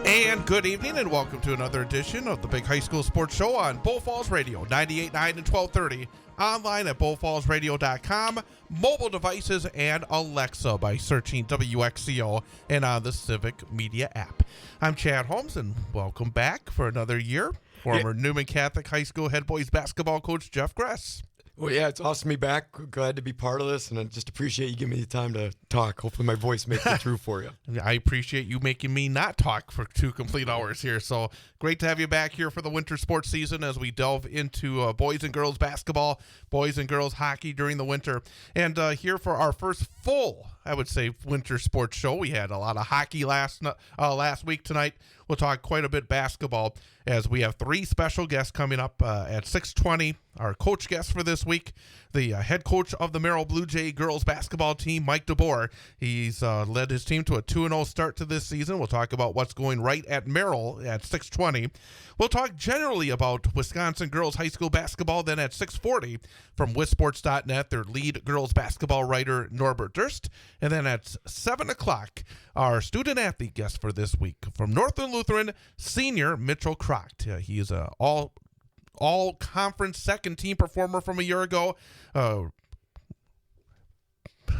And good evening and welcome to another edition of the Big High School Sports Show on Bull Falls Radio, 98.9 and 1230, online at bullfallsradio.com, mobile devices, and Alexa by searching WXCO and on the Civic Media app. I'm Chad Holmes, and welcome back for another year. Former Newman Catholic High School head boys basketball coach Jeff Gress. Well, yeah, it's awesome to be back. Glad to be part of this, and I just appreciate you giving me the time to talk. Hopefully my voice makes it through for you. I appreciate you making me not talk for 2 complete hours here. So great to have you back here for the winter sports season as we delve into boys and girls basketball, boys and girls hockey during the winter. And here for our first full, I would say, winter sports show. We had a lot of hockey last week. Tonight we'll talk quite a bit basketball as we have 3 special guests coming up at 6:20. Our coach guest for this week, the head coach of the Merrill Blue Jay girls basketball team, Mike Du Buhr. He's led his team to a 2-0 start to this season. We'll talk about what's going right at Merrill at 6:20. We'll talk generally about Wisconsin girls high school basketball. Then at 6:40 from wissports.net, their lead girls basketball writer, Norbert Durst. And then at 7 o'clock, our student athlete guest for this week from Northern Lutheran, senior Mitchell Crocht. He is a all-conference second-team performer from a year ago.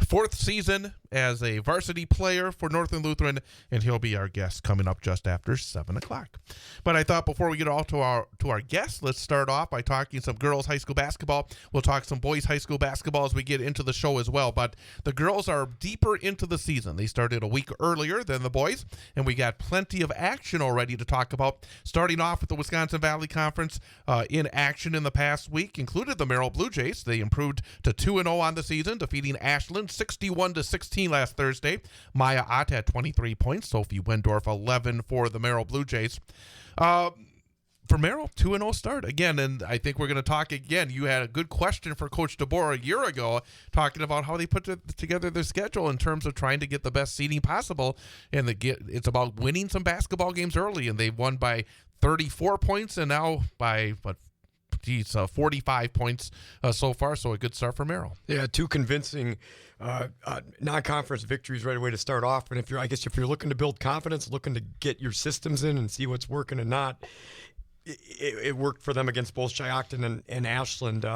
4th season as a varsity player for Northern Lutheran, and he'll be our guest coming up just after 7 o'clock. But I thought before we get all to our guests, let's start off by talking some girls high school basketball. We'll talk some boys high school basketball as we get into the show as well. But the girls are deeper into the season. They started a week earlier than the boys, and we got plenty of action already to talk about. Starting off with the Wisconsin Valley Conference in action in the past week included the Merrill Blue Jays. They improved to 2-0 on the season, defeating Ashland 61-16 last Thursday. Maya Ott had 23 points. Sophie Wendorf 11 for the Merrill Blue Jays. For Merrill, 2-0 start again, and I think we're going to talk again. You had a good question for Coach Du Buhr a year ago, talking about how they put together their schedule in terms of trying to get the best seeding possible, and it's about winning some basketball games early, and they've won by 34 points, and now by 45 points so far, so a good start for Merrill. Yeah, 2 convincing non-conference victories right away to start off. And if you're looking to build confidence, looking to get your systems in and see what's working and not, it worked for them against both Shiocton and Ashland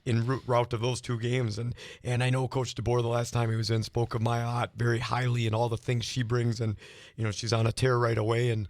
in route of those 2 games. And I know Coach Du Buhr, the last time he was in, spoke of Maya Ott very highly and all the things she brings. And, she's on a tear right away. And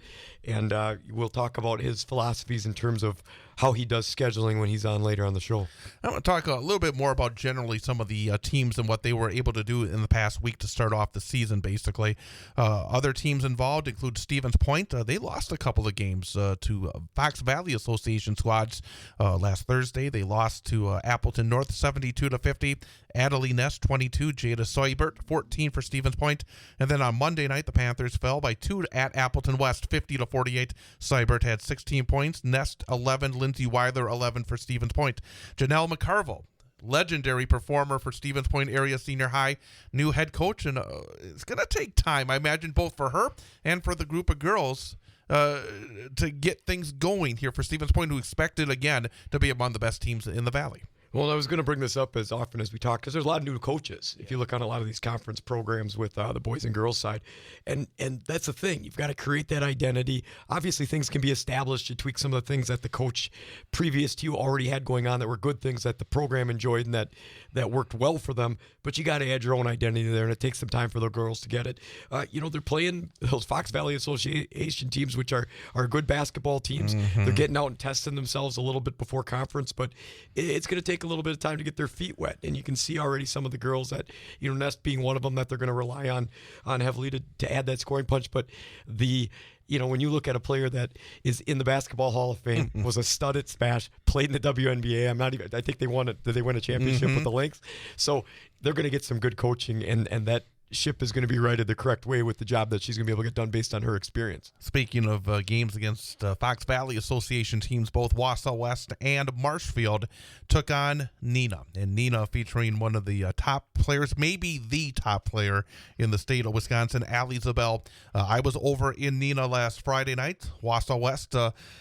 we'll talk about his philosophies in terms of how he does scheduling when he's on later on the show. I want to talk a little bit more about generally some of the teams and what they were able to do in the past week to start off the season, basically. Other teams involved include Stevens Point. They lost a couple of games to Fox Valley Association squads last Thursday. They lost to Appleton North 72-50. Adelie Ness 22, Jada Soybert 14 for Stevens Point. And then on Monday night, the Panthers fell by 2 at Appleton West 50-48. Soybert had 16 points, Ness 11, Lindsey Weiler 11 for Stevens Point. Janelle McCarville, legendary performer for Stevens Point area senior high, new head coach, and it's going to take time, I imagine, both for her and for the group of girls to get things going here for Stevens Point, who expected again to be among the best teams in the Valley. Well, I was going to bring this up as often as we talk because there's a lot of new coaches. If you look on a lot of these conference programs with the boys and girls side, and that's the thing. You've got to create that identity. Obviously, things can be established. You tweak some of the things that the coach previous to you already had going on that were good things that the program enjoyed and that worked well for them. But you got to add your own identity there, and it takes some time for the girls to get it. They're playing those Fox Valley Association teams, which are good basketball teams. Mm-hmm. They're getting out and testing themselves a little bit before conference, but it's going to take a little bit of time to get their feet wet, and you can see already some of the girls that, Nest being one of them, that they're going to rely on heavily to add that scoring punch. But when you look at a player that is in the Basketball Hall of Fame, was a stud at Smash, played in the WNBA. I think they won it. Did they win a championship with the Lynx? So they're going to get some good coaching, and that ship is going to be righted the correct way with the job that she's going to be able to get done based on her experience. Speaking of games against Fox Valley Association teams, both Wausau West and Marshfield took on Neenah. And Neenah featuring one of the top players, maybe the top player in the state of Wisconsin, Allie Zabel. I was over in Neenah last Friday night. Wausau West,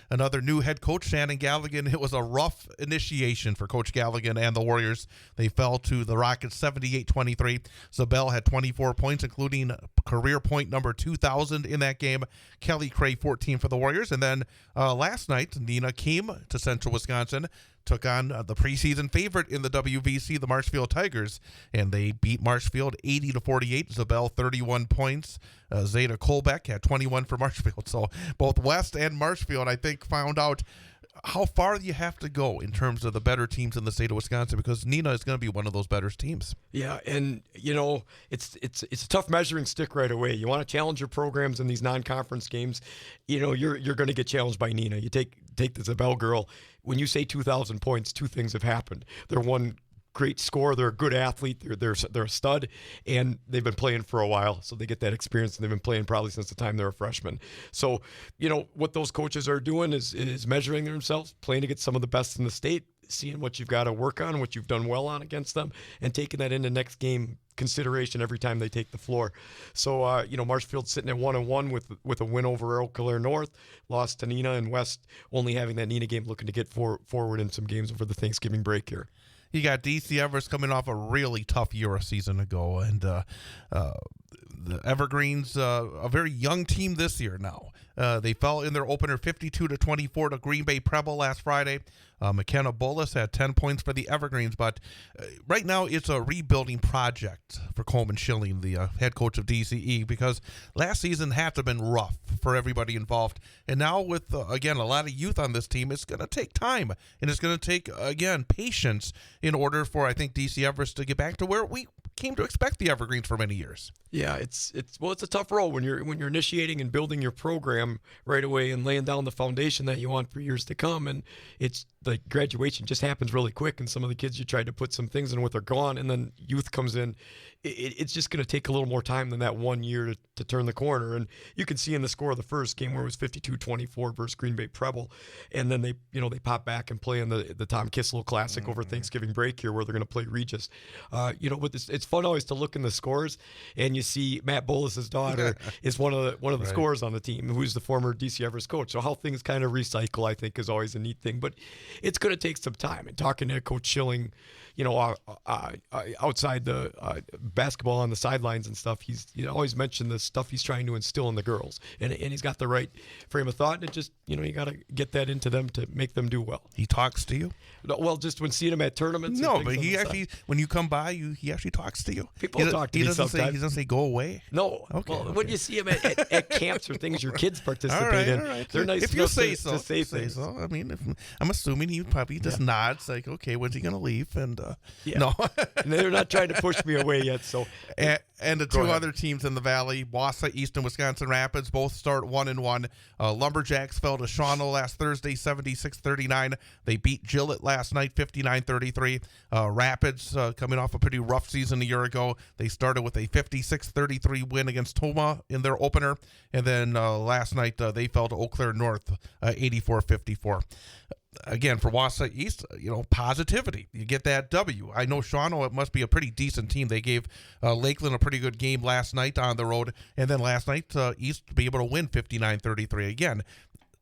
another new head coach, Shannon Galligan. It was a rough initiation for Coach Galligan and the Warriors. They fell to the Rockets 78-23. Zabel had 24 24 points, including career point number 2,000 in that game. Kelly Cray, 14 for the Warriors. And then last night, Neenah came to Central Wisconsin, took on the preseason favorite in the WVC, the Marshfield Tigers, and they beat Marshfield 80-48. Zabel, 31 points. Zeta Kolbeck had 21 for Marshfield. So both West and Marshfield, I think, found out how far you have to go in terms of the better teams in the state of Wisconsin, because Neenah is going to be one of those better teams. Yeah, and it's a tough measuring stick right away. You want to challenge your programs in these non-conference games. You're going to get challenged by Neenah. You take the Zabel girl. When you say 2,000 points, two things have happened. They're one great scorer. They're a good athlete. They're a stud, and they've been playing for a while, so they get that experience. And they've been playing probably since the time they're a freshman. So, what those coaches are doing is measuring themselves, playing against some of the best in the state, seeing what you've got to work on, what you've done well on against them, and taking that into next game consideration every time they take the floor. So, Marshfield's sitting at 1-1 with a win over Eau Claire North, lost to Neenah, and West only having that Neenah game, looking to get forward in some games over the Thanksgiving break here. You got DC Everest coming off a really tough year a season ago, and the Evergreens, a very young team this year now. They fell in their opener 52-24 to Green Bay Preble last Friday. McKenna Bolus had 10 points for the Evergreens, but right now it's a rebuilding project for Coleman Schilling, the head coach of DCE, because last season had to have been rough for everybody involved. And now with, again, a lot of youth on this team, it's going to take time, and it's going to take, again, patience in order for, I think, DC Everest to get back to where we came to expect the Evergreens for many years. Yeah, it's a tough role when you're initiating and building your program right away and laying down the foundation that you want for years to come. And it's the graduation just happens really quick, and some of the kids you tried to put some things in with are gone, and then youth comes in. It's just going to take a little more time than that 1 year to turn the corner. And you can see in the score of the first game where it was 52-24 versus Green Bay Preble, and then they pop back and play in the Tom Kissel Classic over Thanksgiving break here, where they're going to play Regis. But it's fun always to look in the scores, and you see Matt Bolus's daughter is one of the scorers on the team, who's the former DC Everest coach. So how things kind of recycle, I think, is always a neat thing. But it's going to take some time. And talking to Coach Schilling, outside the basketball on the sidelines and stuff, he's always mentioned the stuff he's trying to instill in the girls, and he's got the right frame of thought, and it just you got to get that into them to make them do well. He talks to you? Well, just when seeing him at tournaments. No, but he actually, when you come by, he actually talks to you. People talk to me sometimes. He doesn't say go away. No. Okay. Well, when you see him at camps or things your kids participate in, they're nice if you say to say things. So. I mean, I'm assuming he probably just nods like, okay, when's he gonna leave? And no, and they're not trying to push me away yet. So, and the two other teams in the Valley, Wausau East and Wisconsin Rapids, both start 1-1. Lumberjacks fell to Shawano last Thursday, 76-39. They beat Gillett last night, 59-33. Rapids, coming off a pretty rough season a year ago, they started with a 56-33 win against Toma in their opener, and then last night they fell to Eau Claire North, 84-54. Again, for Wausau East, positivity. You get that W. I know Shawano, it must be a pretty decent team. They gave Lakeland a pretty good game last night on the road, and then last night East to be able to win 59-33. Again,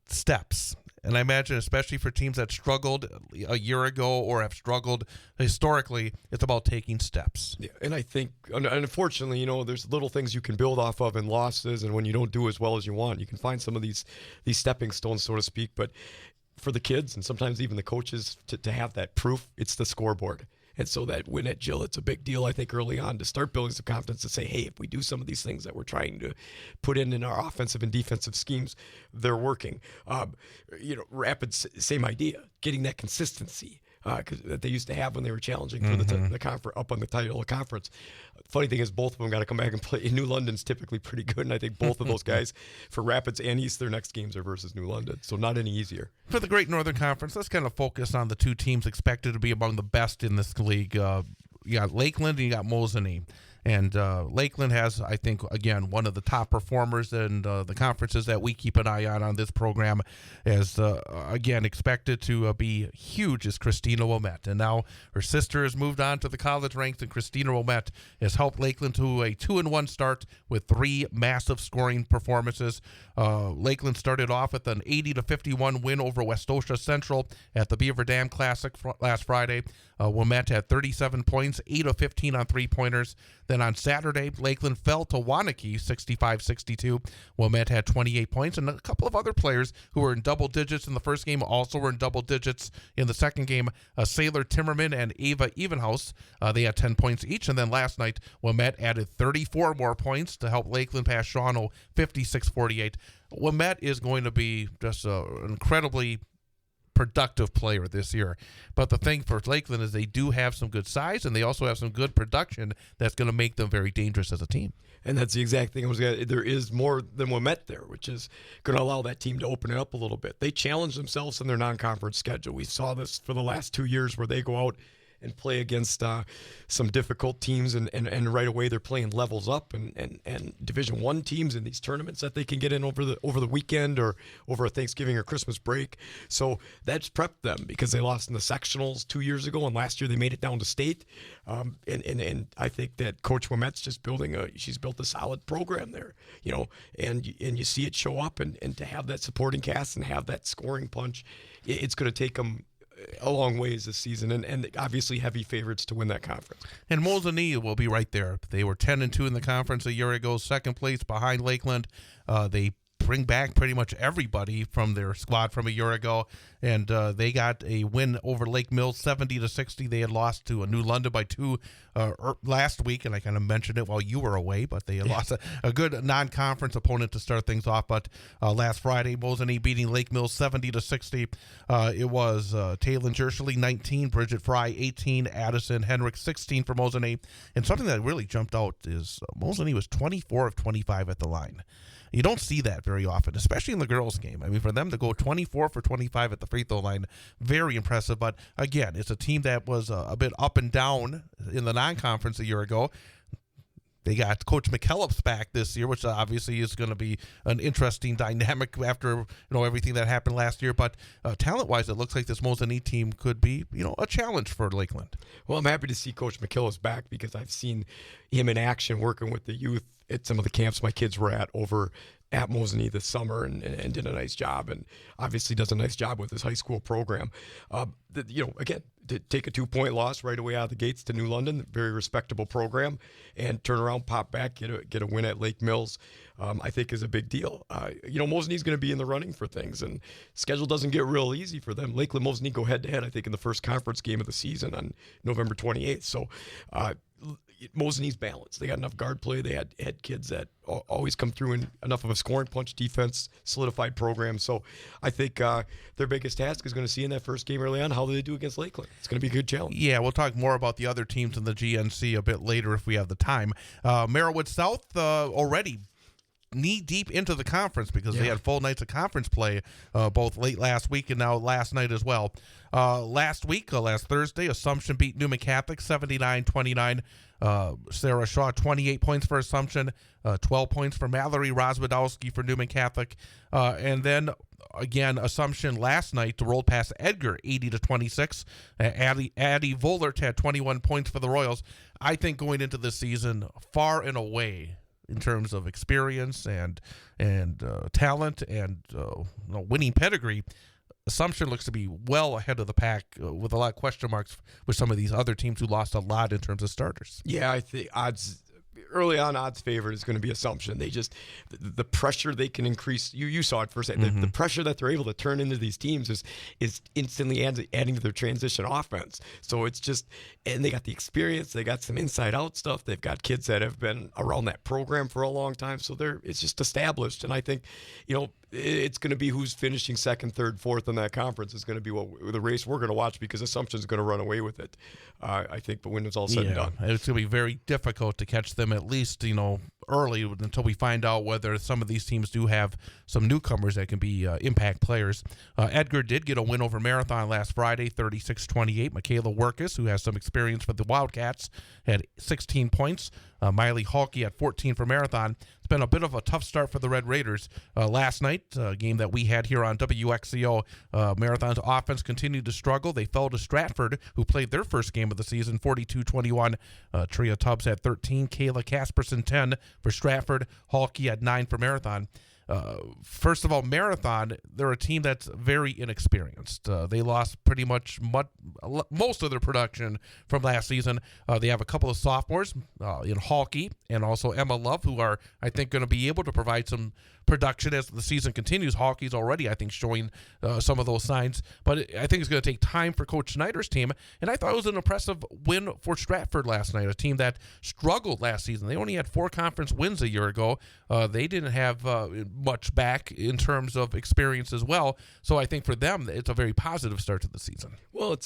steps. And I imagine, especially for teams that struggled a year ago or have struggled historically, it's about taking steps. Yeah, and I think, unfortunately, there's little things you can build off of in losses, and when you don't do as well as you want, you can find some of these stepping stones, so to speak. But for the kids and sometimes even the coaches to have that proof, it's the scoreboard. And so that win at Gillett's a big deal, I think, early on to start building some confidence to say, hey, if we do some of these things that we're trying to put in our offensive and defensive schemes, they're working. Rapids, same idea, getting that consistency that they used to have when they were challenging for the conference, up on the title of conference. Funny thing is, both of them got to come back and play. New London's typically pretty good, and I think both of those guys, for Rapids and East, their next games are versus New London, so not any easier. For the Great Northern Conference, let's kind of focus on the two teams expected to be among the best in this league. You got Lakeland and you got Mosinee. And Lakeland has, I think, again, one of the top performers in the conferences that we keep an eye on this program, as, again, expected to be huge, is Christina Wilmette. And now her sister has moved on to the college ranks, and Christina Wilmette has helped Lakeland to a 2-1 start with 3 massive scoring performances. Lakeland started off with an 80-51 win over Westosha Central at the Beaver Dam Classic last Friday. Wilmette had 37 points, 8 of 15 on three-pointers. Then on Saturday, Lakeland fell to Waunakee 65-62. Wilmette had 28 points, and a couple of other players who were in double digits in the first game also were in double digits in the second game. Sailor Timmerman and Ava Evenhouse, they had 10 points each. And then last night, Wilmette added 34 more points to help Lakeland pass Shawano 56-48. Wilmette is going to be just an incredibly productive player this year. But the thing for Lakeland is they do have some good size, and they also have some good production that's going to make them very dangerous as a team. And that's the exact thing. There is more than Wilmette there, which is going to allow that team to open it up a little bit. They challenge themselves in their non-conference schedule. We saw this for the last 2 years where they go out and play against some difficult teams, and right away they're playing levels up and Division I teams in these tournaments that they can get in over the weekend or over a Thanksgiving or Christmas break. So that's prepped them because they lost in the sectionals 2 years ago, and last year they made it down to state. And I think that Coach Wilmette's just she's built a solid program there, and you see it show up, and to have that supporting cast and have that scoring punch, it's going to take them a long ways this season, and obviously heavy favorites to win that conference. And Mosinee will be right there. They were 10-2 in the conference a year ago, second place behind Lakeland. They bring back pretty much everybody from their squad from a year ago, and they got a win over Lake Mills 70-60. They had lost to New London by 2 last week, and I kind of mentioned it while you were away, but they had lost a good non-conference opponent to start things off. But last Friday, Mosinee beating Lake Mills 70-60. It was Taylor Jershely 19, Bridget Fry 18, Addison Henrik 16 for Mosinee. And something that really jumped out is Mosinee was 24 of 25 at the line. You don't see that very often, especially in the girls' game. I mean, for them to go 24 for 25 at the free throw line, very impressive. But again, it's a team that was a bit up and down in the non-conference a year ago. They got Coach McKellips back this year, which obviously is going to be an interesting dynamic after everything that happened last year. But talent-wise, it looks like this Mosinee team could be a challenge for Lakeland. Well, I'm happy to see Coach McKellips back because I've seen him in action working with the youth at some of the camps my kids were at over at Mosinee this summer, and did a nice job, and obviously does a nice job with his high school program. Again, to take a 2-point loss right away out of the gates to New London, very respectable program, and turn around, pop back, get a win at Lake Mills, I think is a big deal. Mosinee's going to be in the running for things, and schedule doesn't get real easy for them. Lakeland Mosinee go head-to-head, I think, in the first conference game of the season on November 28th. So Mosinee's balanced. They got enough guard play. They had kids that always come through in enough of a scoring punch defense, solidified program. So I think their biggest task is going to see in that first game early on how they do against Lakeland. It's going to be a good challenge. Yeah, we'll talk more about the other teams in the GNC a bit later if we have the time. Merrill South already knee-deep into the conference because they had full nights of conference play both late last week and now last night as well. Last Thursday, Assumption beat Newman Catholic 79-29. Sarah Shaw, 28 points for Assumption, 12 points for Mallory Roswadowski for Newman Catholic. And then, again, Assumption last night rolled past Edgar 80-26. Addie Vollert had 21 points for the Royals. I think going into this season, far and away, in terms of experience and talent and winning pedigree, Assumption looks to be well ahead of the pack with a lot of question marks with some of these other teams who lost a lot in terms of starters. Yeah, I think early on odds favorite is going to be Assumption. They just the pressure they can increase. You saw it first. The pressure that they're able to turn into these teams is instantly adding to their transition offense. So it's just, and they got the experience. They got some inside out stuff. They've got kids that have been around that program for a long time. So it's just established. And I think it's going to be who's finishing second, third, fourth in that conference is going to be the race we're going to watch because Assumption's going to run away with it, I think, but when it's all said and done. It's going to be very difficult to catch them at least, early until we find out whether some of these teams do have some newcomers that can be impact players. Edgar did get a win over Marathon last Friday, 36-28. Michaela Workus, who has some experience for the Wildcats, had 16 points. Miley Halke had 14 for Marathon. It's been a bit of a tough start for the Red Raiders. Last night, a game that we had here on WXCO, Marathon's offense continued to struggle. They fell to Stratford, who played their first game of the season, 42-21. Tria Tubbs had 13. Kayla Casperson, 10 for Stratford. Halke had 9 for Marathon. First of all, Marathon, they're a team that's very inexperienced. They lost pretty much most of their production from last season. They have a couple of sophomores in Halkey and also Emma Love, who are, I think, going to be able to provide some production as the season continues. Halkey's already, I think, showing some of those signs. But I think it's going to take time for Coach Schneider's team. And I thought it was an impressive win for Stratford last night, a team that struggled last season. They only had 4 conference wins a year ago. They didn't have much back in terms of experience as well. So I think for them, it's a very positive start to the season. Well,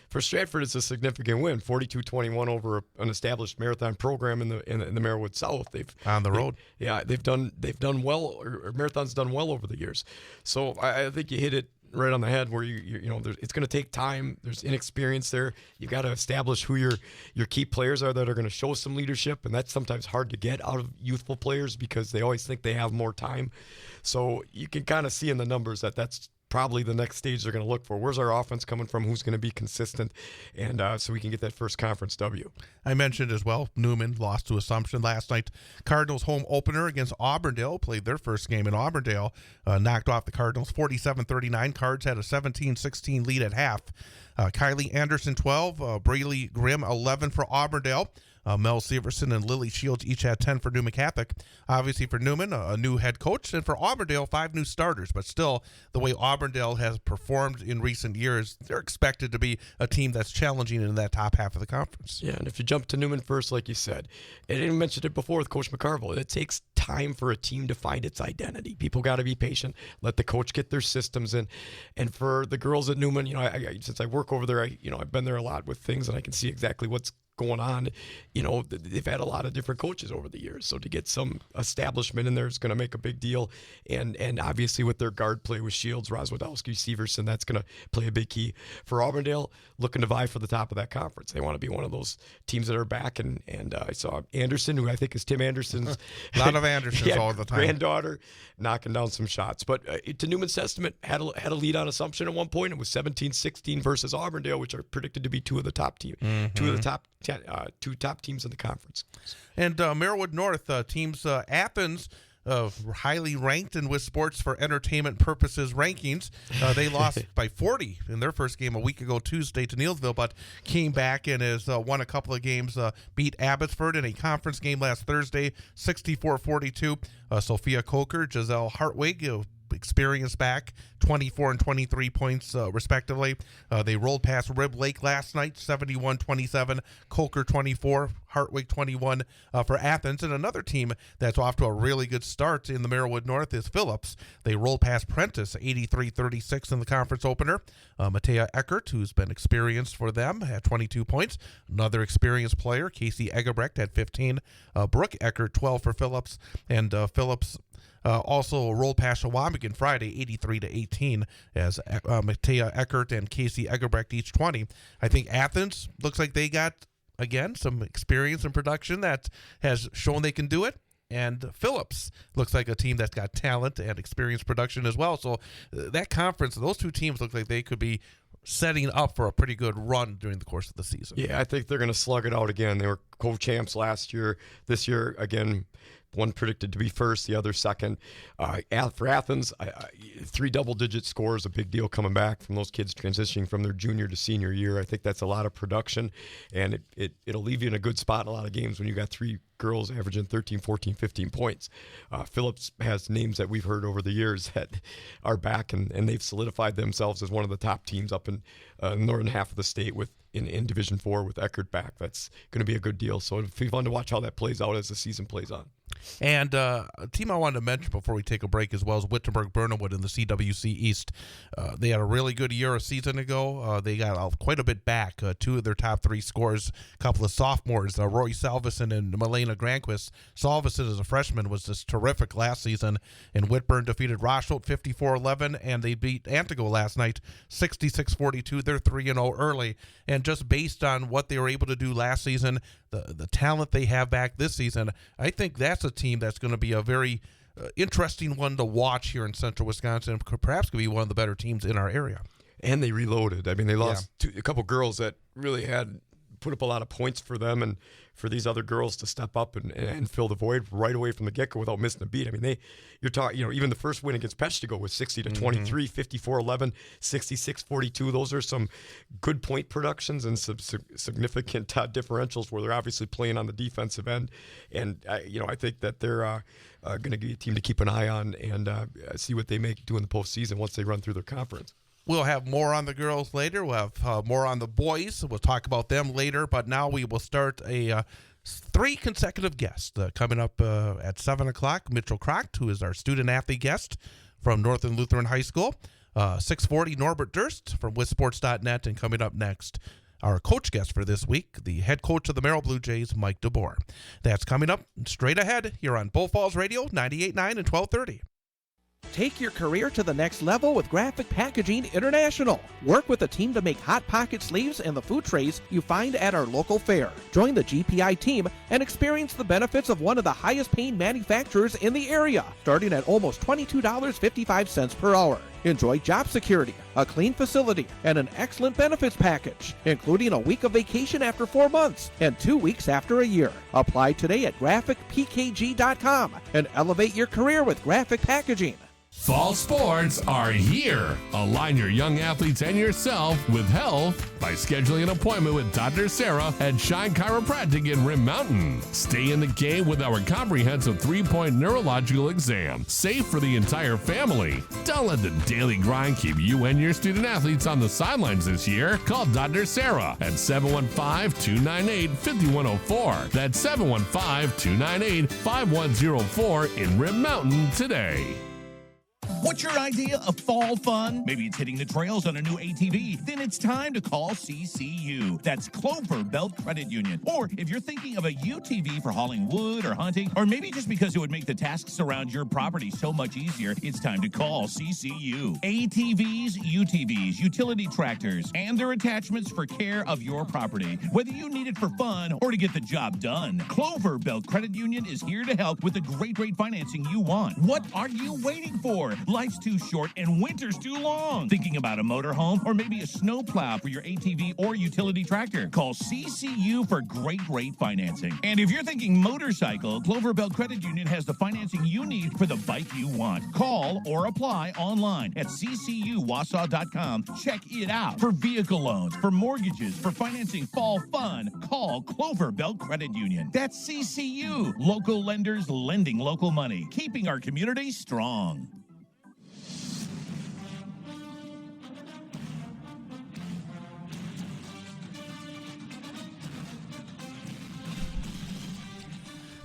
for Stratford, it's a significant win, 42-21 over an established Marathon program in the Merrillwood South. They've on the road. They've done well, or Marathon's done well over the years. So I think you hit it right on the head where it's going to take time. There's inexperience there. You've got to establish who your key players are that are going to show some leadership, and that's sometimes hard to get out of youthful players because they always think they have more time. So you can kind of see in the numbers that's probably the next stage they're going to look for. Where's our offense coming from? Who's going to be consistent? And so we can get that first conference W. I mentioned as well, Newman lost to Assumption last night. Cardinals home opener against Auburndale, played their first game in Auburndale, knocked off the Cardinals 47-39. Cards had a 17-16 lead at half. Kylie Anderson 12, Braylee Grimm 11 for Auburndale. Mel Severson and Lily Shields each had 10 for Newman Catholic. Obviously for Newman, a new head coach, and for Auburndale, 5 new starters. But still, the way Auburndale has performed in recent years, they're expected to be a team that's challenging in that top half of the conference. Yeah, and if you jump to Newman first, like you said, and I mentioned it before with Coach McCarville, it takes time for a team to find its identity. People got to be patient, let the coach get their systems in. And for the girls at Newman, since I work over there, I've been there a lot with things, and I can see exactly what's going on. They've had a lot of different coaches over the years, so to get some establishment in there is going to make a big deal. And obviously with their guard play with Shields, Roswadowski, Severson, that's going to play a big key. For Auburndale, looking to vie for the top of that conference. They want to be one of those teams that are back. And I saw Anderson, who I think is Tim Anderson's a lot of Andersons all the time. Granddaughter, knocking down some shots. But to Newman's testament, had a lead on Assumption at one point. It was 17-16 versus Auburndale, which are predicted to be two of the top teams, two top teams in the conference. And Merrillwood North teams Athens, highly ranked in WisSports for entertainment purposes rankings. They lost by 40 in their first game a week ago Tuesday to Neillsville, but came back and has won a couple of games, beat Abbotsford in a conference game last Thursday, 64-42. Sophia Coker, Giselle Hartwig, experience back, 24 and 23 points respectively. They rolled past Rib Lake last night, 71-27. Coker 24, Hartwig 21 for Athens. And another team that's off to a really good start in the Merrillwood North is Phillips. They rolled past Prentice, 83-36 in the conference opener. Matea Eckert, who's been experienced for them, had 22 points. Another experienced player, Casey Egebrecht, had 15. Brooke Eckert, 12 for Phillips. And Phillips also rolled past Shawamigan Friday, 83-18, as Matea Eckert and Casey Egebrecht each 20. I think Athens looks like they got, again, some experience and production that has shown they can do it. And Phillips looks like a team that's got talent and experienced production as well. So that conference, those two teams look like they could be setting up for a pretty good run during the course of the season. Yeah, I think they're going to slug it out again. They were co-champs last year. This year, again, one predicted to be first, the other second. For Athens, 3 double-digit scores, a big deal coming back from those kids transitioning from their junior to senior year. I think that's a lot of production, and it'll leave you in a good spot in a lot of games when you got 3 girls averaging 13, 14, 15 points. Phillips has names that we've heard over the years that are back, and they've solidified themselves as one of the top teams up in the northern half of the state in Division 4 with Eckert back. That's going to be a good deal. So it'll be fun to watch how that plays out as the season plays on. And a team I wanted to mention before we take a break as well is Wittenberg-Burnhamwood in the CWC East. They had a really good year a season ago. They got quite a bit back. 2 of their top 3 scorers, a couple of sophomores, Roy Salveson and Milena Granquist. Salveson as a freshman was just terrific last season, and Whitburn defeated Rosholt 54-11, and they beat Antigo last night 66-42. They're 3-0 early, and just based on what they were able to do last season, the talent they have back this season, I think that's a team that's going to be a very interesting one to watch here in Central Wisconsin. Perhaps could be one of the better teams in our area. And they reloaded. I mean, they lost a couple girls that really had put up a lot of points for them and for these other girls to step up and fill the void right away from the get-go without missing a beat. I mean, you're talking, even the first win against Peshtigo was 60-23, 54-11, 66-42. Those are some good point productions and some significant differentials where they're obviously playing on the defensive end. And, I think that they're going to be a team to keep an eye on and see what they make do in the postseason once they run through their conference. We'll have more on the girls later. We'll have more on the boys. We'll talk about them later. But now we will start 3 consecutive guests coming up at 7 o'clock. Mitchell Crocht, who is our student-athlete guest from Northern Lutheran High School. 6:40, Norbert Durst from wissports.net. And coming up next, our coach guest for this week, the head coach of the Merrill Blue Jays, Mike Du Buhr. That's coming up straight ahead here on Bull Falls Radio, 98.9 and 1230. Take your career to the next level with Graphic Packaging International. Work with a team to make Hot Pocket sleeves and the food trays you find at our local fair. Join the GPI team and experience the benefits of one of the highest paying manufacturers in the area, starting at almost $22.55 per hour. Enjoy job security, a clean facility, and an excellent benefits package, including a week of vacation after 4 months and 2 weeks after a year. Apply today at graphicpkg.com and elevate your career with Graphic Packaging. Fall sports are here. Align your young athletes and yourself with health by scheduling an appointment with Dr. Sarah at Shine Chiropractic in Rim Mountain. Stay in the game with our comprehensive 3-point neurological exam, safe for the entire family. Don't let the daily grind keep you and your student athletes on the sidelines this year. Call Dr. Sarah at 715-298-5104. That's 715-298-5104 in Rim Mountain today. What's your idea of fall fun? Maybe it's hitting the trails on a new ATV. Then it's time to call CCU. That's Clover Belt Credit Union. Or if you're thinking of a UTV for hauling wood or hunting, or maybe just because it would make the tasks around your property so much easier, it's time to call CCU. ATVs, UTVs, utility tractors, and their attachments for care of your property. Whether you need it for fun or to get the job done, Clover Belt Credit Union is here to help with the great rate financing you want. What are you waiting for? Life's too short and winter's too long. Thinking about a motorhome or maybe a snowplow for your ATV or utility tractor? Call CCU for great rate financing. And if you're thinking motorcycle, Clover Belt Credit Union has the financing you need for the bike you want. Call or apply online at ccuwausau.com. Check it out. For vehicle loans, for mortgages, for financing fall fun, call Clover Belt Credit Union. That's CCU. Local lenders lending local money, keeping our community strong.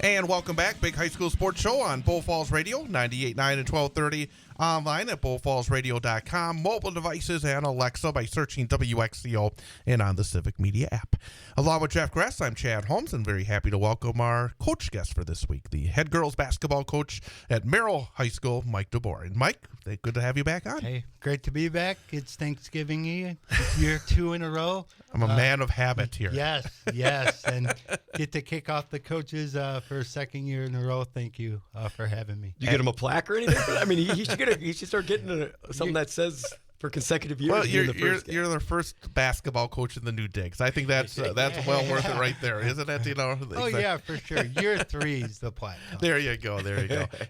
And welcome back. Big High School Sports Show on Bull Falls Radio, 98.9 and 1230. Online at bullfallsradio.com, mobile devices, and Alexa by searching WXCO and on the Civic Media app. Along with Jeff Gress, I'm Chad Holmes, and very happy to welcome our coach guest for this week, the head girls basketball coach at Merrill High School, Mike Du Buhr. And Mike, good to have you back on. Hey, great to be back. It's Thanksgiving Eve. It's year 2 in a row. I'm a man of habit here. Yes, and get to kick off the coaches for a second year in a row. Thank you for having me. You get him a plaque or anything? I mean, he should start getting something that says for consecutive years. Well, you're the first basketball coach in the new digs. I think that's well worth it right there, isn't it? Oh yeah, for sure. Year 3 is the plaque. There you go.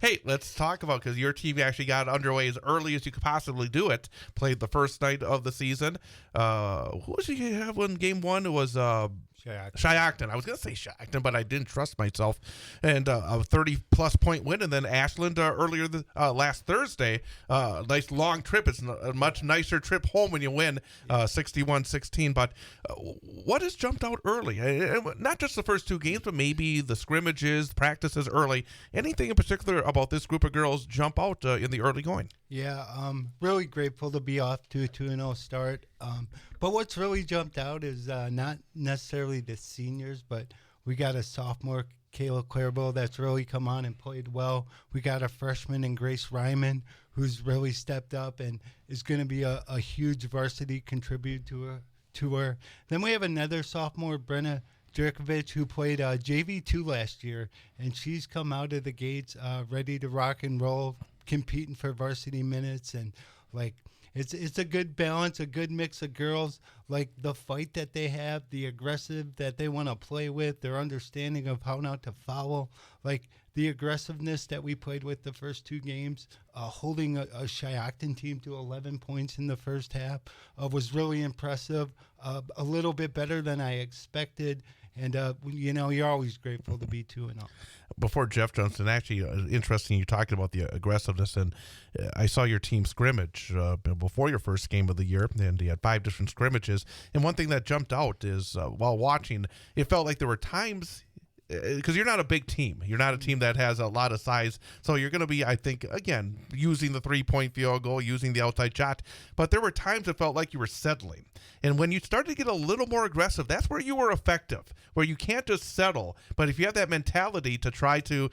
Hey, let's talk about, because your team actually got underway as early as you could possibly do it. Played the first night of the season. Who was you have in game 1? It was Shiocton. I was going to say Shiocton, but I didn't trust myself. And a 30-plus point win. And then Ashland earlier last Thursday. Nice long trip. It's a much nicer trip home when you win 61-16. But what has jumped out early? Not just the first 2 games, but maybe the scrimmages, practices early. Anything in particular about this group of girls jump out in the early going? Yeah, really grateful to be off to a 2-0 start. But what's really jumped out is not necessarily the seniors, but we got a sophomore, Kayla Clairville, that's really come on and played well. We got a freshman in Grace Ryman who's really stepped up and is going to be a huge varsity contributor to her. Then we have another sophomore, Brenna Jerkovich, who played JV2 last year, and she's come out of the gates ready to rock and roll, competing for varsity minutes. And it's a good balance, a good mix of girls. Like the fight that they have, the aggressive that they want to play with, their understanding of how not to foul, like the aggressiveness that we played with the first 2 games, holding a Shiocton team to 11 points in the first half was really impressive. A little bit better than I expected. And, you're always grateful to be 2-0. Before Jeff Johnson, actually, interesting you talking about the aggressiveness, and I saw your team scrimmage before your first game of the year, and you had 5 different scrimmages. And one thing that jumped out is while watching, it felt like there were times, because you're not a big team. You're not a team that has a lot of size. So you're going to be, I think, again, using the 3-point field goal, using the outside shot. But there were times it felt like you were settling. And when you started to get a little more aggressive, that's where you were effective, where you can't just settle. But if you have that mentality to try to,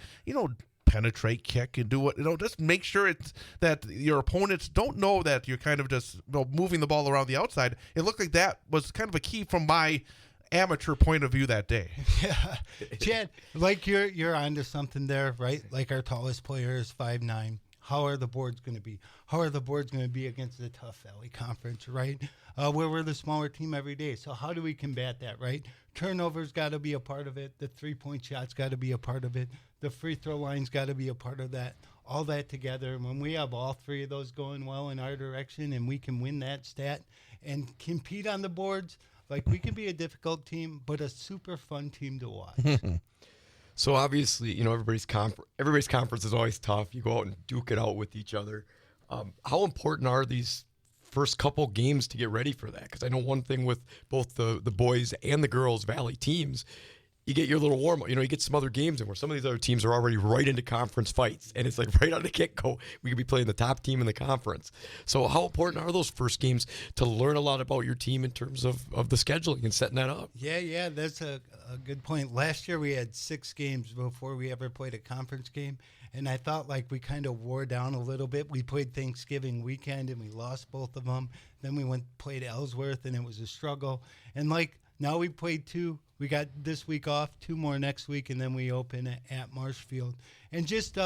penetrate, kick, and do it, just make sure it's that your opponents don't know that you're kind of just moving the ball around the outside. It looked like that was kind of a key from my amateur point of view that day. Yeah, Chad, like you're onto something there, right? Like our tallest player is 5'9". How are the boards going to be? How are the boards going to be against the tough Valley Conference, right? Where we're the smaller team every day. So how do we combat that, right? Turnovers got to be a part of it. The 3-point shots got to be a part of it. The free throw line's got to be a part of that. All that together. When we have all 3 of those going well in our direction and we can win that stat and compete on the boards, like we can be a difficult team, but a super fun team to watch. So obviously, everybody's conference is always tough. You go out and duke it out with each other. How important are these first couple games to get ready for that? Because I know one thing with both the boys and the girls Valley teams, you get your little warm up. You get some other games in where some of these other teams are already right into conference fights, and it's like right out of the get-go, we could be playing the top team in the conference. So how important are those first games to learn a lot about your team in terms of the scheduling and setting that up? Yeah, that's a good point. Last year we had 6 games before we ever played a conference game, and I thought like we kind of wore down a little bit. We played Thanksgiving weekend, and we lost both of them. Then we played Ellsworth, and it was a struggle. And like now we played 2. We got this week off, 2 more next week, and then we open at Marshfield. And just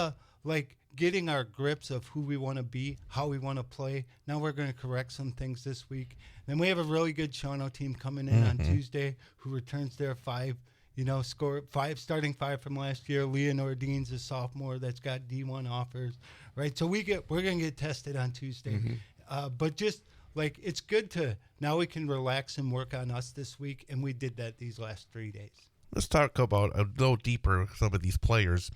like getting our grips of who we want to be, how we want to play. Now we're going to correct some things this week. Then we have a really good Shawano team coming in on Tuesday who returns their 5, starting 5 from last year. Leah Nordine's a sophomore that's got D1 offers, right? So we're going to get tested on Tuesday. But just like it's good to now we can relax and work on us this week, and we did that these last 3 days. Let's talk about a little deeper some of these players.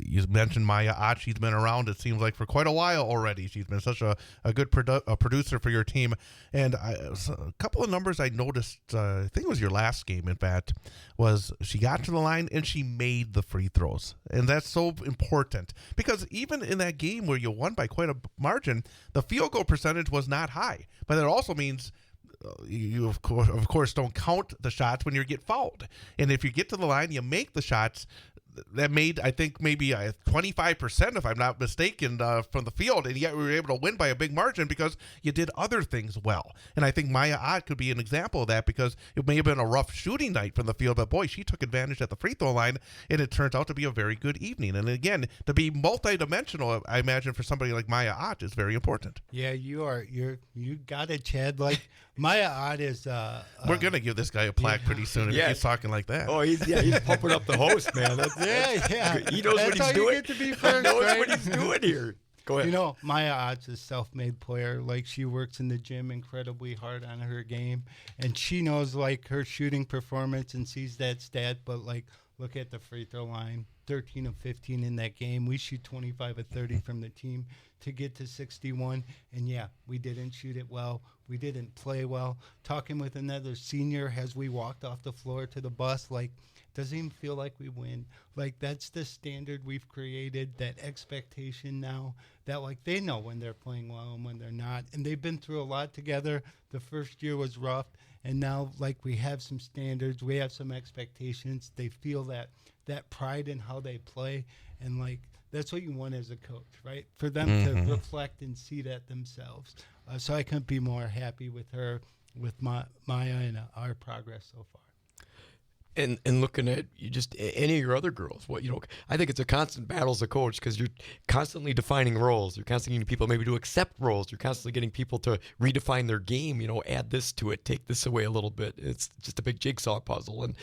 You mentioned Maya Ott. She's been around, it seems like, for quite a while already. She's been such a good producer for your team. And a couple of numbers I noticed, I think it was your last game, in fact, was she got to the line and she made the free throws. And that's so important because even in that game where you won by quite a margin, the field goal percentage was not high. But that also means you of course don't count the shots when you get fouled, and if you get to the line, you make the shots. That made, I think, maybe 25%, if I'm not mistaken, from the field, and yet we were able to win by a big margin because you did other things well. And I think Maya Ott could be an example of that because it may have been a rough shooting night from the field, but boy, she took advantage at the free throw line, and it turns out to be a very good evening. And again, to be multidimensional, I imagine for somebody like Maya Ott is very important. Yeah, you got it, Chad. Like Maya Ott is. We're gonna give this guy a plaque pretty soon if he's talking like that. Oh, he's pumping up the host, man. Yeah. He knows what he's doing. You get to be first, he knows right? what he's doing here. Go ahead. Maya Ott's a self-made player. Like, she works in the gym incredibly hard on her game, and she knows, like, her shooting performance and sees that stat. But, like, look at the free throw line, 13 of 15 in that game. We shoot 25 of 30 from the team to get to 61. And, yeah, we didn't shoot it well. We didn't play well. Talking with another senior as we walked off the floor to the bus, like, doesn't even feel like we win. Like, that's the standard we've created, that expectation now that, like, they know when they're playing well and when they're not. And they've been through a lot together. The first year was rough. And now, like, we have some standards. We have some expectations. They feel that pride in how they play. And, like, that's what you want as a coach, right? For them to reflect and see that themselves. So I couldn't be more happy with her, with Maya, and our progress so far. And looking at you just any of your other girls, I think it's a constant battle as a coach because you're constantly defining roles. You're constantly getting people maybe to accept roles. You're constantly getting people to redefine their game. Add this to it, take this away a little bit. It's just a big jigsaw puzzle. And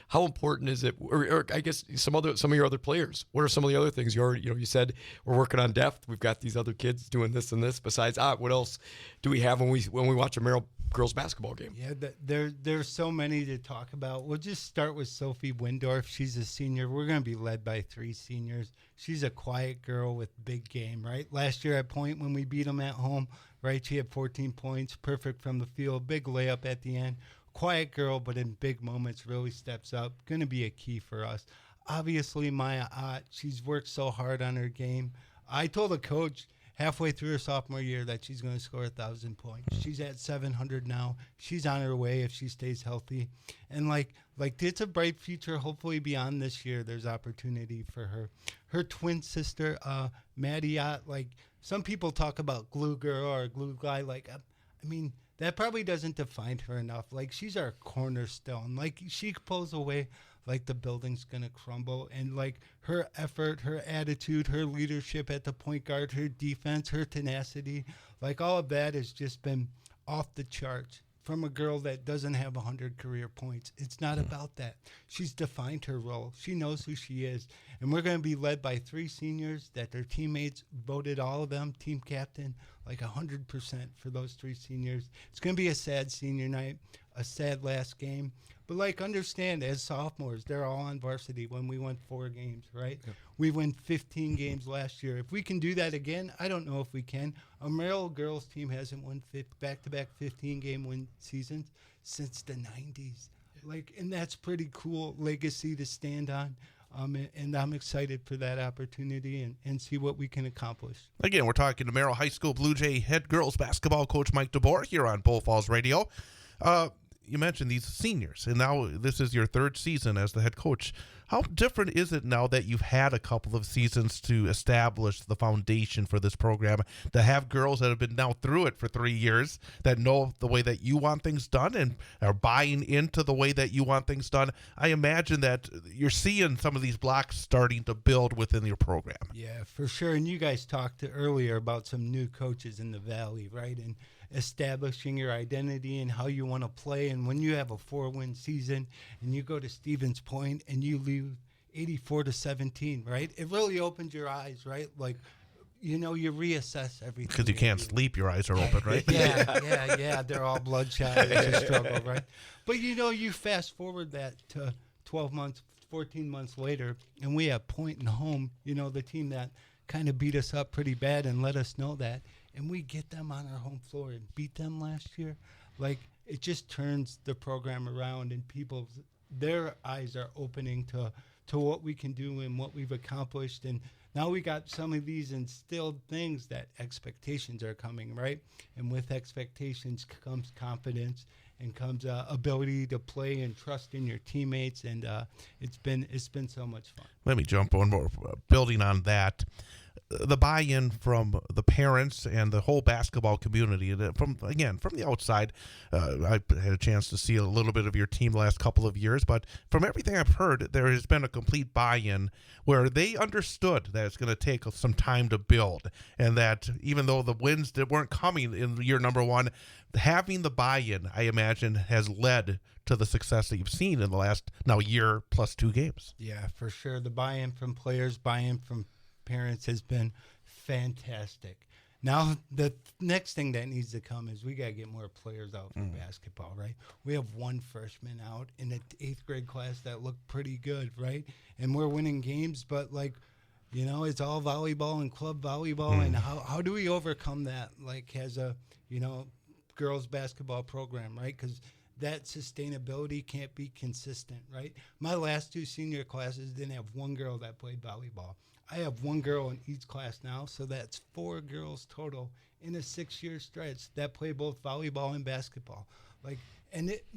how important is it? Or I guess some of your other players. What are some of the other things you already? You said we're working on depth. We've got these other kids doing this and this. Besides, what else do we have when we watch a Merrill girls basketball game? Yeah, there's so many to talk about. We'll just start with Sophie Windorf. She's a senior. We're going to be led by 3 seniors. She's a quiet girl with big game, right? Last year at Point when we beat them at home, right, she had 14 points, perfect from the field, big layup at the end. Quiet girl, but in big moments really steps up. Going to be a key for us. Obviously, Maya Ott, she's worked so hard on her game. I told the coach halfway through her sophomore year that she's going to score 1,000 points. She's at 700 now. She's on her way if she stays healthy. And like it's a bright future. Hopefully beyond this year, there's opportunity for her. Her twin sister, Maddie Ott, some people talk about glue girl or glue guy. That probably doesn't define her enough. She's our cornerstone. She pulls away, the building's going to crumble. And, her effort, her attitude, her leadership at the point guard, her defense, her tenacity, all of that has just been off the charts from a girl that doesn't have 100 career points. It's not about that. She's defined her role. She knows who she is. And we're going to be led by 3 seniors that their teammates voted all of them, team captain, 100% for those 3 seniors. It's going to be a sad senior night, a sad last game. But understand, as sophomores, they're all on varsity when we won 4 games, right? Yeah. We won 15 games last year. If we can do that again, I don't know if we can. A Merrill girls team hasn't won back-to-back 15-game win seasons since the 90s. And that's pretty cool legacy to stand on. And I'm excited for that opportunity and see what we can accomplish. Again, we're talking to Merrill High School Blue Jay head girls basketball coach Mike Du Buhr here on Bull Falls Radio. You mentioned these seniors, and now this is your 3rd season as the head coach. How different is it now that you've had a couple of seasons to establish the foundation for this program, to have girls that have been now through it for 3 years that know the way that you want things done and are buying into the way that you want things done? I imagine that you're seeing some of these blocks starting to build within your program. Yeah, for sure. And you guys talked earlier about some new coaches in the Valley, right? And establishing your identity and how you want to play. And when you have a 4-win season and you go to Stevens Point and you lose 84-17, right? It really opens your eyes, right? You reassess everything. Because you can't sleep, your eyes are open, right? Yeah. They're all bloodshot. It's a struggle, right? But, you fast forward that to 12 months, 14 months later, and we have Point and home, the team that kind of beat us up pretty bad and let us know that. And we get them on our home floor and beat them last year. It just turns the program around, and their eyes are opening to what we can do and what we've accomplished. And now we got some of these instilled things that expectations are coming, right? And with expectations comes confidence and comes ability to play and trust in your teammates. And it's been so much fun. Let me jump on more, building on that. The buy-in from the parents and the whole basketball community, from the outside, I had a chance to see a little bit of your team the last couple of years, but from everything I've heard, there has been a complete buy-in where they understood that it's going to take some time to build, and that even though the wins that weren't coming in year number 1, having the buy-in, I imagine, has led to the success that you've seen in the last now year plus 2 games. Yeah, for sure. The buy-in from players, buy-in from parents has been fantastic. Now, the next thing that needs to come is we got to get more players out for basketball, right? We have 1 freshman out in the 8th grade class that looked pretty good, right? And we're winning games, but, it's all volleyball and club volleyball. And how do we overcome that, as a, girls basketball program, right? Because that sustainability can't be consistent, right? My last 2 senior classes didn't have 1 girl that played volleyball. I have 1 girl in each class now, so that's 4 girls total in a 6-year stretch that play both volleyball and basketball.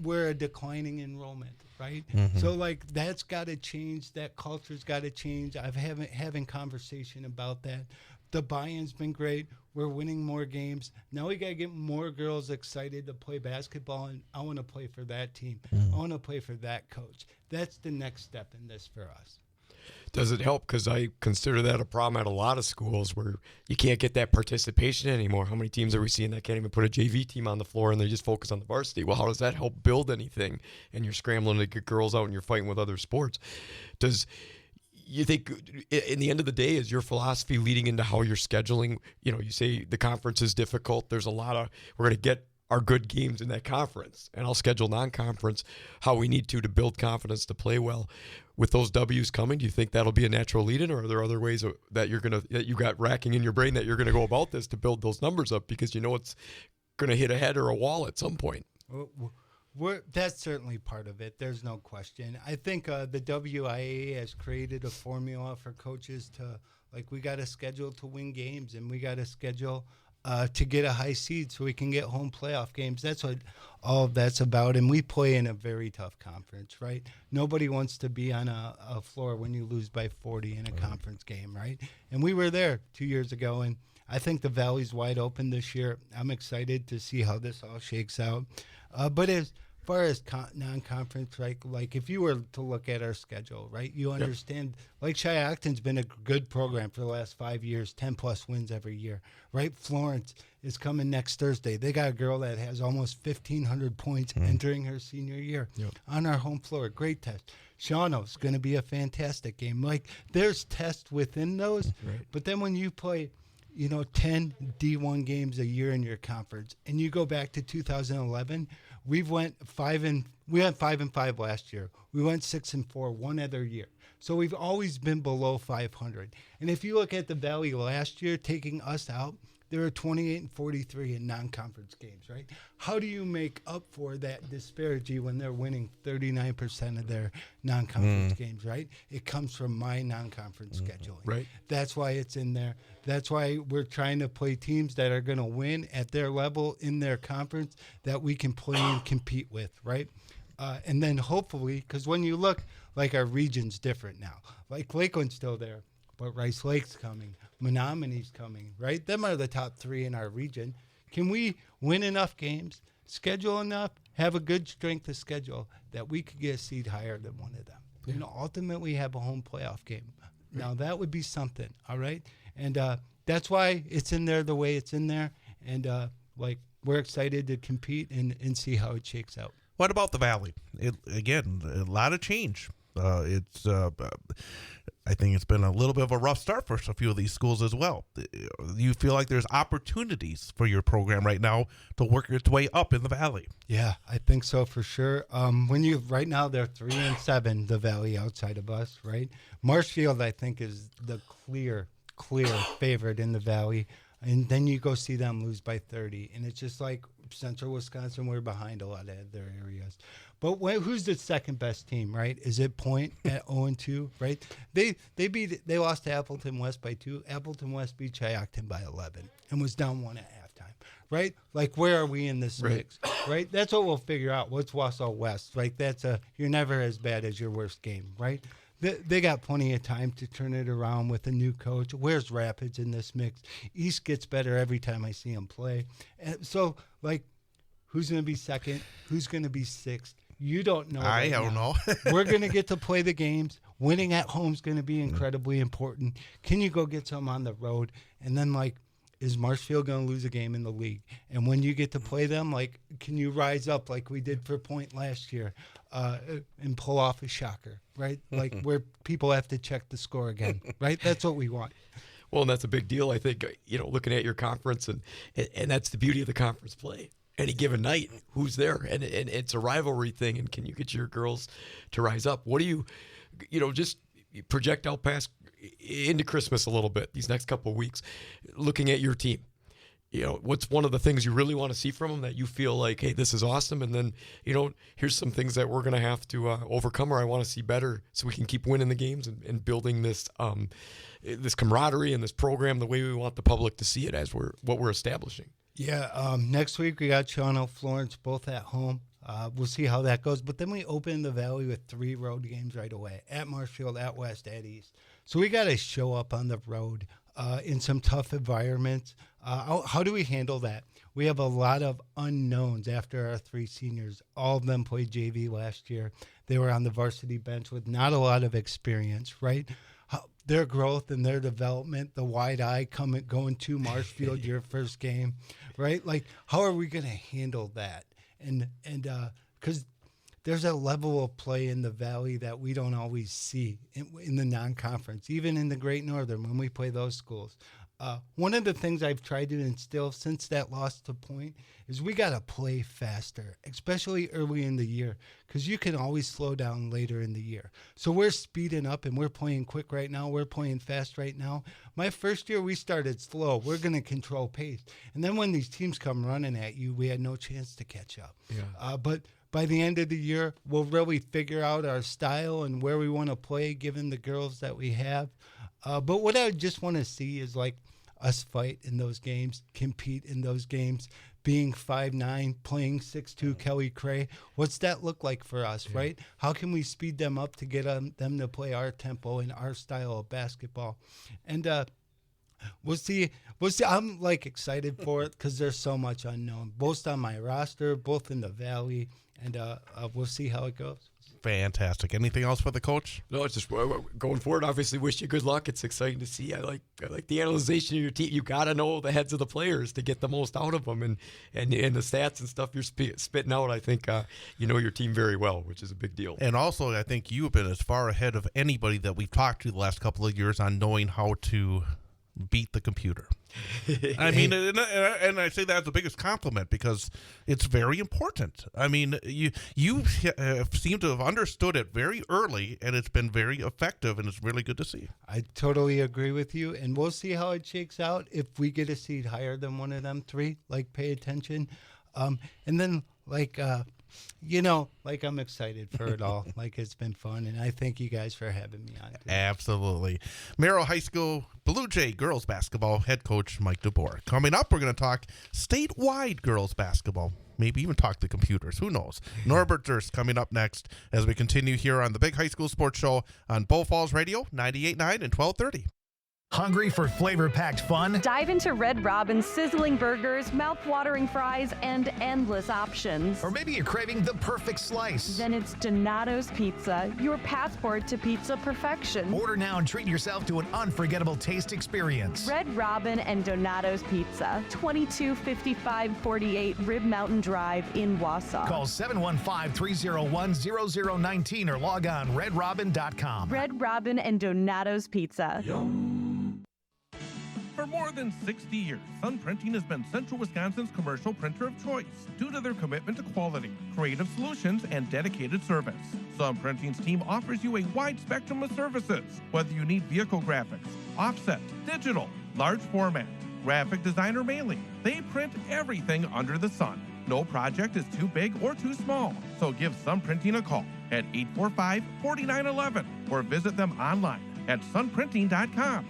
we're a declining enrollment, right? So like that's got to change. That culture's got to change. I've having conversation about that. The buy-in's been great. We're winning more games. Now we got to get more girls excited to play basketball, and I want to play for that team. I want to play for that coach. That's the next step in this for us. Does it help? Because I consider that a problem at a lot of schools where you can't get that participation anymore. How many teams are we seeing that can't even put a JV team on the floor and they just focus on the varsity? Well, how does that help build anything? And you're scrambling to get girls out and you're fighting with other sports. Does you think, in the end of the day, is your philosophy leading into how you're scheduling? You know, you say the conference is difficult. There's a lot of, we're going to get our good games in that conference, and I'll schedule non-conference how we need to build confidence to play well. With those W's coming, do you think that'll be a natural lead-in, or are there other ways that you got racking in your brain that you're going to go about this to build those numbers up, because you know it's going to hit a head or a wall at some point? That's certainly part of it. There's no question. I think the WIA has created a formula for coaches to, like, we got to schedule to win games, and we got to schedule to get a high seed so we can get home playoff games. That's what all of that's about. And we play in a very tough conference, right? Nobody wants to be on a floor when you lose by 40 in a conference game, right? And we were there 2 years ago, and I think the Valley's wide open this year. I'm excited to see how this all shakes out. But as far as non-conference, like if you were to look at our schedule, right, you understand, like Shiocton's been a good program for the last 5 years, 10-plus wins every year, right? Florence is coming next Thursday. They got a girl that has almost 1,500 points entering her senior year on our home floor. Great test. Shawano's going to be a fantastic game. Like, there's tests within those, but then when you play 10 D1 games a year in your conference, and you go back to 2011, we went 5-5 last year. We went 6-4 one other year. So we've always been below 500. And if you look at the Valley last year, taking us out, they were 28-43 in non-conference games, right? How do you make up for that disparity when they're winning 39% of their non-conference games, right? It comes from my non-conference scheduling. Right. That's why it's in there. That's why we're trying to play teams that are going to win at their level in their conference that we can play and compete with, right? And then hopefully, because when you look, like, our region's different now. Like, Lakeland's still there, but Rice Lake's coming. Menominee's coming, right? Them are the top three in our region. Can we win enough games, schedule enough, have a good strength of schedule that we could get a seed higher than one of them? Ultimately have a home playoff game. Now, that would be something, all right? And that's why it's in there the way it's in there. And, we're excited to compete and see how it shakes out. What about the Valley? Again, a lot of change. I think it's been a little bit of a rough start for a few of these schools as well. You feel like there's opportunities for your program right now to work its way up in the Valley? Yeah, I think so for sure. Right now they're 3-7, the Valley outside of us, right? Marshfield, I think, is the clear favorite in the Valley. And then you go see them lose by 30. And it's just like Central Wisconsin, we're behind a lot of their areas. But who's the second best team, right? Is it Point at 0-2, right? They lost to Appleton West by 2. Appleton West beat Shiocton by 11 and was down 1 at halftime, right? Like, where are we in this mix, right? That's what we'll figure out. What's Wausau West? Like, you're never as bad as your worst game, right? They got plenty of time to turn it around with a new coach. Where's Rapids in this mix? East gets better every time I see them play. And so, like, who's going to be second? Who's going to be sixth? You don't know. I don't know. We're going to get to play the games. Winning at home is going to be incredibly important. Can you go get some on the road? And then, like, is Marshfield going to lose a game in the league? And when you get to play them, like, can you rise up like we did for Point last year and pull off a shocker, right? Like, where people have to check the score again, right? That's what we want. Well, and that's a big deal, I think, looking at your conference, and that's the beauty of the conference play. Any given night, who's there? And it's a rivalry thing, and can you get your girls to rise up? What do you just project out past into Christmas a little bit, these next couple of weeks, looking at your team? What's one of the things you really want to see from them that you feel like, hey, this is awesome, and then, here's some things that we're going to have to overcome, or I want to see better so we can keep winning the games and building this camaraderie and this program the way we want the public to see it as what we're establishing. Yeah, next week we got Shawano, Florence, both at home. We'll see how that goes. But then we open the Valley with 3 road games right away, at Marshfield, at West, at East. So we got to show up on the road in some tough environments. How do we handle that? We have a lot of unknowns after our 3 seniors. All of them played JV last year. They were on the varsity bench with not a lot of experience, right? Their growth and their development, the wide eye going to Marshfield, your first game, right? Like, how are we going to handle that? And because there's a level of play in the Valley that we don't always see in the non-conference, even in the Great Northern when we play those schools. One of the things I've tried to instill since that loss to Point is we got to play faster, especially early in the year, because you can always slow down later in the year. So we're speeding up and we're playing quick right now. We're playing fast right now. My first year, we started slow. We're going to control pace. And then when these teams come running at you, we had no chance to catch up. Yeah. But by the end of the year, we'll really figure out our style and where we want to play given the girls that we have. But what I just want to see is like us fight in those games, compete in those games, being 5'9", playing 6'2", Kelly Cray. What's that look like for us, right? How can we speed them up to get them to play our tempo and our style of basketball? And we'll see. I'm like excited for it because there's so much unknown, both on my roster, both in the Valley, and we'll see how it goes. Fantastic. Anything else for the coach? No, it's just going forward. Obviously, wish you good luck. It's exciting to see. I like the analyzation of your team. You got to know the heads of the players to get the most out of them, and the stats and stuff you're spitting out. I think you know your team very well, which is a big deal. And also, I think you have been as far ahead of anybody that we've talked to the last couple of years on knowing how to beat the computer. I mean, and I say that as the biggest compliment because it's very important. I mean, you seem to have understood it very early, and it's been very effective, and it's really good to see. I totally agree with you, and we'll see how it shakes out. If we get a seed higher than one of them 3, like, pay attention. And then, like, like I'm excited for it all. Like, it's been fun, and I thank you guys for having me on today. Absolutely. Merrill High School Blue Jay girls basketball head coach Mike Du Buhr. Coming up, we're going to talk statewide girls basketball. Maybe even talk the computers. Who knows? Norbert Durst coming up next as we continue here on the Big High School Sports Show on Bow Falls Radio, 98.9 and 1230. Hungry for flavor-packed fun? Dive into Red Robin's sizzling burgers, mouth-watering fries, and endless options. Or maybe you're craving the perfect slice. Then it's Donato's Pizza, your passport to pizza perfection. Order now and treat yourself to an unforgettable taste experience. Red Robin and Donato's Pizza, 225548 Rib Mountain Drive in Wausau. Call 715-301-0019 or log on redrobin.com. Red Robin and Donato's Pizza. For more than 60 years, Sun Printing has been Central Wisconsin's commercial printer of choice due to their commitment to quality, creative solutions, and dedicated service. Sun Printing's team offers you a wide spectrum of services, whether you need vehicle graphics, offset, digital, large format, graphic design, or mailing. They print everything under the sun. No project is too big or too small, so give Sun Printing a call at 845-4911 or visit them online at sunprinting.com.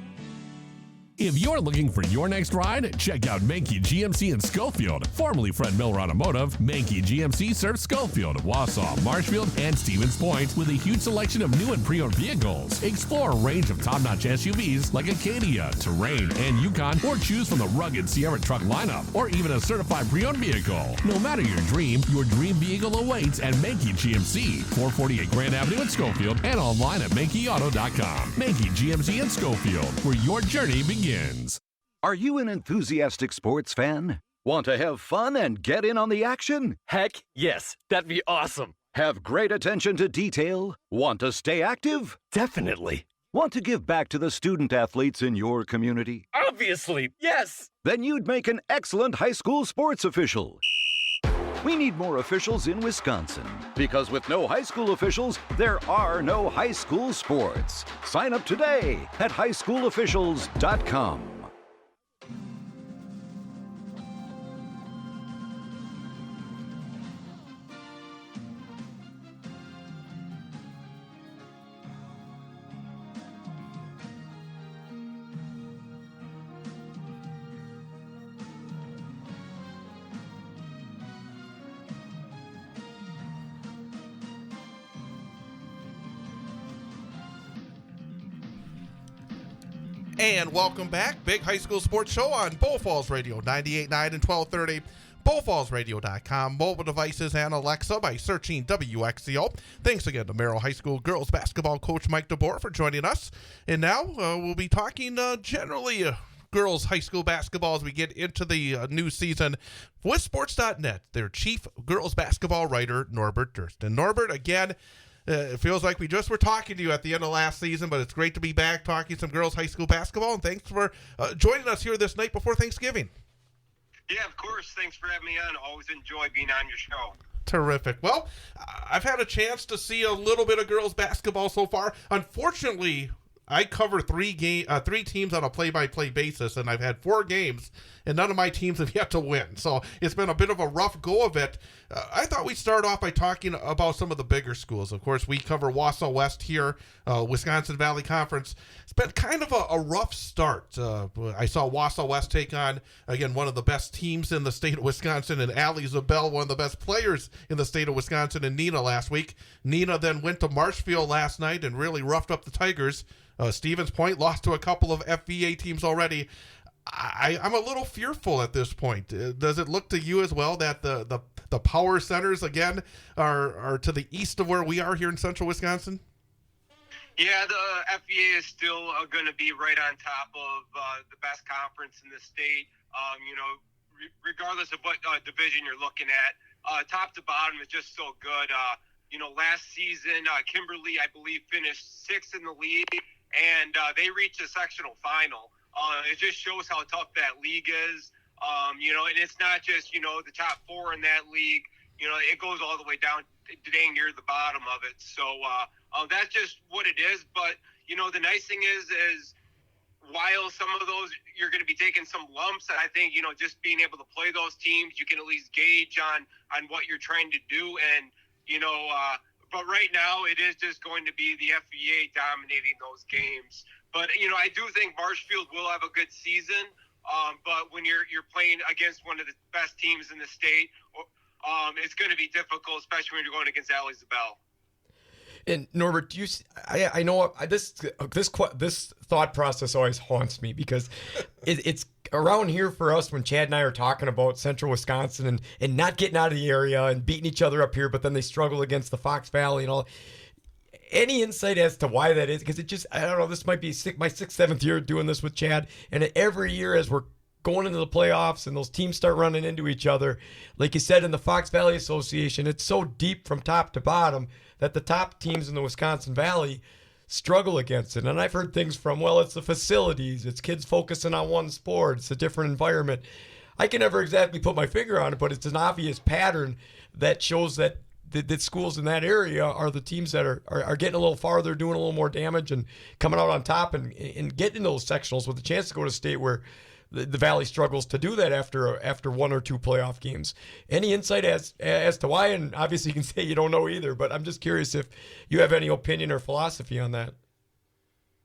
If you're looking for your next ride, check out Mankey GMC in Schofield. Formerly Fred Miller Automotive, Mankey GMC serves Schofield, Wausau, Marshfield, and Stevens Point with a huge selection of new and pre-owned vehicles. Explore a range of top-notch SUVs like Acadia, Terrain, and Yukon, or choose from the rugged Sierra truck lineup, or even a certified pre-owned vehicle. No matter your dream vehicle awaits at Mankey GMC, 448 Grand Avenue in Schofield, and online at MankeyAuto.com. Mankey GMC in Schofield, where your journey begins. Are you an enthusiastic sports fan? Want to have fun and get in on the action? Heck, yes. That'd be awesome. Have great attention to detail? Want to stay active? Definitely. Want to give back to the student athletes in your community? Obviously, yes. Then you'd make an excellent high school sports official. We need more officials in Wisconsin, because with no high school officials, there are no high school sports. Sign up today at highschoolofficials.com. And welcome back. Big High School Sports Show on Bull Falls Radio, 98.9 and 1230. BullFallsRadio.com, mobile devices, and Alexa by searching WXCO. Thanks again to Merrill High School girls basketball coach Mike Du Buhr for joining us. And now we'll be talking generally girls high school basketball as we get into the new season. wissports.ne, their chief girls basketball writer, Norbert Durst. And Norbert, again, it feels like we just were talking to you at the end of last season, but it's great to be back talking some girls high school basketball. And thanks for joining us here this night before Thanksgiving. Yeah, of course. Thanks for having me on. Always enjoy being on your show. Terrific. Well, I've had a chance to see a little bit of girls basketball so far. Unfortunately, I cover three teams on a play-by-play basis, and I've had 4 games, and none of my teams have yet to win. So it's been a bit of a rough go of it. I thought we'd start off by talking about some of the bigger schools. Of course, we cover Wausau West here, Wisconsin Valley Conference. It's been kind of a rough start. I saw Wausau West take on, again, one of the best teams in the state of Wisconsin, and Allie Zabel, one of the best players in the state of Wisconsin, and Nina last week. Nina then went to Marshfield last night and really roughed up the Tigers. Stevens Point lost to a couple of FVA teams already. I'm a little fearful at this point. Does it look to you as well that the power centers again are to the east of where we are here in central Wisconsin? Yeah, the FVA is still going to be right on top of the best conference in the state. Regardless of what division you're looking at, top to bottom is just so good. Last season, Kimberly, I believe, finished 6th in the league, and they reached the sectional final. It just shows how tough that league is. And it's not just, the top 4 in that league. It goes all the way down to dang near the bottom of it. So that's just what it is. But, the nice thing is while some of those you're going to be taking some lumps, I think, just being able to play those teams, you can at least gauge on what you're trying to do. And, but right now it is just going to be the FVA dominating those games. But, I do think Marshfield will have a good season. But when you're playing against one of the best teams in the state, it's going to be difficult, especially when you're going against Allie Zabel. And Norbert, do you? I know this thought process always haunts me because it's around here for us when Chad and I are talking about Central Wisconsin and not getting out of the area and beating each other up here, but then they struggle against the Fox Valley and all. Any insight as to why that is? Because I don't know. This might be my 6th, 7th year doing this with Chad, and every year as we're going into the playoffs and those teams start running into each other, like you said in the Fox Valley Association, it's so deep from top to bottom that the top teams in the Wisconsin Valley struggle against it. And I've heard things from, well, it's the facilities, it's kids focusing on one sport, it's a different environment. I can never exactly put my finger on it, but it's an obvious pattern that shows that schools in that area are the teams that are getting a little farther, doing a little more damage, and coming out on top and getting those sectionals with a chance to go to state where the Valley struggles to do that after 1 or 2 playoff games. Any insight as to why? And obviously you can say you don't know either, but I'm just curious if you have any opinion or philosophy on that.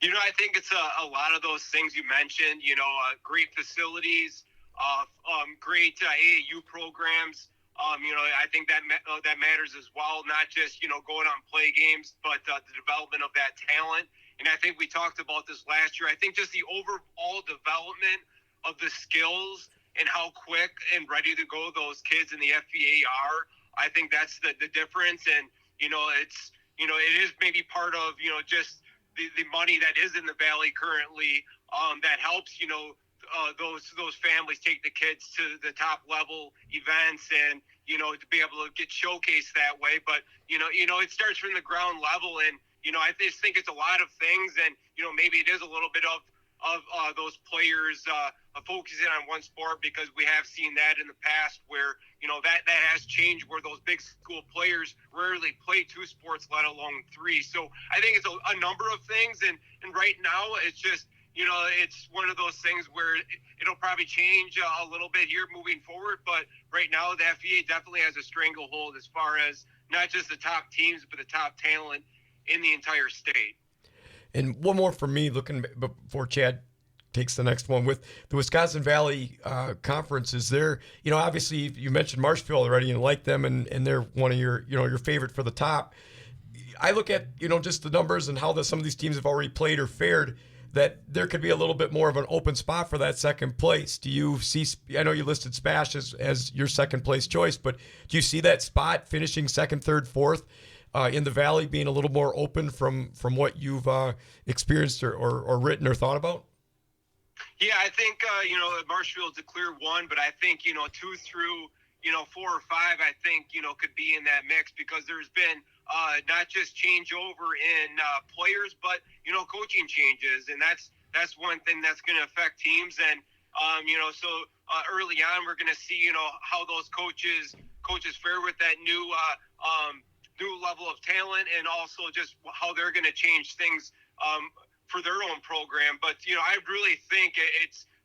I think it's a lot of those things you mentioned, great facilities, great AAU programs. I think that matters as well, not just, going on play games, but the development of that talent. And I think we talked about this last year. I think just the overall development of the skills and how quick and ready to go those kids in the FVA are. I think that's the difference. And, it's, it is maybe part of, just the money that is in the Valley currently that helps, those families take the kids to the top level events and, to be able to get showcased that way. But, it starts from the ground level. And, I just think it's a lot of things. And, maybe it is a little bit of those players focusing on one sport, because we have seen that in the past where, that has changed, where those big school players rarely play 2 sports, let alone 3. So I think it's a number of things. And right now it's just, it's one of those things where it'll probably change a little bit here moving forward. But right now the FVA definitely has a stranglehold as far as not just the top teams, but the top talent in the entire state. And one more for me, looking before Chad takes the next one, with the Wisconsin Valley Conference. Is there, obviously you mentioned Marshfield already and like them, and they're one of your favorite for the top. I look at, just the numbers and how some of these teams have already played or fared. that there could be a little bit more of an open spot for that second place. Do you see, I know you listed Spash as your second place choice, but do you see that spot finishing second, third, fourth in the Valley being a little more open from what you've experienced or written or thought about? Yeah, I think, Marshfield's a clear one, but I think, 2 through, 4 or 5, I think, could be in that mix because there's been not just changeover in players, but, coaching changes. And that's one thing that's going to affect teams. And, so early on, we're going to see, how those coaches fare with that new level of talent and also just how they're going to change things for their own program. But, I really think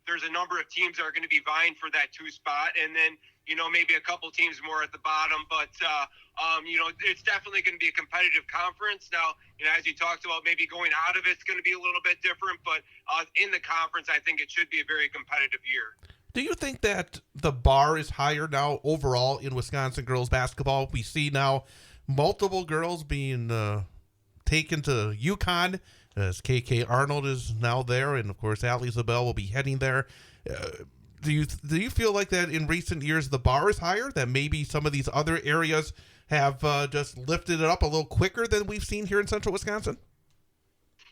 there's a number of teams that are going to be vying for that 2 spot. And then, maybe a couple teams more at the bottom. But, it's definitely going to be a competitive conference. Now, as you talked about, maybe going out of it's going to be a little bit different. But in the conference, I think it should be a very competitive year. Do you think that the bar is higher now overall in Wisconsin girls basketball? We see now multiple girls being taken to UConn, as KK Arnold is now there, and of course Ali Zabel will be heading there. Do you feel like that in recent years the bar is higher, that maybe some of these other areas have just lifted it up a little quicker than we've seen here in Central Wisconsin?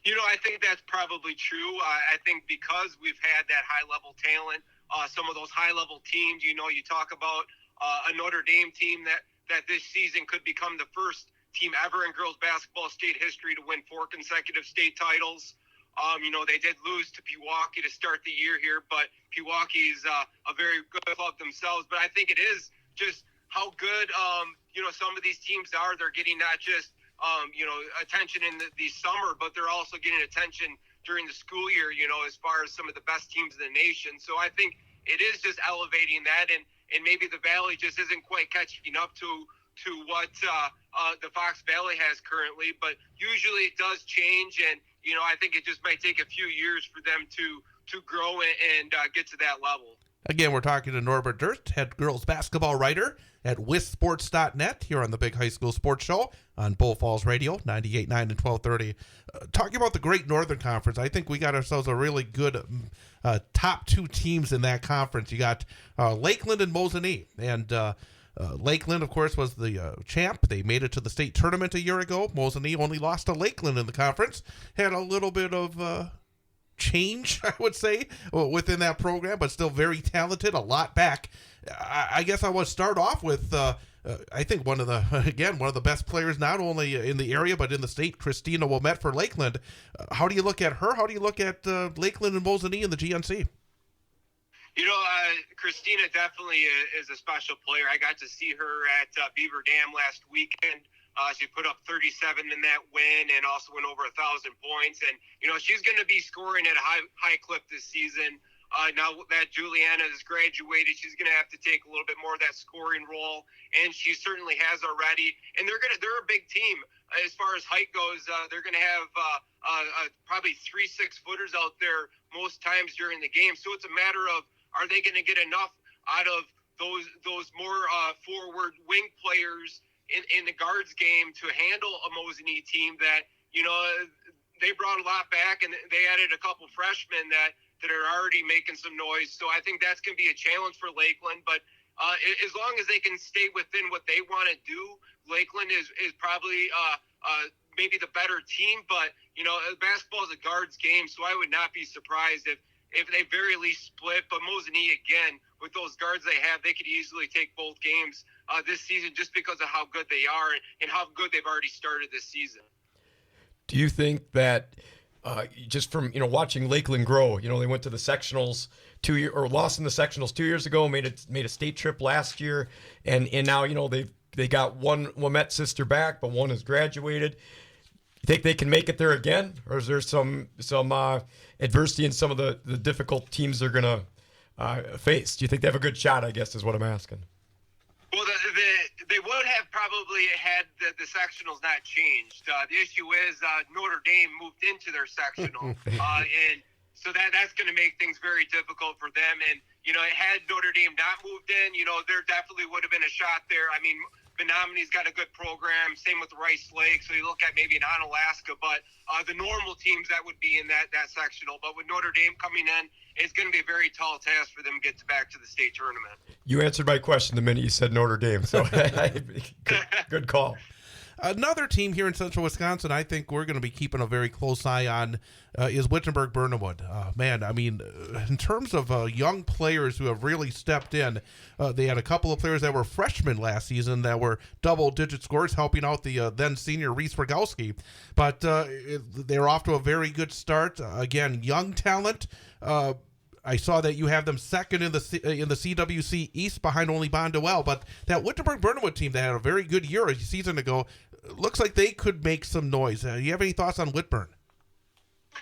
I think that's probably true. I think because we've had that high-level talent, some of those high-level teams, you talk about a Notre Dame team that this season could become the first team ever in girls basketball state history to win 4 consecutive state titles. They did lose to Pewaukee to start the year here, but Pewaukee's a very good club themselves. But I think it is just how good, some of these teams are. They're getting not just, attention in the summer, but they're also getting attention during the school year, as far as some of the best teams in the nation. So I think it is just elevating that, and maybe the Valley just isn't quite catching up to what the Fox Valley has currently, but usually it does change, and I think it just might take a few years for them to grow and get to that level. Again, we're talking to Norbert Durst, head girls basketball writer at wissports.net here on the Big High School Sports Show on Bull Falls Radio, 98.9 and 1230. Talking about the Great Northern Conference, I think we got ourselves a really good top 2 teams in that conference. You got Lakeland and Mosinee, and Lakeland, of course, was the champ. They made it to the state tournament a year ago. Mosinee only lost to Lakeland in the conference. Had a little bit of change, I would say, within that program, but still very talented, a lot back. I guess I would start off with, I think one of the best players, not only in the area, but in the state, Christina Wilmette for Lakeland. How do you look at her? How do you look at Lakeland and Mosinee in the GNC? Christina definitely is a special player. I got to see her at Beaver Dam last weekend. She put up 37 in that win and also went over 1,000 points. And, she's going to be scoring at a high clip this season. Now that Juliana has graduated, she's going to have to take a little bit more of that scoring role, and she certainly has already. And they're a big team as far as height goes. They're going to have probably 3 6-footers out there most times during the game. So it's a matter of, are they going to get enough out of those more forward wing players in the guards game to handle a Mosinee team that, they brought a lot back, and they added a couple freshmen that are already making some noise. So I think that's going to be a challenge for Lakeland. But as long as they can stay within what they want to do, Lakeland is probably maybe the better team. But, basketball is a guards game, so I would not be surprised if they very least split. But Mosinee, again, with those guards they have, they could easily take both games this season just because of how good they are and how good they've already started this season. Do you think that just from watching Lakeland grow, they went to the sectionals lost in the sectionals 2 years ago, made a state trip last year, and now they got one Wilmette sister back, but one has graduated. You think they can make it there again, or is there some adversity in some of the difficult teams they're gonna face? Do you think they have a good shot, I guess, is what I'm asking? Well, they would have probably had the sectionals not changed. The issue is Notre Dame moved into their sectional, and so that's going to make things very difficult for them. And had Notre Dame not moved in, there definitely would have been a shot there. I mean, Menominey's got a good program. Same with Rice Lake. So you look at maybe an Onalaska, but the normal teams that would be in that sectional. But with Notre Dame coming in, it's going to be a very tall task for them to get back to the state tournament. You answered my question the minute you said Notre Dame, so good call. Another team here in central Wisconsin I think we're going to be keeping a very close eye on is Wittenberg-Burnhamwood. Man, I mean, in terms of young players who have really stepped in, they had a couple of players that were freshmen last season that were double-digit scorers, helping out the then-senior Reese Rogowski. But they're off to a very good start. Again, young talent. I saw that you have them second in the CWC East behind only Bondwell, but that Wittenberg-Burnhamwood team that had a very good year a season ago looks like they could make some noise. Do you have any thoughts on Whitburn?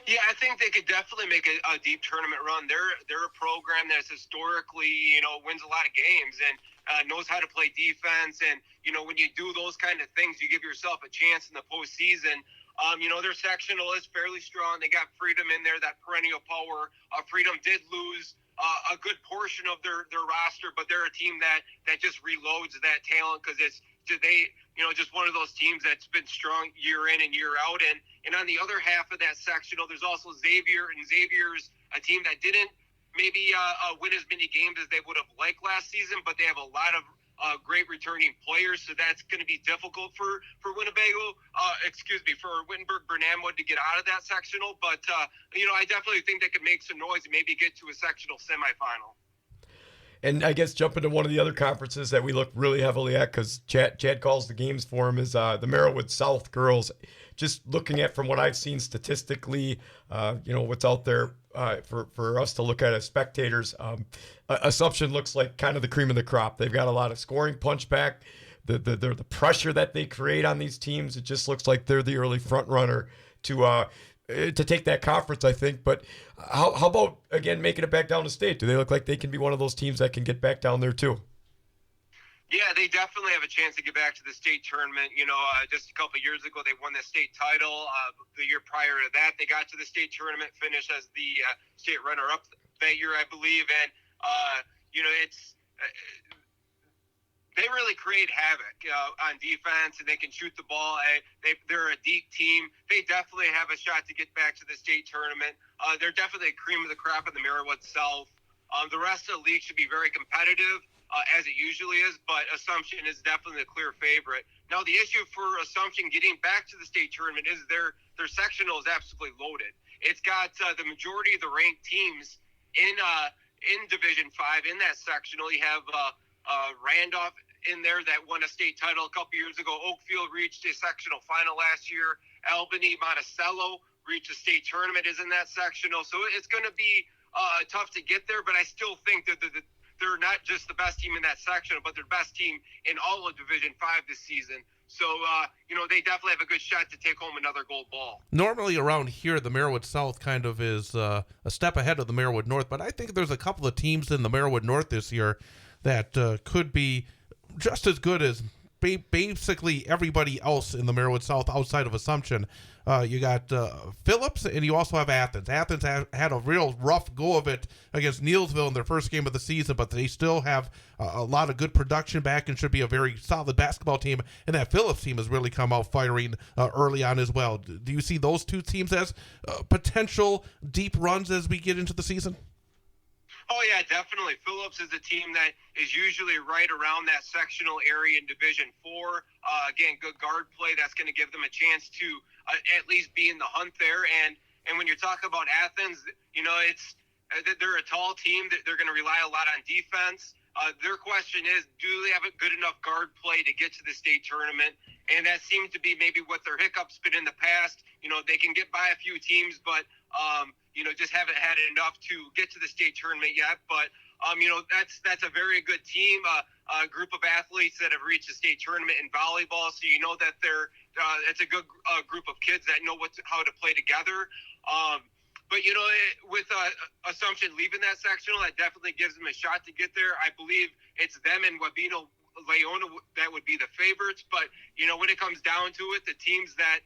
Yeah, I think they could definitely make a deep tournament run. They're a program that's historically, wins a lot of games and knows how to play defense. And, when you do those kind of things, you give yourself a chance in the postseason. Their sectional is fairly strong. They got Freedom in there, that perennial power. Freedom did lose a good portion of their roster, but they're a team that just reloads that talent because it's just one of those teams that's been strong year in and year out. And on the other half of that sectional, there's also Xavier, and Xavier's a team that didn't maybe win as many games as they would have liked last season, but they have a lot of great returning players, so that's going to be difficult for Wittenberg-Burnhamwood to get out of that sectional. But I definitely think they could make some noise and maybe get to a sectional semifinal. And I guess jumping to one of the other conferences that we look really heavily at, because Chad calls the games for him, is the Merrill South girls. Just looking at from what I've seen statistically, what's out there for us to look at as spectators, Assumption looks like kind of the cream of the crop. They've got a lot of scoring punch back. The pressure that they create on these teams, it just looks like they're the early front runner to take that conference, I think. But how about, again, making it back down to state? Do they look like they can be one of those teams that can get back down there too? Yeah, they definitely have a chance to get back to the state tournament. Just a couple of years ago, they won the state title. The year prior to that, they got to the state tournament, finished as the state runner-up that year, I believe. And, they really create havoc on defense, and they can shoot the ball. They're a deep team. They definitely have a shot to get back to the state tournament. They're definitely a cream of the crop in the Merrill South. The rest of the league should be very competitive, as it usually is, but Assumption is definitely the clear favorite. Now, the issue for Assumption getting back to the state tournament is their sectional is absolutely loaded. It's got the majority of the ranked teams in Division 5 in that sectional. You have Randolph in there that won a state title a couple years ago. Oakfield reached a sectional final last year. Albany, Monticello reached a state tournament, is in that sectional. So it's going to be tough to get there, but I still think that they're not just the best team in that sectional, but they're the best team in all of Division 5 this season. So, they definitely have a good shot to take home another gold ball. Normally around here, the Merrill South kind of is a step ahead of the Merrill North, but I think there's a couple of teams in the Merrill North this year that could be just as good as basically everybody else in the Merrill South outside of Assumption. You got Phillips, and you also have Athens. Athens had a real rough go of it against Neillsville in their first game of the season, but they still have a lot of good production back and should be a very solid basketball team. And that Phillips team has really come out firing early on as well. Do you see those two teams as potential deep runs as we get into the season? Oh, yeah, definitely. Phillips is a team that is usually right around that sectional area in Division 4. Again, good guard play. That's going to give them a chance to at least be in the hunt there. And when you're talking about Athens, they're a tall team. They're going to rely a lot on defense. Their question is, do they have a good enough guard play to get to the state tournament? And that seems to be maybe what their hiccups been in the past. They can get by a few teams, but just haven't had enough to get to the state tournament yet. But, that's a very good team, a group of athletes that have reached the state tournament in volleyball. So that it's a good group of kids that know how to play together. But, with Assumption leaving that sectional, that definitely gives them a shot to get there. I believe it's them and Wabeno Leona that would be the favorites. But, when it comes down to it, the teams that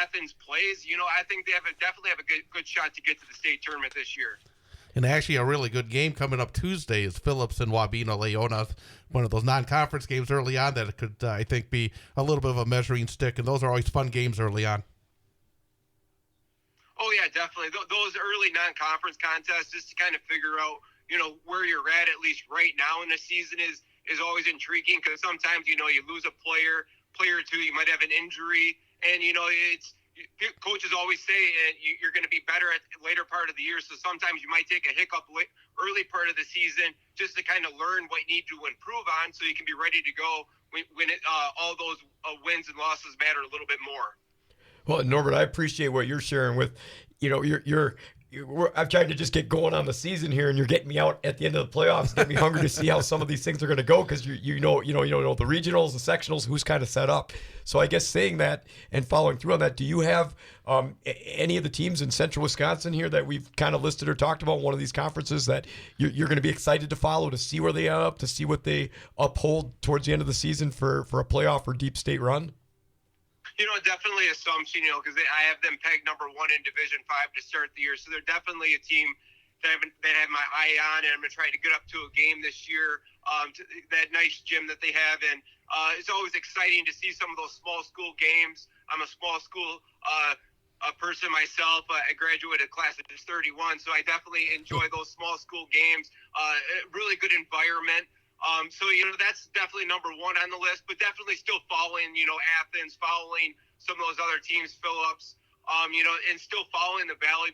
Athens plays, I think they definitely have a good shot to get to the state tournament this year. And actually, a really good game coming up Tuesday is Phillips and Wabena Leona, one of those non-conference games early on that could, I think, be a little bit of a measuring stick. And those are always fun games early on. Oh, yeah, definitely. Those early non-conference contests, just to kind of figure out, where you're at least right now in the season is always intriguing, because sometimes, you lose a player or two, you might have an injury, and, coaches always say you're going to be better at the later part of the year, so sometimes you might take a hiccup early part of the season just to kind of learn what you need to improve on so you can be ready to go when all those wins and losses matter a little bit more. Well, Norbert, I appreciate what you're sharing with, I've tried to just get going on the season here, and you're getting me out at the end of the playoffs, get me hungry to see how some of these things are going to go, because you know the regionals, the sectionals, who's kind of set up. So I guess saying that and following through on that, do you have any of the teams in Central Wisconsin here that we've kind of listed or talked about, one of these conferences that you're going to be excited to follow, to see where they end up, to see what they uphold towards the end of the season for a playoff or deep state run? Definitely Assumption, because I have them pegged number 1 in Division 5 to start the year. So they're definitely a team that I have my eye on, and I'm going to try to get up to a game this year, to that nice gym that they have. And it's always exciting to see some of those small school games. I'm a small school person myself. I graduated class of 31, so I definitely enjoy those small school games. Really good environment. So, that's definitely number 1 on the list, but definitely still following, Athens, following some of those other teams, Phillips, and still following the Valley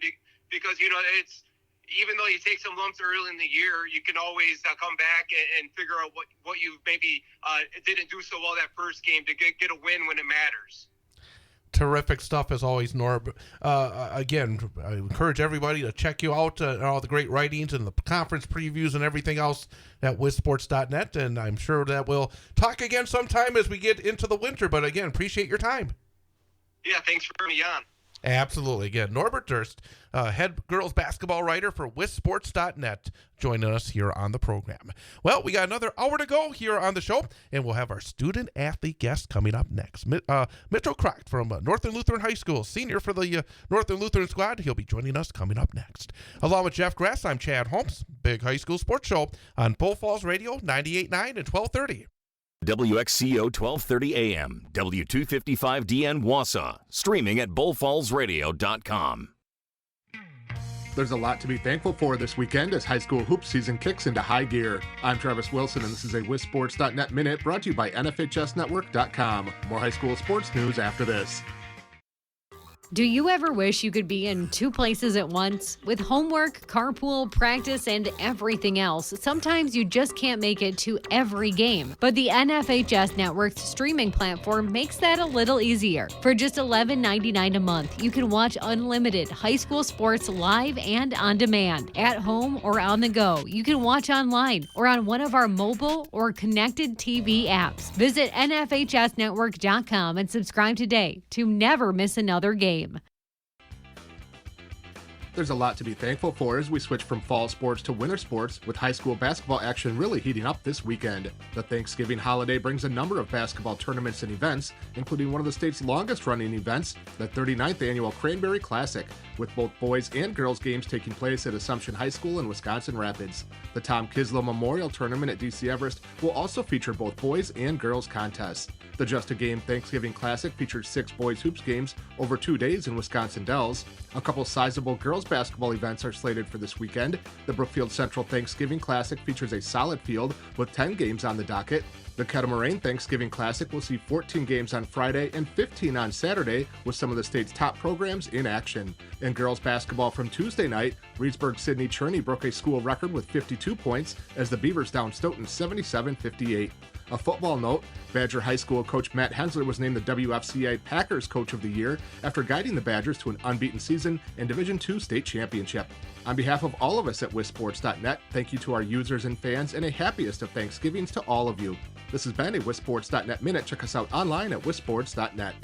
because, it's, even though you take some lumps early in the year, you can always come back and figure out what you maybe didn't do so well that first game to get a win when it matters. Terrific stuff as always, Norb. Again, I encourage everybody to check you out, all the great writings and the conference previews and everything else at wissports.net, and I'm sure that we'll talk again sometime as we get into the winter, but again, appreciate your time. Yeah, thanks for having me on. Absolutely. Again, Norbert Durst, head girls basketball writer for wissports.net, joining us here on the program. Well, we got another hour to go here on the show, and we'll have our student athlete guest coming up next. Mitchell Crocht from Northern Lutheran High School, senior for the Northern Lutheran squad. He'll be joining us coming up next. Along with Jeff Grass, I'm Chad Holmes. Big High School Sports Show on Bull Falls Radio, 98.9 and 1230. WXCO 1230 AM, W255DN Wausau, streaming at bullfallsradio.com. There's a lot to be thankful for this weekend as high school hoop season kicks into high gear. I'm Travis Wilson, and this is a wissports.net Minute brought to you by NFHSnetwork.com. More high school sports news after this. Do you ever wish you could be in 2 places at once? With homework, carpool, practice, and everything else, sometimes you just can't make it to every game. But the NFHS Network's streaming platform makes that a little easier. For just $11.99 a month, you can watch unlimited high school sports live and on demand, at home or on the go. You can watch online or on one of our mobile or connected TV apps. Visit NFHSnetwork.com and subscribe today to never miss another game. There's a lot to be thankful for as we switch from fall sports to winter sports, with high school basketball action really heating up this weekend. The Thanksgiving holiday brings a number of basketball tournaments and events, including one of the state's longest-running events, the 39th Annual Cranberry Classic, with both boys and girls games taking place at Assumption High School in Wisconsin Rapids. The Tom Kislow Memorial Tournament at DC Everest will also feature both boys and girls contests. The Just a Game Thanksgiving Classic features 6 boys hoops games over 2 days in Wisconsin Dells. A couple sizable girls basketball events are slated for this weekend. The Brookfield Central Thanksgiving Classic features a solid field with 10 games on the docket. The Kettle Moraine Thanksgiving Classic will see 14 games on Friday and 15 on Saturday, with some of the state's top programs in action. In girls basketball from Tuesday night, Reedsburg Sidney Cherney broke a school record with 52 points as the Beavers downed Stoughton 77-58. A football note, Badger High School coach Matt Hensler was named the WFCA Packers Coach of the Year after guiding the Badgers to an unbeaten season and Division II state championship. On behalf of all of us at wissports.net, thank you to our users and fans, and a happiest of Thanksgivings to all of you. This has been a wissports.net Minute. Check us out online at wissports.net.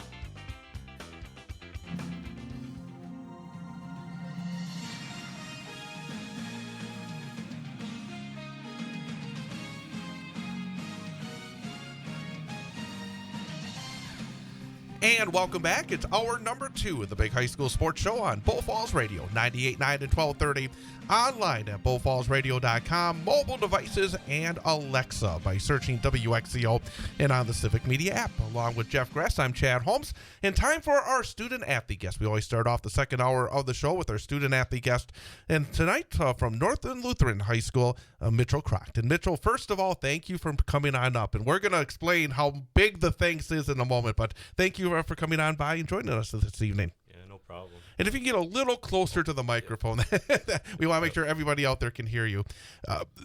And welcome back. It's hour number 2 of the Big High School Sports Show on Bull Falls Radio, 98.9 and 1230, online at bullfallsradio.com, mobile devices, and Alexa by searching WXCO and on the Civic Media app. Along with Jeff Gress, I'm Chad Holmes. And time for our student-athlete guest. We always start off the second hour of the show with our student-athlete guest. And tonight, from Northern Lutheran High School, Mitchell Crockton. Mitchell, first of all, thank you for coming on up. And we're going to explain how big the thanks is in a moment. But thank you for coming on by and joining us this evening. Yeah, no problem. And if you can get a little closer to the microphone, we want to make sure everybody out there can hear you.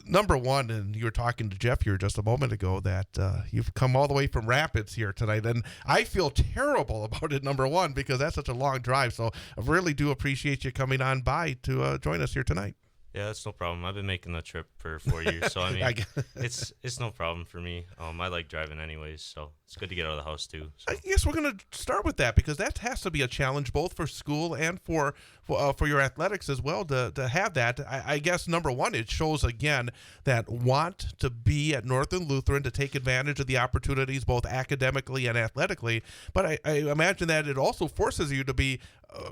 Number one, and you were talking to Jeff here just a moment ago, that you've come all the way from Rapids here tonight. And I feel terrible about it, number one, because that's such a long drive. So I really do appreciate you coming on by to join us here tonight. Yeah, that's no problem. I've been making the trip for 4 years, so I mean, it's no problem for me. I like driving anyways, so it's good to get out of the house too. So. I guess we're going to start with that because that has to be a challenge both for school and for your athletics as well to have that. I guess number one, it shows again that want to be at Northern Lutheran to take advantage of the opportunities both academically and athletically. But I imagine that it also forces you to be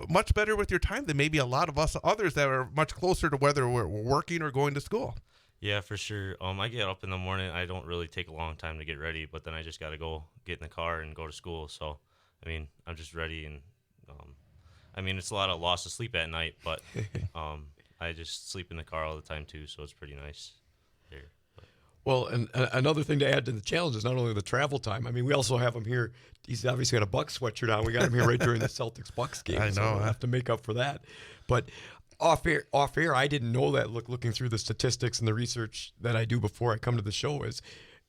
much better with your time than maybe a lot of us others that are much closer to whether we're working or going to school. Yeah, for sure. I get up in the morning. I don't really take a long time to get ready, but then I just got to go get in the car and go to school. So, I mean, I'm just ready. And, I mean, it's a lot of loss of sleep at night, but I just sleep in the car all the time too, so it's pretty nice here. Well, and another thing to add to the challenge is not only the travel time. I mean, we also have him here. He's obviously got a Bucks sweatshirt on. We got him here right during the Celtics-Bucks game. I know. So we'll have to make up for that. But off air, I didn't know that. Looking through the statistics and the research that I do before I come to the show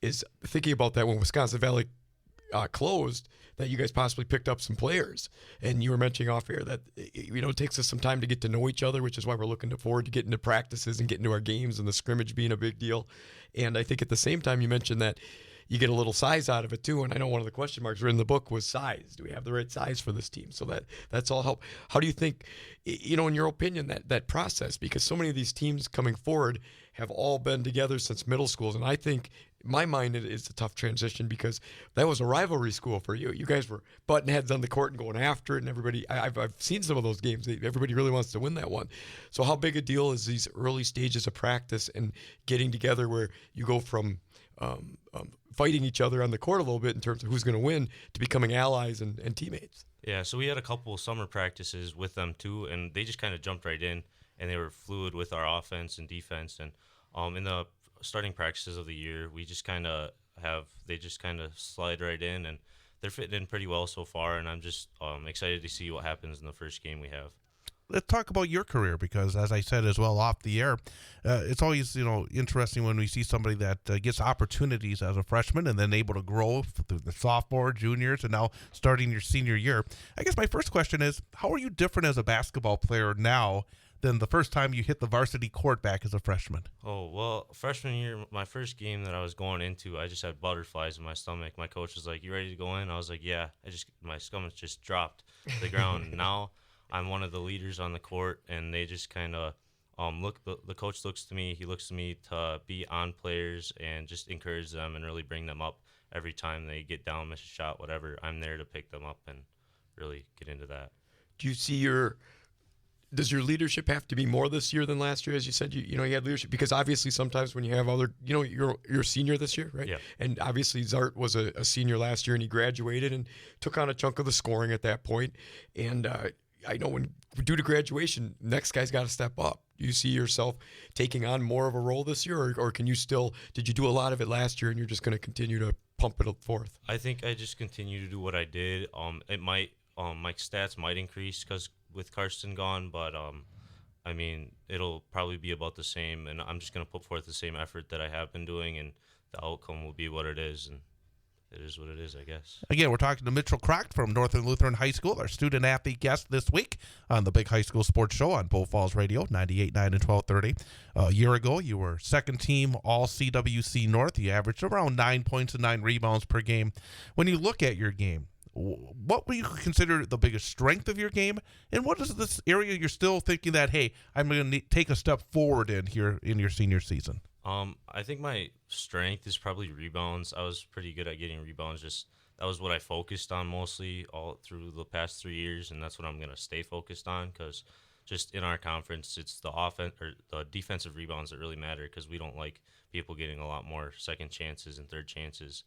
is thinking about that when Wisconsin Valley closed, that you guys possibly picked up some players. And you were mentioning off air that it takes us some time to get to know each other, which is why we're looking forward to getting to practices and getting to our games and the scrimmage being a big deal. And I think at the same time you mentioned that you get a little size out of it too. And I know one of the question marks written in the book was size. Do we have the right size for this team? So that's all help. How do you think, in your opinion, that process? Because so many of these teams coming forward have all been together since middle schools. And I think, in my mind, it is a tough transition because that was a rivalry school for you. You guys were butting heads on the court and going after it, and everybody. I've seen some of those games. Everybody really wants to win that one. So how big a deal is these early stages of practice and getting together where you go from fighting each other on the court a little bit in terms of who's going to win to becoming allies and teammates? Yeah, so we had a couple of summer practices with them too, and they just kind of jumped right in, and they were fluid with our offense and defense. And in the starting practices of the year, we just kind of they just kind of slide right in, and they're fitting in pretty well so far. And I'm just excited to see what happens in the first game we have. Let's talk about your career because, as I said as well off the air, it's always interesting when we see somebody that gets opportunities as a freshman and then able to grow through the sophomore, juniors, and now starting your senior year. I guess my first question is, how are you different as a basketball player now than the first time you hit the varsity court back as a freshman? Oh, well, freshman year, my first game that I was going into, I just had butterflies in my stomach. My coach was like, "You ready to go in?" I was like, "Yeah." My stomach just dropped to the ground. Now I'm one of the leaders on the court, and they just kind of the coach looks to me. He looks to me to be on players and just encourage them and really bring them up every time they get down, miss a shot, whatever. I'm there to pick them up and really get into that. Do you see does your leadership have to be more this year than last year? As you said, you had leadership because obviously sometimes when you have other, you're a senior this year, right? Yeah. And obviously Zart was a senior last year and he graduated and took on a chunk of the scoring at that point. And I know when due to graduation, next guy's got to step up. Do you see yourself taking on more of a role this year, or can you did you do a lot of it last year and you're just going to continue to pump it forth? I think I just continue to do what I did. It might, my stats might increase because with Karsten gone, but I mean, it'll probably be about the same, and I'm just going to put forth the same effort that I have been doing, and the outcome will be what it is, and it is what it is, I guess. Again, we're talking to Mitchell Crockton from Northern Lutheran High School, our student-athlete guest this week on the Big High School Sports Show on Bull Falls Radio, 98.9 and 1230. A year ago, you were second team All-CWC North. You averaged around 9 points and 9 rebounds per game. When you look at your game, what would you consider the biggest strength of your game, and what is this area you're still thinking that, hey, I'm going to take a step forward in here in your senior season? I think my strength is probably rebounds. I was pretty good at getting rebounds just that was what I focused on mostly all through the past 3 years, and that's what I'm gonna stay focused on because just in our conference, it's the offense or the defensive rebounds that really matter because we don't like people getting a lot more second chances and third chances.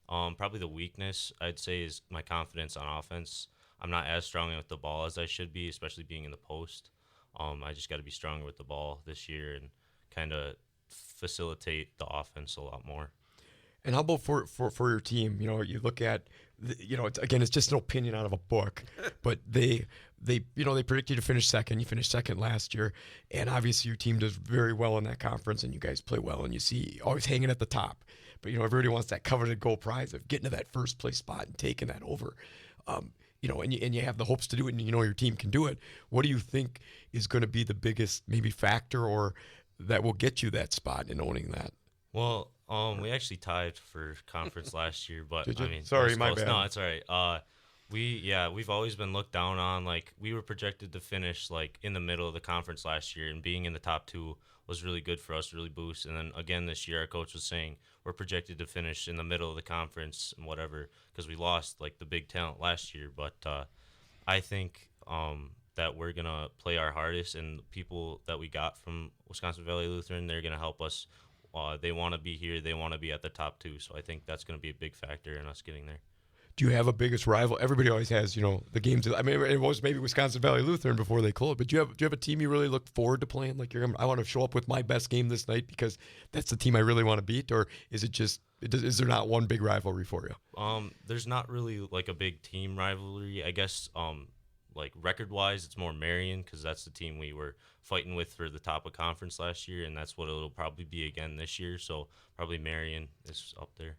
Probably the weakness I'd say is my confidence on offense. I'm not as strong with the ball as I should be, especially being in the post. I just got to be stronger with the ball this year and kind of facilitate the offense a lot more. And how about for your team? You know, you look at, it's just an opinion out of a book, but they predicted you to finish second. You finished second last year, and obviously your team does very well in that conference, and you guys play well, and you see always hanging at the top. But everybody wants that coveted gold prize of getting to that first place spot and taking that over. And you have the hopes to do it, and your team can do it. What do you think is going to be the biggest maybe factor or that will get you that spot in owning that? Well, we actually tied for conference last year, but Did you? I mean, Sorry, it was my close. bad. No, it's all right. We've always been looked down on. Like we were projected to finish like in the middle of the conference last year, and being in the top 2 was really good for us, really boost. And then again this year, our coach was saying we're projected to finish in the middle of the conference and whatever because we lost like the big talent last year. But I think that we're gonna play our hardest, and the people that we got from Wisconsin Valley Lutheran, they're gonna help us. They want to be here. They want to be at the top 2. So I think that's going to be a big factor in us getting there. Do you have a biggest rival? Everybody always has, the games. I mean, it was maybe Wisconsin Valley Lutheran before they closed. But do you have a team you really look forward to playing? Like I want to show up with my best game this night because that's the team I really want to beat. Or is it just is there not one big rivalry for you? There's not really like a big team rivalry. I guess like record-wise, it's more Marion because that's the team we were fighting with for the top of conference last year, and that's what it'll probably be again this year. So probably Marion is up there.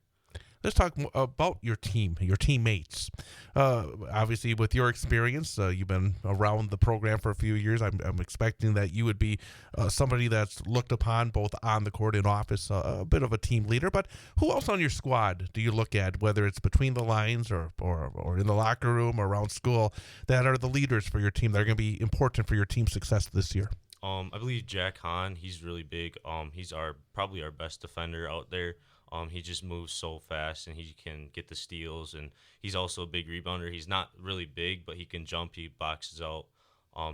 Let's talk about your team, your teammates. Obviously, with your experience, you've been around the program for a few years. I'm expecting that you would be somebody that's looked upon both on the court and office, a bit of a team leader. But who else on your squad do you look at, whether it's between the lines or in the locker room or around school, that are the leaders for your team that are going to be important for your team's success this year? I believe Jack Hahn, he's really big. He's probably our best defender out there. He just moves so fast, and he can get the steals, and he's also a big rebounder. He's not really big, but he can jump. He boxes out.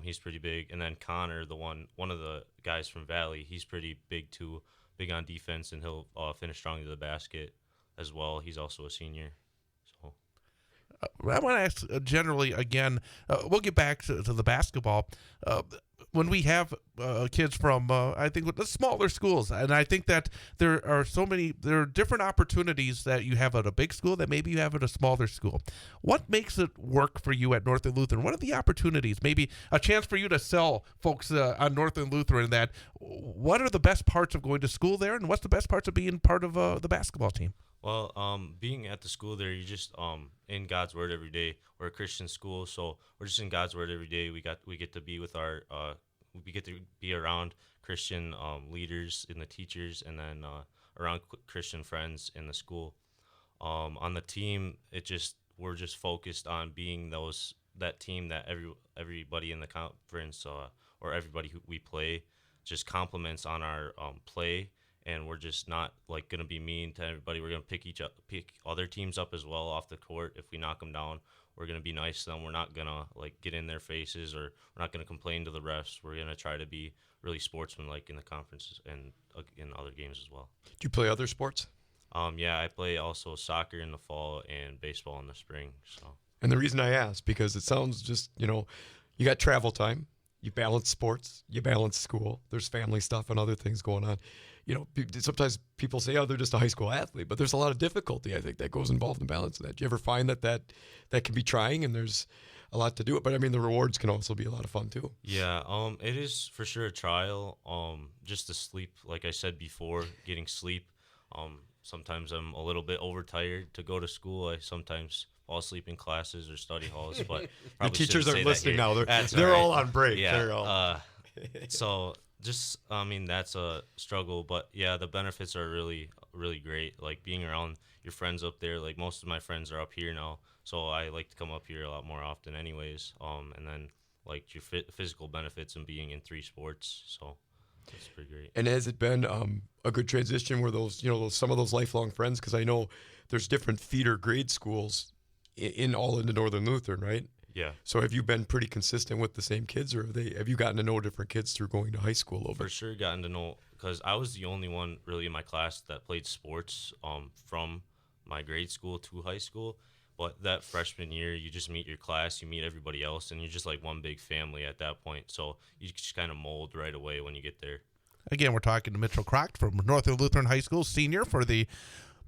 He's pretty big. And then Connor, one of the guys from Valley, he's pretty big too, big on defense, and he'll finish strong to the basket as well. He's also a senior. So I want to ask generally again, we'll get back to the basketball. When we have kids from, I think, the smaller schools, and I think that there are different opportunities that you have at a big school that maybe you have at a smaller school. What makes it work for you at Northern Lutheran? What are the opportunities? Maybe a chance for you to sell folks on Northern Lutheran that what are the best parts of going to school there, and what's the best parts of being part of the basketball team? Well, being at the school there, you just in God's Word every day. We're a Christian school, so we're just in God's Word every day. We get to be with we get to be around Christian leaders and the teachers, and then around Christian friends in the school. On the team, we're just focused on being that team that everybody in the conference or everybody who we play just compliments on our play. And we're just not like going to be mean to everybody. We're going to pick other teams up as well off the court. If we knock them down, we're going to be nice to them. We're not going to like get in their faces, or we're not going to complain to the refs. We're going to try to be really sportsmanlike in the conferences and in other games as well. Do you play other sports? Yeah, I play also soccer in the fall and baseball in the spring. So. And the reason I ask, because it sounds just, you got travel time, you balance sports, you balance school, there's family stuff and other things going on. Sometimes people say, they're just a high school athlete, but there's a lot of difficulty, I think, that goes involved in balancing that. Do you ever find that can be trying and there's a lot to do it? But I mean, the rewards can also be a lot of fun too. Yeah, it is for sure a trial. Just to sleep, like I said before, getting sleep. Sometimes I'm a little bit overtired to go to school. I sometimes fall asleep in classes or study halls, but the teachers are listening now. That's they're all all on break. Yeah. They're all... So just, that's a struggle, but yeah, the benefits are really, really great. Like being around your friends up there, like most of my friends are up here now, so I like to come up here a lot more often anyways. And then like your physical benefits and being in 3 sports, so that's pretty great. And has it been a good transition were those, some of those lifelong friends? Because I know there's different feeder grade schools in all into Northern Lutheran, right? Yeah. So have you been pretty consistent with the same kids, or have you gotten to know different kids through going to high school over? For sure, gotten to know, because I was the only one really in my class that played sports from my grade school to high school. But that freshman year, you just meet your class, you meet everybody else, and you're just like one big family at that point. So you just kind of mold right away when you get there. Again, we're talking to Mitchell Croct from Northern Lutheran High School, senior for the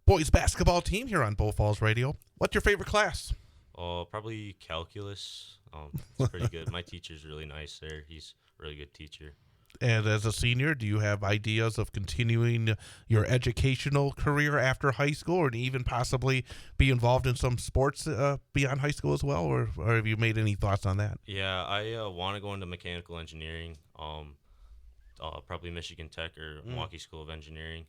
boys basketball team here on Bull Falls Radio. What's your favorite class? Probably calculus. It's pretty good. My teacher's really nice there. He's a really good teacher. And as a senior, do you have ideas of continuing your educational career after high school, or even possibly be involved in some sports beyond high school as well, or have you made any thoughts on that? Yeah, I want to go into mechanical engineering, probably Michigan Tech or Milwaukee School of Engineering.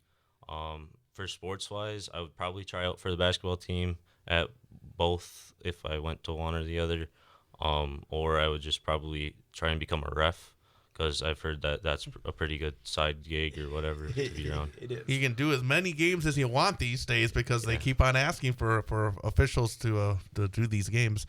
For sports-wise, I would probably try out for the basketball team at both if I went to one or the other, or I would just probably try and become a ref, because I've heard that that's a pretty good side gig or whatever to be around. It is. You can do as many games as you want these days because they keep on asking for officials to do these games.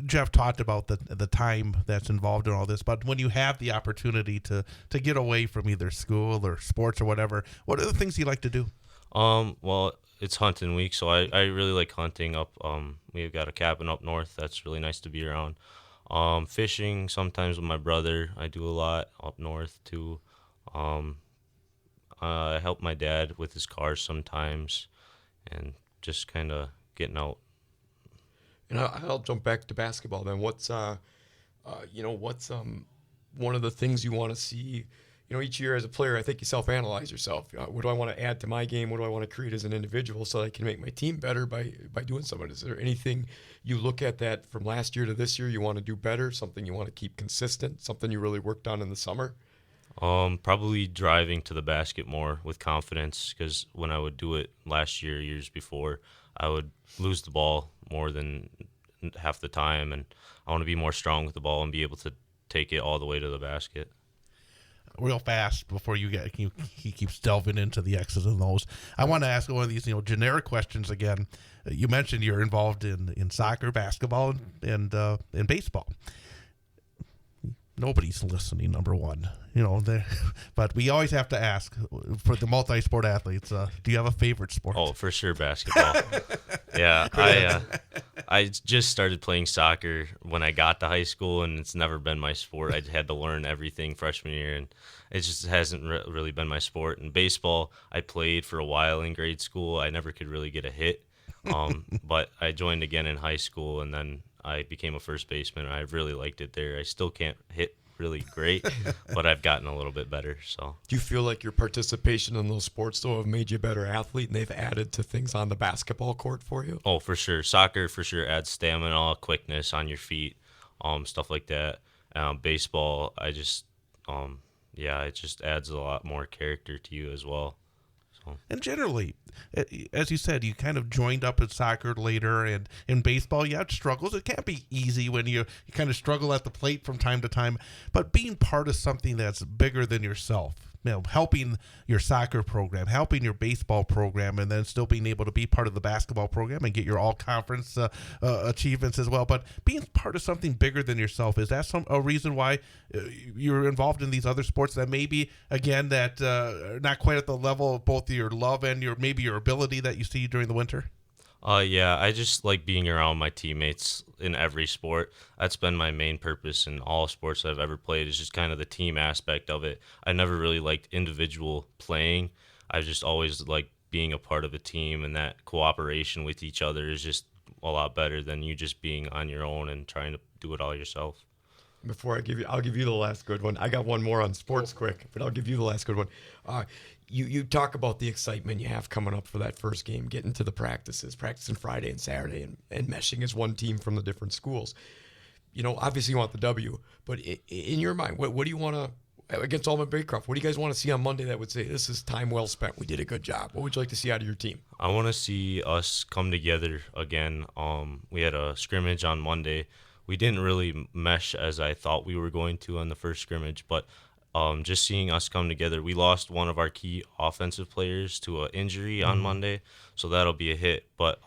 Jeff talked about the time that's involved in all this, but when you have the opportunity to get away from either school or sports or whatever, what are the things you like to do? Well, it's hunting week, so I really like hunting up. We've got a cabin up north that's really nice to be around. Fishing sometimes with my brother. I do a lot up north too. I help my dad with his cars sometimes, and just kind of getting out. And I'll jump back to basketball then. What's one of the things you want to see? Each year as a player, I think you self-analyze yourself. What do I want to add to my game? What do I want to create as an individual so that I can make my team better by doing something? Is there anything you look at that from last year to this year you want to do better, something you want to keep consistent, something you really worked on in the summer? Probably driving to the basket more with confidence, because when I would do it last year, years before, I would lose the ball more than half the time, and I want to be more strong with the ball and be able to take it all the way to the basket. Real fast before he keeps delving into the X's and O's. I want to ask one of these generic questions again. You mentioned you're involved in soccer, basketball, and baseball. Nobody's listening, number one. But we always have to ask for the multi-sport athletes. Do you have a favorite sport? Oh, for sure, basketball. Yeah, I just started playing soccer when I got to high school, and it's never been my sport. I had to learn everything freshman year, and it just hasn't really been my sport. And baseball, I played for a while in grade school. I never could really get a hit, but I joined again in high school, and then I became a first baseman. I really liked it there. I still can't hit really great, but I've gotten a little bit better. So, do you feel like your participation in those sports though have made you a better athlete, and they've added to things on the basketball court for you? Oh, for sure. Soccer for sure adds stamina, quickness on your feet, stuff like that. Baseball, it just adds a lot more character to you as well. And generally, as you said, you kind of joined up in soccer later, and in baseball, you had struggles. It can't be easy when you kind of struggle at the plate from time to time, but being part of something that's bigger than yourself, helping your soccer program, helping your baseball program, and then still being able to be part of the basketball program and get your all-conference achievements as well. But being part of something bigger than yourself, is that a reason why you're involved in these other sports that maybe, again, that are not quite at the level of both your love and your ability that you see during the winter? Yeah, I just like being around my teammates in every sport. That's been my main purpose in all sports I've ever played, is just kind of the team aspect of it. I never really liked individual playing. I just always liked being a part of a team, and that cooperation with each other is just a lot better than you just being on your own and trying to do it all yourself. Before I'll give you the last good one. I got one more on sports quick, but I'll give you the last good one. You talk about the excitement you have coming up for that first game, getting to the practicing Friday and Saturday, and meshing as one team from the different schools. Obviously you want the W, but in your mind, what do you want to, against Alma Baycroft, what do you guys want to see on Monday that would say, this is time well spent, we did a good job? What would you like to see out of your team? I want to see us come together again. We had a scrimmage on Monday. We didn't really mesh as I thought we were going to on the first scrimmage, but just seeing us come together. We lost one of our key offensive players to an injury on Monday, so that'll be a hit. But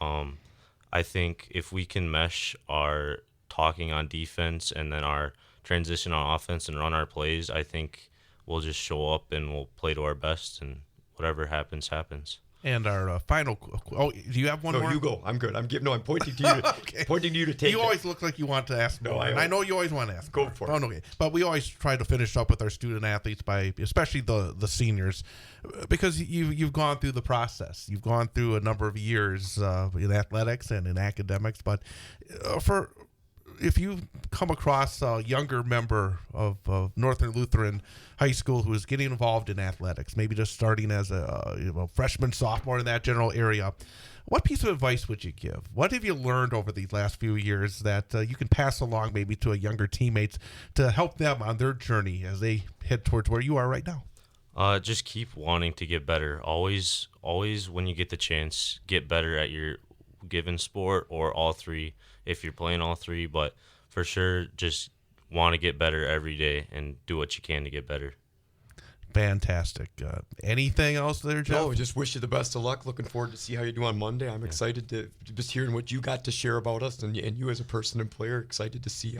I think if we can mesh our talking on defense and then our transition on offense and run our plays, I think we'll just show up and we'll play to our best, and whatever happens, happens. And our final. Oh, do you have one more? No, you go. I'm good. I'm pointing to you. Okay. Pointing to you to take. You always look like you want to ask more. And I know you always want to ask. Go more. for it. Oh, okay. But we always try to finish up with our student athletes by, especially the seniors, because you've gone through the process. You've gone through a number of years in athletics and in academics. But if you come across a younger member of Northern Lutheran High School who is getting involved in athletics, maybe just starting as a freshman, sophomore in that general area, what piece of advice would you give? What have you learned over these last few years that you can pass along maybe to a younger teammates to help them on their journey as they head towards where you are right now? Just keep wanting to get better. Always when you get the chance, get better at your given sport or all three if you're playing all three, but for sure just want to get better every day and do what you can to get better. Fantastic. Anything else there, Jeff? No, just wish you the best of luck. Looking forward to see how you do on Monday. I'm excited to just hearing what you got to share about us and you as a person and player. Excited to see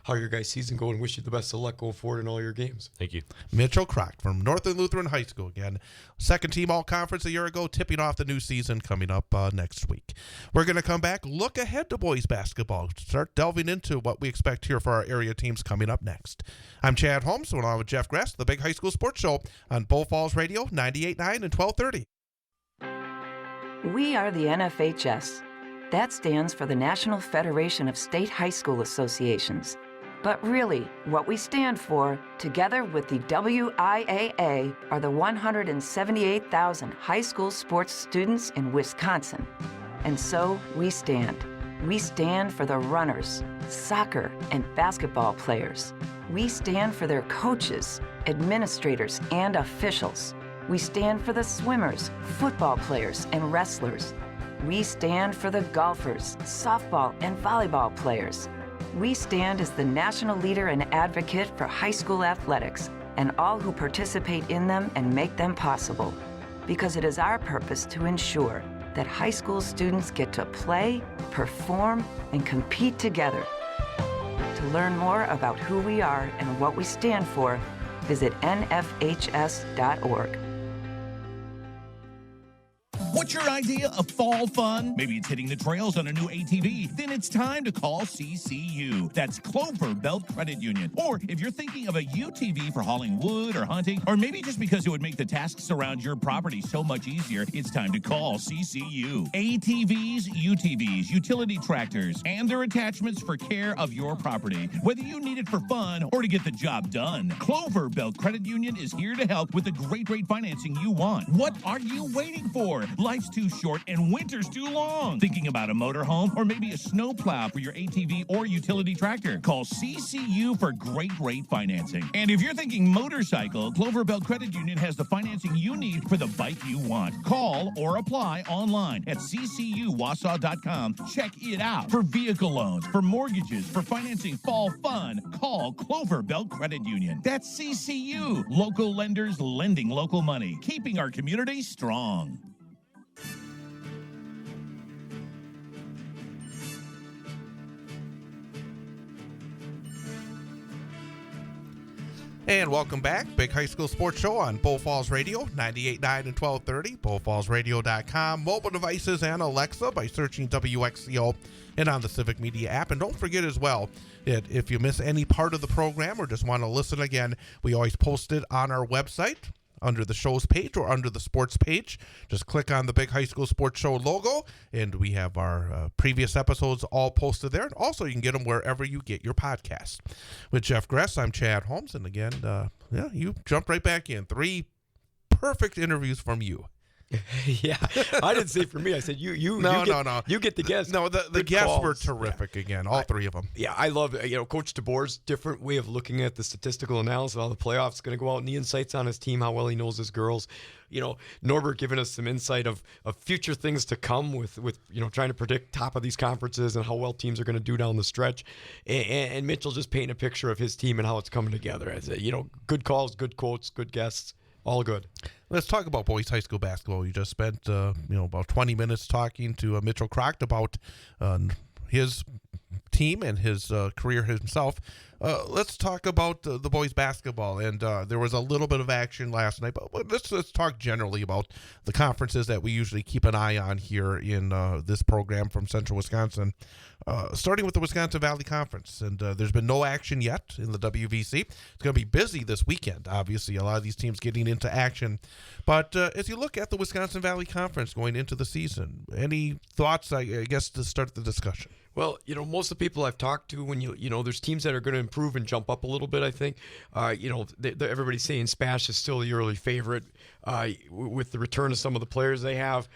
how your guys' season go and wish you the best of luck going forward in all your games. Thank you. Mitchell Crock from Northern Lutheran High School again. Second team all-conference a year ago, tipping off the new season coming up next week. We're going to come back, look ahead to boys basketball, start delving into what we expect here for our area teams coming up next. I'm Chad Holmes, along with Jeff Gress, the Big High School Sports Show on Bull Falls Radio, 98.9 and 1230. We are the NFHS. That stands for the National Federation of State High School Associations. But really, what we stand for, together with the WIAA, are the 178,000 high school sports students in Wisconsin. And so we stand. We stand for the runners, soccer and basketball players. We stand for their coaches, administrators, and officials. We stand for the swimmers, football players, and wrestlers. We stand for the golfers, softball, and volleyball players. We stand as the national leader and advocate for high school athletics and all who participate in them and make them possible, because it is our purpose to ensure that high school students get to play, perform, and compete together. To learn more about who we are and what we stand for, visit nfhs.org. What's your idea of fall fun? Maybe it's hitting the trails on a new ATV. Then it's time to call CCU. That's Clover Belt Credit Union. Or if you're thinking of a UTV for hauling wood or hunting, or maybe just because it would make the tasks around your property so much easier, it's time to call CCU. ATVs, UTVs, utility tractors, and their attachments for care of your property. Whether you need it for fun or to get the job done, Clover Belt Credit Union is here to help with the great rate financing you want. What are you waiting for? Life's too short and winter's too long. Thinking about a motorhome or maybe a snowplow for your ATV or utility tractor? Call CCU for great rate financing. And if you're thinking motorcycle, Clover Belt Credit Union has the financing you need for the bike you want. Call or apply online at ccuwausau.com. Check it out. For vehicle loans, for mortgages, for financing fall fun, call Clover Belt Credit Union. That's CCU. Local lenders lending local money, keeping our community strong. And welcome back. Big High School Sports Show on Bull Falls Radio, 98.9 and 1230, bullfallsradio.com, mobile devices, and Alexa by searching WXCO and on the Civic Media app. And don't forget as well that if you miss any part of the program or just want to listen again, we always post it on our website under the shows page or under the sports page. Just click on the Big High School Sports Show logo, and we have our previous episodes all posted there. And also, you can get them wherever you get your podcast. With Jeff Gress, I'm Chad Holmes. And again, you jumped right back in. 3 perfect interviews from you. Yeah, I didn't say for me. I said you get the guess. No, the guests were terrific again, all three of them. Yeah, I love Coach Du Buhr's different way of looking at the statistical analysis of how the playoffs going to go out and the insights on his team, how well he knows his girls. Norbert giving us some insight of future things to come with trying to predict top of these conferences and how well teams are going to do down the stretch, and Mitchell just painting a picture of his team and how it's coming together. As good calls, good quotes, good guests. All good. Let's talk about boys high school basketball. You just spent about 20 minutes talking to Mitchell Crockett about his team and his career himself. Let's talk about the boys basketball. And there was a little bit of action last night, but let's talk generally about the conferences that we usually keep an eye on here in this program from Central Wisconsin. Starting with the Wisconsin Valley Conference, and there's been no action yet in the WVC. It's going to be busy this weekend, obviously, a lot of these teams getting into action. But as you look at the Wisconsin Valley Conference going into the season, any thoughts, I guess, to start the discussion? Well, most of the people I've talked to, when there's teams that are going to improve and jump up a little bit, I think. Everybody's saying Spash is still the early favorite with the return of some of the players they have.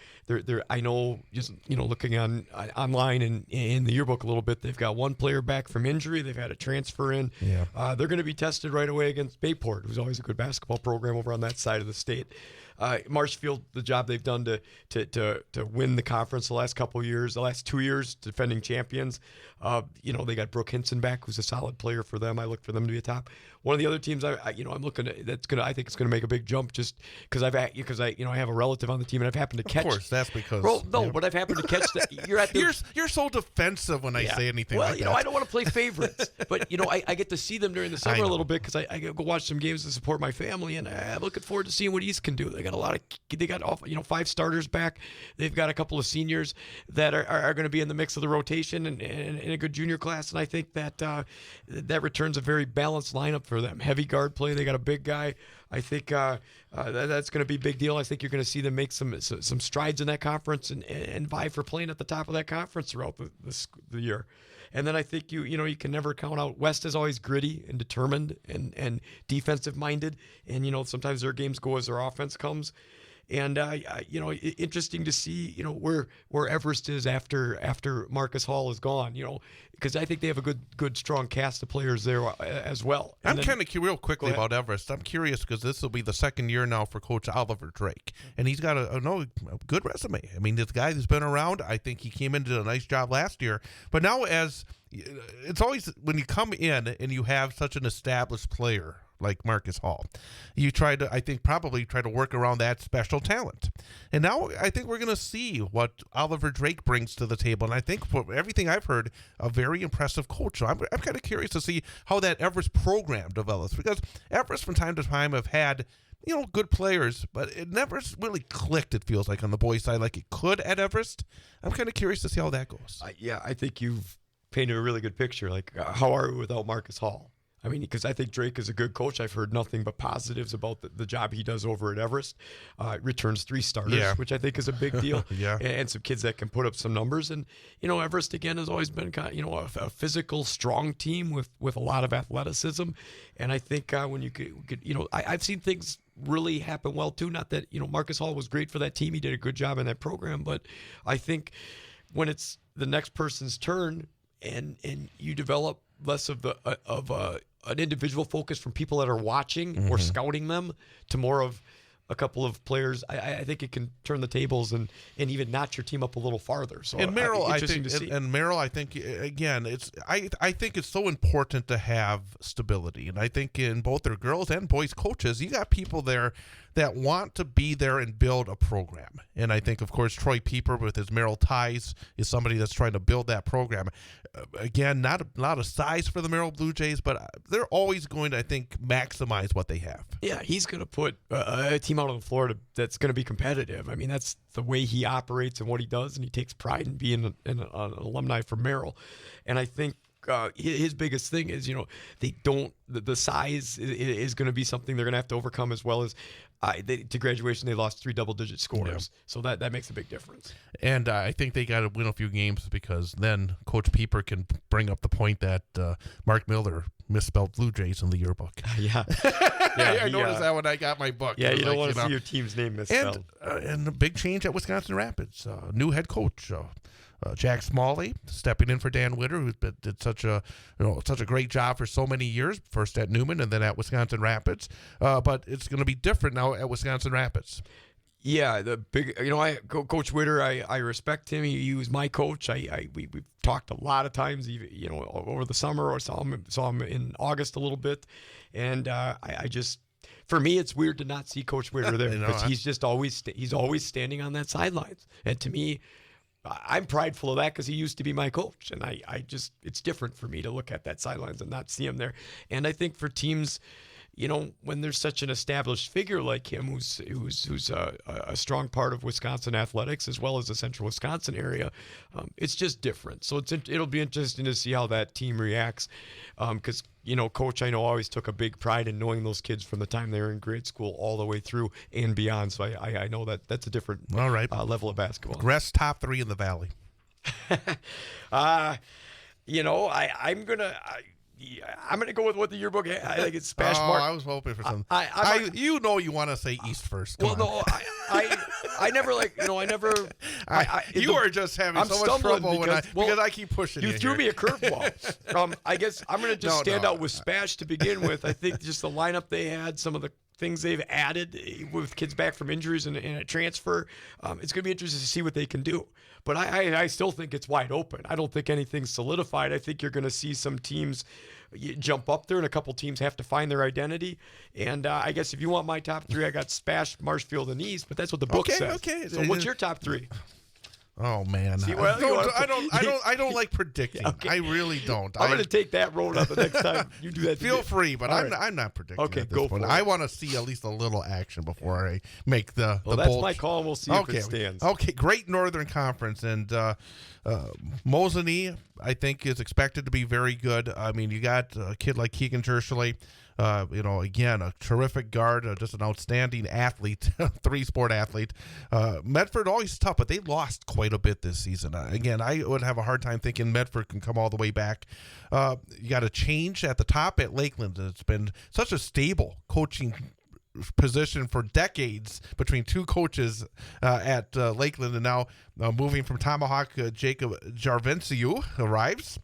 I know, just looking online and in the yearbook a little bit, they've got one player back from injury. They've had a transfer in. Yeah. They're going to be tested right away against Bayport, who's always a good basketball program over on that side of the state. Marshfield, the job they've done to win the conference the last couple of years, the last 2 years, defending champions. They got Brooke Hinson back, who's a solid player for them. I look for them to be a top. One of the other teams I'm looking at I think it's gonna make a big jump just because I have a relative on the team and I've happened to catch. Of course, that's because. Well, no, but I've happened to catch that. You're at the. You're so defensive when I say anything. Well, like that. I don't want to play favorites, but I get to see them during the summer a little bit because I go watch some games to support my family, and I'm looking forward to seeing what East can do. They got 5 starters back. They've got a couple of seniors that are going to be in the mix of the rotation and in a good junior class, and I think that returns a very balanced lineup for them. Heavy guard play. They got a big guy. I think that's going to be a big deal. I think you're going to see them make some strides in that conference and vie for playing at the top of that conference throughout the year. And then I think you can never count out. West is always gritty and determined and defensive minded, and sometimes their games go as their offense comes. And interesting to see where Everest is after Marcus Hall is gone. Because I think they have a good strong cast of players there as well. I'm kind of real quickly about Everest. I'm curious because this will be the second year now for Coach Oliver Drake, and he's got a good resume. I mean, this guy who's been around. I think he came in and did a nice job last year, but now it's always when you come in and you have such an established player like Marcus Hall, you probably try to work around that special talent. And now I think we're going to see what Oliver Drake brings to the table. And I think for everything I've heard, a very impressive coach. So I'm kind of curious to see how that Everest program develops, because Everest from time to time have had good players, but it never really clicked, it feels like, on the boys' side like it could at Everest. I'm kind of curious to see how that goes. I think you've painted a really good picture. Like, how are we without Marcus Hall? I mean, because I think Drake is a good coach. I've heard nothing but positives about the job he does over at Everest. Returns 3 starters, which I think is a big deal. And some kids that can put up some numbers. And, Everest, again, has always been kind of, a physical, strong team with a lot of athleticism. And I think when you could I've seen things really happen well, too. Not that, Marcus Hall was great for that team. He did a good job in that program. But I think when it's the next person's turn and you develop less of an individual focus from people that are watching or scouting them to more of a couple of players, I think it can turn the tables and even notch your team up a little farther. So and Merrill, I think, to see. And Merrill, I think, again, I think it's so important to have stability, and I think in both their girls and boys coaches, you got people there that want to be there and build a program. And I think, of course, Troy Pieper with his Merrill ties is somebody that's trying to build that program. Again, not a lot of size for the Merrill Blue Jays, but they're always going to, I think, maximize what they have. Yeah, he's going to put a team out on the floor that's going to be competitive. I mean, that's the way he operates and what he does, and he takes pride in being an alumni from Merrill. And I think his biggest thing is, they don't. The size is going to be something they're going to have to overcome, as well as to graduation they lost 3 double-digit scorers, so that makes a big difference. And I think they got to win a few games, because then Coach Pieper can bring up the point that Mark Miller misspelled Blue Jays in the yearbook. Yeah, I noticed that when I got my book. Yeah, you don't want to see your team's name misspelled. And a big change at Wisconsin Rapids. New head coach. Jack Smalley stepping in for Dan Witter, who did such a great job for so many years, first at Newman and then at Wisconsin Rapids. But it's going to be different now at Wisconsin Rapids. Yeah, the big, Coach Witter, I respect him. He was my coach. We've talked a lot of times, even, over the summer, or saw him in August a little bit, and I just. For me, it's weird to not see Coach Witter there, because he's always standing on that sidelines, and to me, I'm prideful of that, because he used to be my coach, and it's different for me to look at that sidelines and not see him there. And I think for teams, when there's such an established figure like him, who's a strong part of Wisconsin athletics as well as the Central Wisconsin area, it's just different. So it'll be interesting to see how that team reacts, because Coach, I know, always took a big pride in knowing those kids from the time they were in grade school all the way through and beyond. So I know that's a different level of basketball. Rest top 3 in the Valley. I'm gonna go with what the yearbook. I think it's Spash Mark. I was hoping for something. You want to say East first. Come on. No, I never I never. You are just having so much trouble because I keep pushing you. You threw me a curveball. I guess I'm gonna just stand out with Spash to begin with. I think just the lineup they had, some of the things they've added with kids back from injuries and a transfer. It's going to be interesting to see what they can do. But I still think it's wide open. I don't think anything's solidified. I think you're going to see some teams jump up there, and a couple teams have to find their identity. And I guess if you want my top 3, I got Spash, Marshfield, and East. But that's what the book says. Okay. So what's your top 3? Oh man, See, I don't like predicting. Okay. I really don't. I'm going to take that road out the next time you do that. Feel free, but I'm not predicting. Okay, at this go point. for it. I want to see at least a little action before I make the. Well, that's my call, and we'll see if it stands. Okay, great Northern Conference, and Mosinee, I think, is expected to be very good. I mean, you got a kid like Keegan Tershely. Again, a terrific guard, just an outstanding athlete, 3-sport athlete. Medford always tough, but they lost quite a bit this season. Again, I would have a hard time thinking Medford can come all the way back. You got a change at the top at Lakeland. It's been such a stable coaching position for decades between 2 coaches at Lakeland, and now moving from Tomahawk, Jacob Jarvenciu arrives.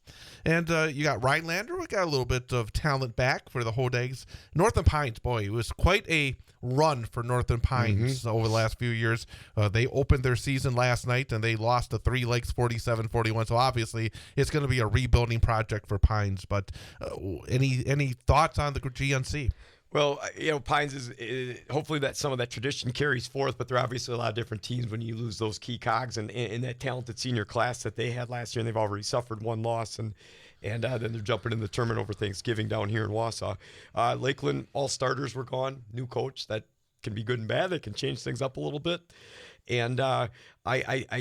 And you got Rhinelander. We got a little bit of talent back for the Hodags. Northern Pines, boy, it was quite a run for Northern Pines over the last few years. They opened their season last night, and they lost to 3 Lakes 47-41. So obviously it's going to be a rebuilding project for Pines. But any thoughts on the GNC? Well, Pines is hopefully that some of that tradition carries forth, but there are obviously a lot of different teams when you lose those key cogs and in that talented senior class that they had last year, and they've already suffered 1 loss, and then they're jumping in the tournament over Thanksgiving down here in Wausau. Lakeland, all starters were gone, new coach. That can be good and bad. They can change things up a little bit. And I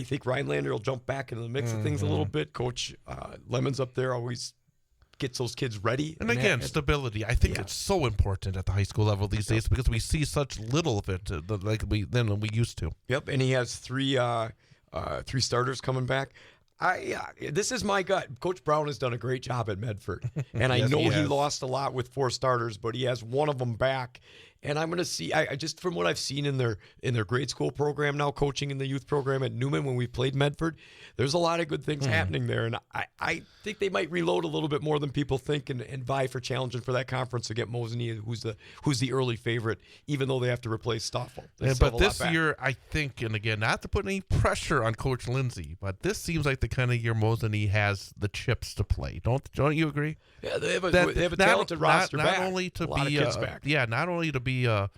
think Rhinelander will jump back into the mix of things a little bit. Coach Lemons up there always gets those kids ready. And again, stability. I think it's so important at the high school level these days, because we see such little of it than we used to. Yep, and he has 3 starters coming back. This is my gut. Coach Brown has done a great job at Medford, and I know he lost a lot with 4 starters, but he has one of them back. And I'm going to see, I just from what I've seen in their grade school program now, coaching in the youth program at Newman when we played Medford, there's a lot of good things happening there. And I think they might reload a little bit more than people think and vie for challenging for that conference to get Mosinee, who's the early favorite, even though they have to replace Stoffel. But this year, I think, and again, not to put any pressure on Coach Lindsay, but this seems like the kind of year Mosinee has the chips to play. Don't you agree? Yeah, they have a talented roster back. Not only to a lot be of kids back. Yeah, not only to be a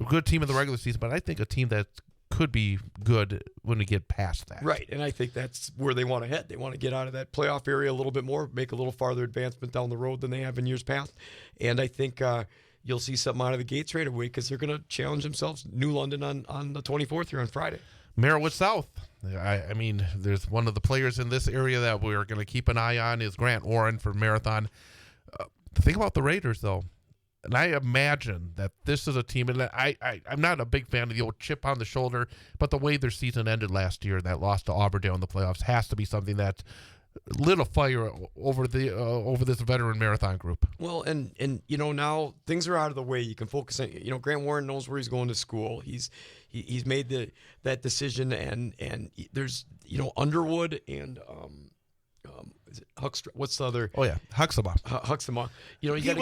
good team in the regular season, but I think a team that could be good when we get past that. Right, and I think that's where they want to head. They want to get out of that playoff area a little bit more, make a little farther advancement down the road than they have in years past. And I think, you'll see something out of the gates right away because they're going to challenge themselves. New London on the 24th here on Friday. Merrill South. I mean, there's one of the players in this area that we're going to keep an eye on is Grant Warren for Marathon. Think about the Raiders, though. And I imagine that this is a team, and I'm not a big fan of the old chip on the shoulder, but the way their season ended last year, that loss to Auburndale in the playoffs, has to be something that lit a fire over this veteran marathon group. Well, and now things are out of the way. You can focus on, Grant Warren knows where he's going to school. He's made that decision, and there's, Underwood and is it Huckstrom? What's the other? Oh yeah, Huxtable. Huxtable. You got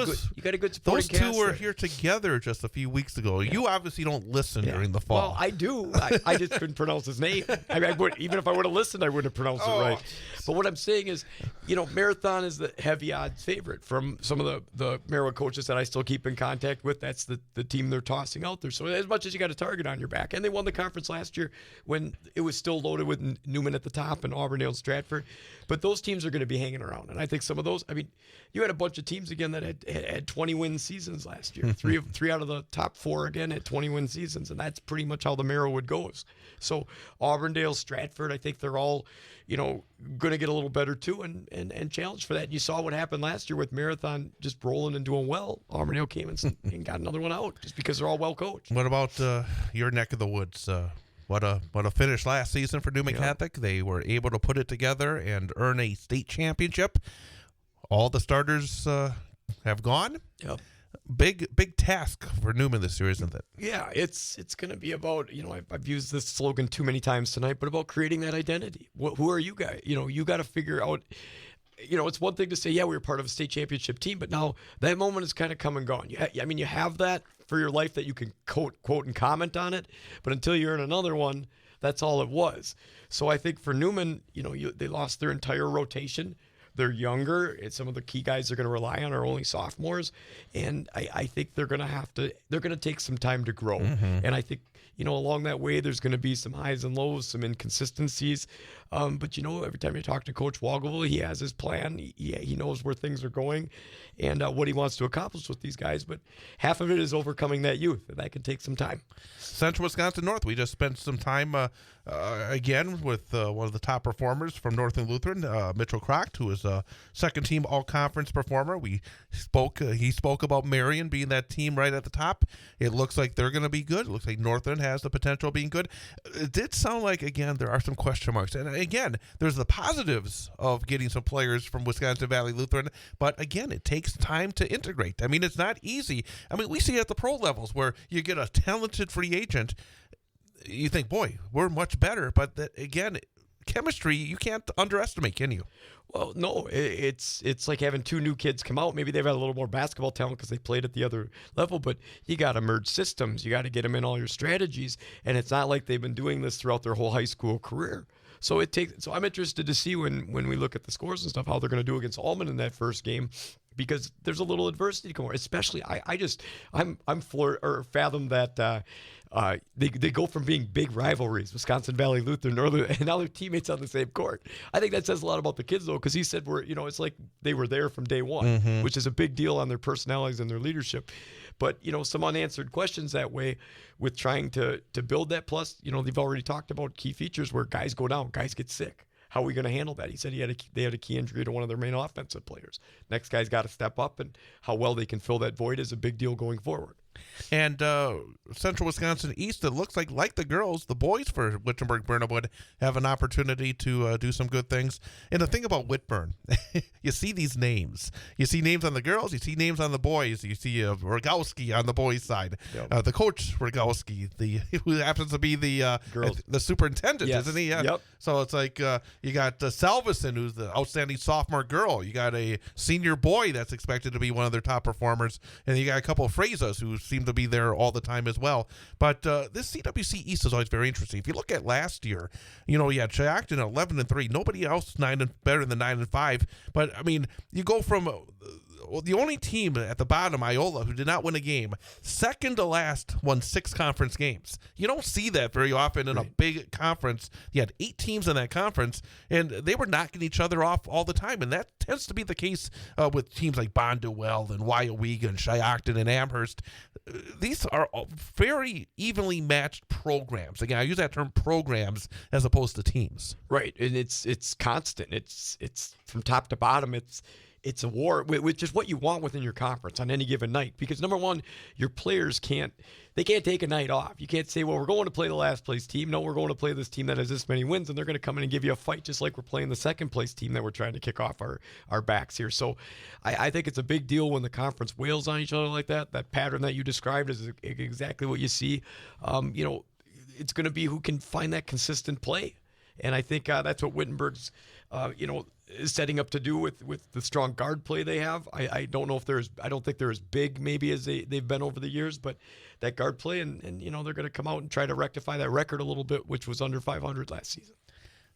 a good supporting Those two cast were there. here together just a few weeks ago. Yeah. You obviously don't listen during the fall. Well, I do. I just couldn't pronounce his name. I would, even if I would have listened, I wouldn't have pronounced it right. But what I'm saying is, Marathon is the heavy odds favorite from some of the Merrill coaches that I still keep in contact with. That's the team they're tossing out there. So as much as you got a target on your back, and they won the conference last year when it was still loaded with Newman at the top and Auburndale and Stratford. But those teams are going to be hanging around. And I think some of those, you had a bunch of teams again that had 20-win seasons last year. Three out of the top 4 again had 20-win seasons. And that's pretty much how the Merrill would go. So Auburndale, Stratford, I think they're all, going to get a little better too and challenge for that. And you saw what happened last year with Marathon just rolling and doing well. Auburndale came and got another one out just because they're all well coached. What about your neck of the woods? What a finish last season for Newman Catholic. They were able to put it together and earn a state championship. All the starters have gone. Yep. Big task for Newman this year, isn't it? Yeah, it's going to be about, I've used this slogan too many times tonight, but about creating that identity. Who are you guys? You got to figure out, it's one thing to say, yeah, we were part of a state championship team, but now that moment is kind of come and gone. You have that for your life that you can quote and comment on it, but until you earn another one, that's all it was. So I think for Newman, they lost their entire rotation. They're younger, and some of the key guys they're going to rely on are only sophomores, and I think they're going to take some time to grow. Mm-hmm. And I think, along that way, there's going to be some highs and lows, some inconsistencies. But, every time you talk to Coach Walgeville, he has his plan. He knows where things are going and what he wants to accomplish with these guys. But half of it is overcoming that youth, and that can take some time. Central Wisconsin North, we just spent some time again with one of the top performers from Northern Lutheran, Mitchell Crocht, who is a second-team all-conference performer. He spoke about Marion being that team right at the top. It looks like they're going to be good. It looks like Northern has the potential of being good. It did sound like, again, there are some question marks. And again, there's the positives of getting some players from Wisconsin Valley Lutheran, but again, it takes time to integrate. It's not easy. We see it at the pro levels where you get a talented free agent. You think, boy, we're much better. But again, chemistry, you can't underestimate, can you? Well, no, it's like having 2 new kids come out. Maybe they've had a little more basketball talent because they played at the other level, but you got to merge systems. You got to get them in all your strategies, and it's not like they've been doing this throughout their whole high school career. So I'm interested to see when we look at the scores and stuff how they're going to do against Allman in that first game, because there's a little adversity going. Especially, I'm floored or fathom that they go from being big rivalries, Wisconsin Valley Lutheran, Northern, and now they're teammates on the same court. I think that says a lot about the kids though, because he said it's like they were there from day one, mm-hmm. which is a big deal on their personalities and their leadership. But some unanswered questions that way with trying to build that. Plus, they've already talked about key features where guys go down, guys get sick. How are we going to handle that? He said they had a key injury to one of their main offensive players. Next guy's got to step up, and how well they can fill that void is a big deal going forward. And Central Wisconsin East, it looks like the girls, the boys for Wittenberg-Burnham have an opportunity to do some good things. And the thing about Whitburn, you see these names. You see names on the girls. You see names on the boys. You see Rogowski on the boys' side. Yep. The coach, Rogowski, who happens to be the superintendent, yes. isn't he? Yeah. Yep. So it's like you got Salveson, who's the outstanding sophomore girl. You got a senior boy that's expected to be one of their top performers. And you got a couple of Frazas who seem to be there all the time as well. But this CWC East is always very interesting. If you look at last year, you had Shackton 11-3. Nobody else better than 9-5. But you go from the only team at the bottom, Iola, who did not win a game, second to last, won 6 conference games. You don't see that very often in a big conference. You had 8 teams in that conference, and they were knocking each other off all the time, and that tends to be the case with teams like Bonduel and Wyowega and Shiocton and Amherst. These are very evenly matched programs. Again, I use that term programs as opposed to teams. Right, and it's constant. It's from top to bottom. It's a war, which is what you want within your conference on any given night. Because number one, your players can't take a night off. You can't say, well, we're going to play the last place team. No, we're going to play this team that has this many wins, and they're going to come in and give you a fight just like we're playing the second place team that we're trying to kick off our backs here. So I think it's a big deal when the conference wails on each other like that. That pattern that you described is exactly what you see. It's going to be who can find that consistent play. And I think that's what Wittenberg's, is setting up to do with the strong guard play they have. I don't know if I don't think they're as big maybe as they've been over the years, but that guard play and they're going to come out and try to rectify that record a little bit, which was under 500 last season.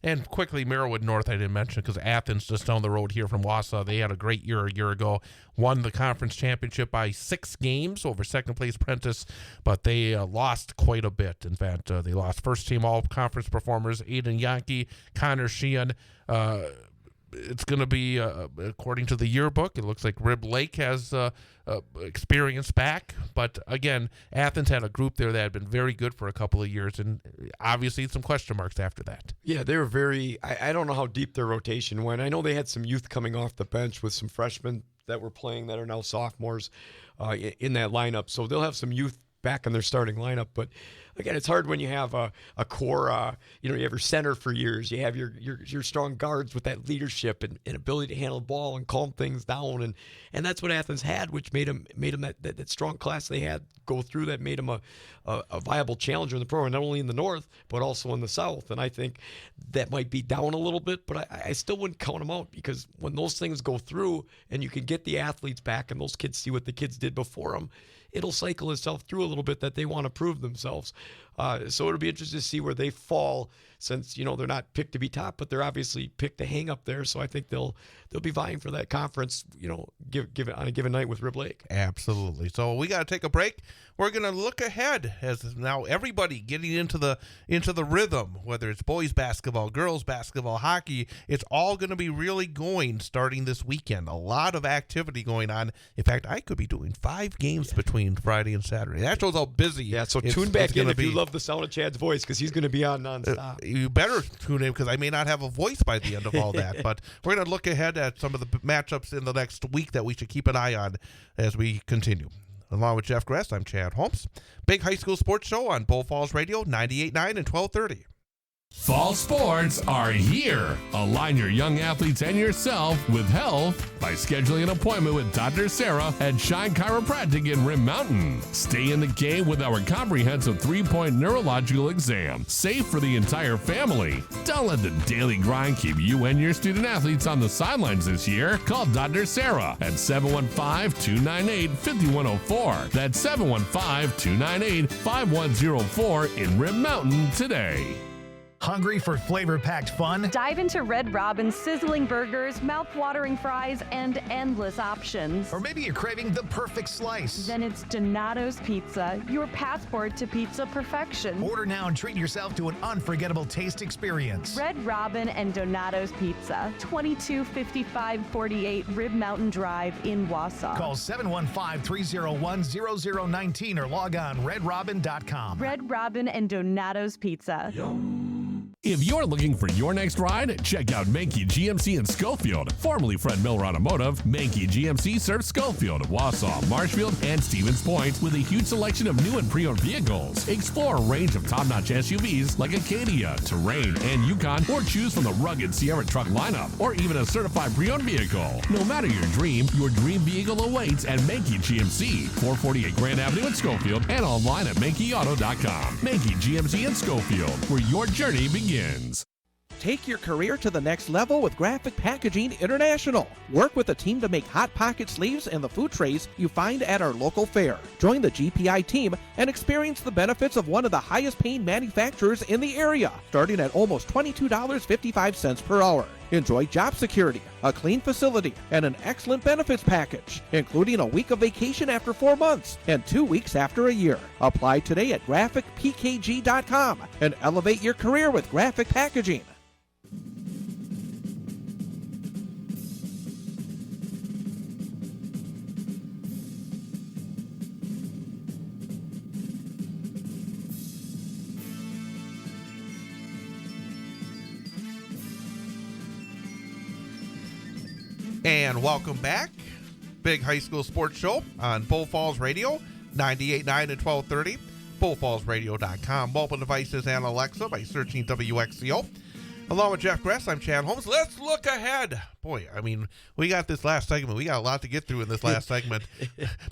And quickly, Merrillwood North I didn't mention because Athens just down the road here from Wausau. They had a great year a year ago. Won the conference championship by 6 games over second-place Prentice, but they lost quite a bit. In fact, they lost first-team all-conference performers Aiden Yankee, Connor Sheehan. It's going to be, according to the yearbook, it looks like Rib Lake has experience back. But again, Athens had a group there that had been very good for a couple of years, and obviously some question marks after that. Yeah, they were very, I don't know how deep their rotation went. I know they had some youth coming off the bench with some freshmen that were playing that are now sophomores in that lineup. So they'll have some youth back in their starting lineup. But again, it's hard when you have a core, you have your center for years. You have your strong guards with that leadership and ability to handle the ball and calm things down. And that's what Athens had, which made them that strong class they had go through that made them a viable challenger in the program, not only in the North, but also in the South. And I think that might be down a little bit, but I still wouldn't count them out because when those things go through and you can get the athletes back and those kids see what the kids did before them, it'll cycle itself through a little bit that they want to prove themselves. So it'll be interesting to see where they fall since, they're not picked to be top, but they're obviously picked to hang up there. So I think they'll be vying for that conference, give it on a given night with Rib Lake. Absolutely. So we got to take a break. We're going to look ahead as now everybody getting into the rhythm, whether it's boys basketball, girls basketball, hockey, it's all going to be really going starting this weekend. A lot of activity going on. In fact, I could be doing 5 games between Friday and Saturday. That shows how busy. Yeah, so tune back in if you love the sound of Chad's voice because he's going to be on nonstop. You better tune in because I may not have a voice by the end of all that. But we're going to look ahead at some of the matchups in the next week that we should keep an eye on as we continue. Along with Jeff Gress, I'm Chad Holmes. Big High School Sports Show on Bull Falls Radio, 98.9 and 1230. Fall sports are here. Align your young athletes and yourself with health by scheduling an appointment with Dr. Sarah at Shine Chiropractic in Rim Mountain. Stay in the game with our comprehensive 3-point neurological exam, safe for the entire family. Don't let the daily grind keep you and your student athletes on the sidelines this year. Call Dr. Sarah at 715-298-5104. That's 715-298-5104 in Rim Mountain today. Hungry for flavor-packed fun? Dive into Red Robin's sizzling burgers, mouth-watering fries, and endless options. Or maybe you're craving the perfect slice. Then it's Donato's Pizza, your passport to pizza perfection. Order now and treat yourself to an unforgettable taste experience. Red Robin and Donato's Pizza, 225548 Rib Mountain Drive in Wausau. Call 715-301-0019 or log on redrobin.com. Red Robin and Donato's Pizza. If you're looking for your next ride, check out Mankey GMC in Schofield. Formerly Fred Miller Automotive, Mankey GMC serves Schofield, Wausau, Marshfield, and Stevens Point with a huge selection of new and pre-owned vehicles. Explore a range of top-notch SUVs like Acadia, Terrain, and Yukon, or choose from the rugged Sierra truck lineup, or even a certified pre-owned vehicle. No matter your dream vehicle awaits at Mankey GMC, 448 Grand Avenue in Schofield, and online at MankeyAuto.com. Mankey GMC in Schofield, where your journey begins. Take your career to the next level with Graphic Packaging International. Work with a team to make Hot Pocket sleeves and the food trays you find at our local fair. Join the GPI team and experience the benefits of one of the highest paying manufacturers in the area, starting at almost $22.55 per hour. Enjoy job security, a clean facility, and an excellent benefits package, including a week of vacation after 4 months and 2 weeks after a year. Apply today at graphicpkg.com and elevate your career with Graphic Packaging. And welcome back. Big High School Sports Show on Bull Falls Radio, 98.9 and 1230, bullfallsradio.com. Mobile devices and Alexa by searching WXCO. Along with Jeff Gress, I'm Chad Holmes. Let's look ahead. Boy, I mean, we got this last segment. We got a lot to get through in this last segment.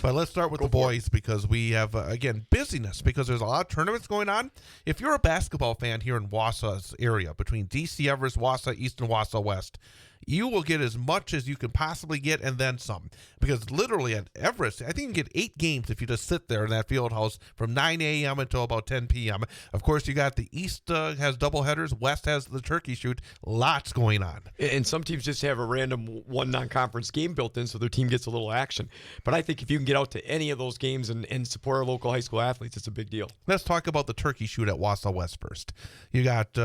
But let's start with the boys because we have, again, busyness because there's a lot of tournaments going on. If you're a basketball fan here in Wausau's area, between DC Everest, Wausau East, and Wausau West, you will get as much as you can possibly get and then some. Because literally at Everest, I think you can get 8 games if you just sit there in that field house from 9 a.m. until about 10 p.m. Of course, you got the East has double headers, West has the turkey shoot. Lots going on. And some teams just have a random one non-conference game built in so their team gets a little action. But I think if you can get out to any of those games and support our local high school athletes, it's a big deal. Let's talk about the turkey shoot at Wausau West first. You got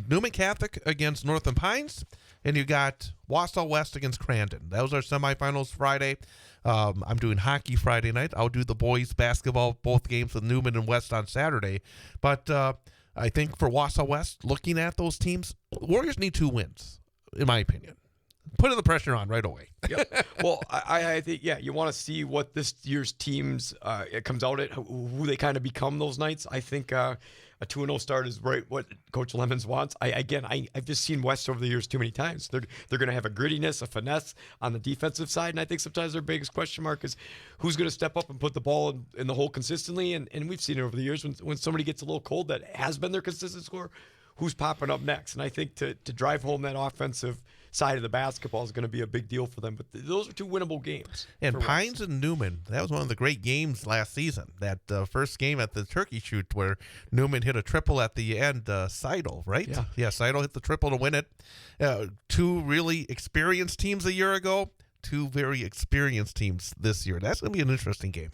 Newman Catholic against Northern Pines. And you got Wausau West against Crandon. Those are semifinals Friday. I'm doing hockey Friday night. I'll do the boys basketball, both games with Newman and West on Saturday. But I think for Wausau West, looking at those teams, Warriors need 2 wins, in my opinion. Putting the pressure on right away. Yep. Well, I think, you want to see what this year's teams it comes out at, who they kind of become those nights. I think a 2-0 start is right what Coach Lemons wants. I've just seen West over the years too many times. They're going to have a grittiness, a finesse on the defensive side, and I think sometimes their biggest question mark is who's going to step up and put the ball in the hole consistently. And we've seen it over the years when somebody gets a little cold that has been their consistent scorer, who's popping up next. And I think to drive home that offensive side of the basketball is going to be a big deal for them. But those are 2 winnable games. And Pines and Newman, that was one of the great games last season. That first game at the turkey shoot where Newman hit a triple at the end, Seidel, right? Yeah, Seidel hit the triple to win it. 2 really experienced teams a year ago, 2 very experienced teams this year. That's going to be an interesting game.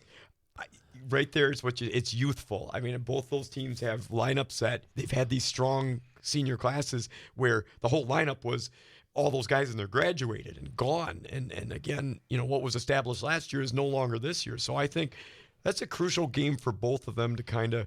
Right there is it's youthful. I mean, both those teams have lineups that they've had these strong senior classes where the whole lineup was all those guys in there graduated and gone. And again, what was established last year is no longer this year. So I think that's a crucial game for both of them to kind of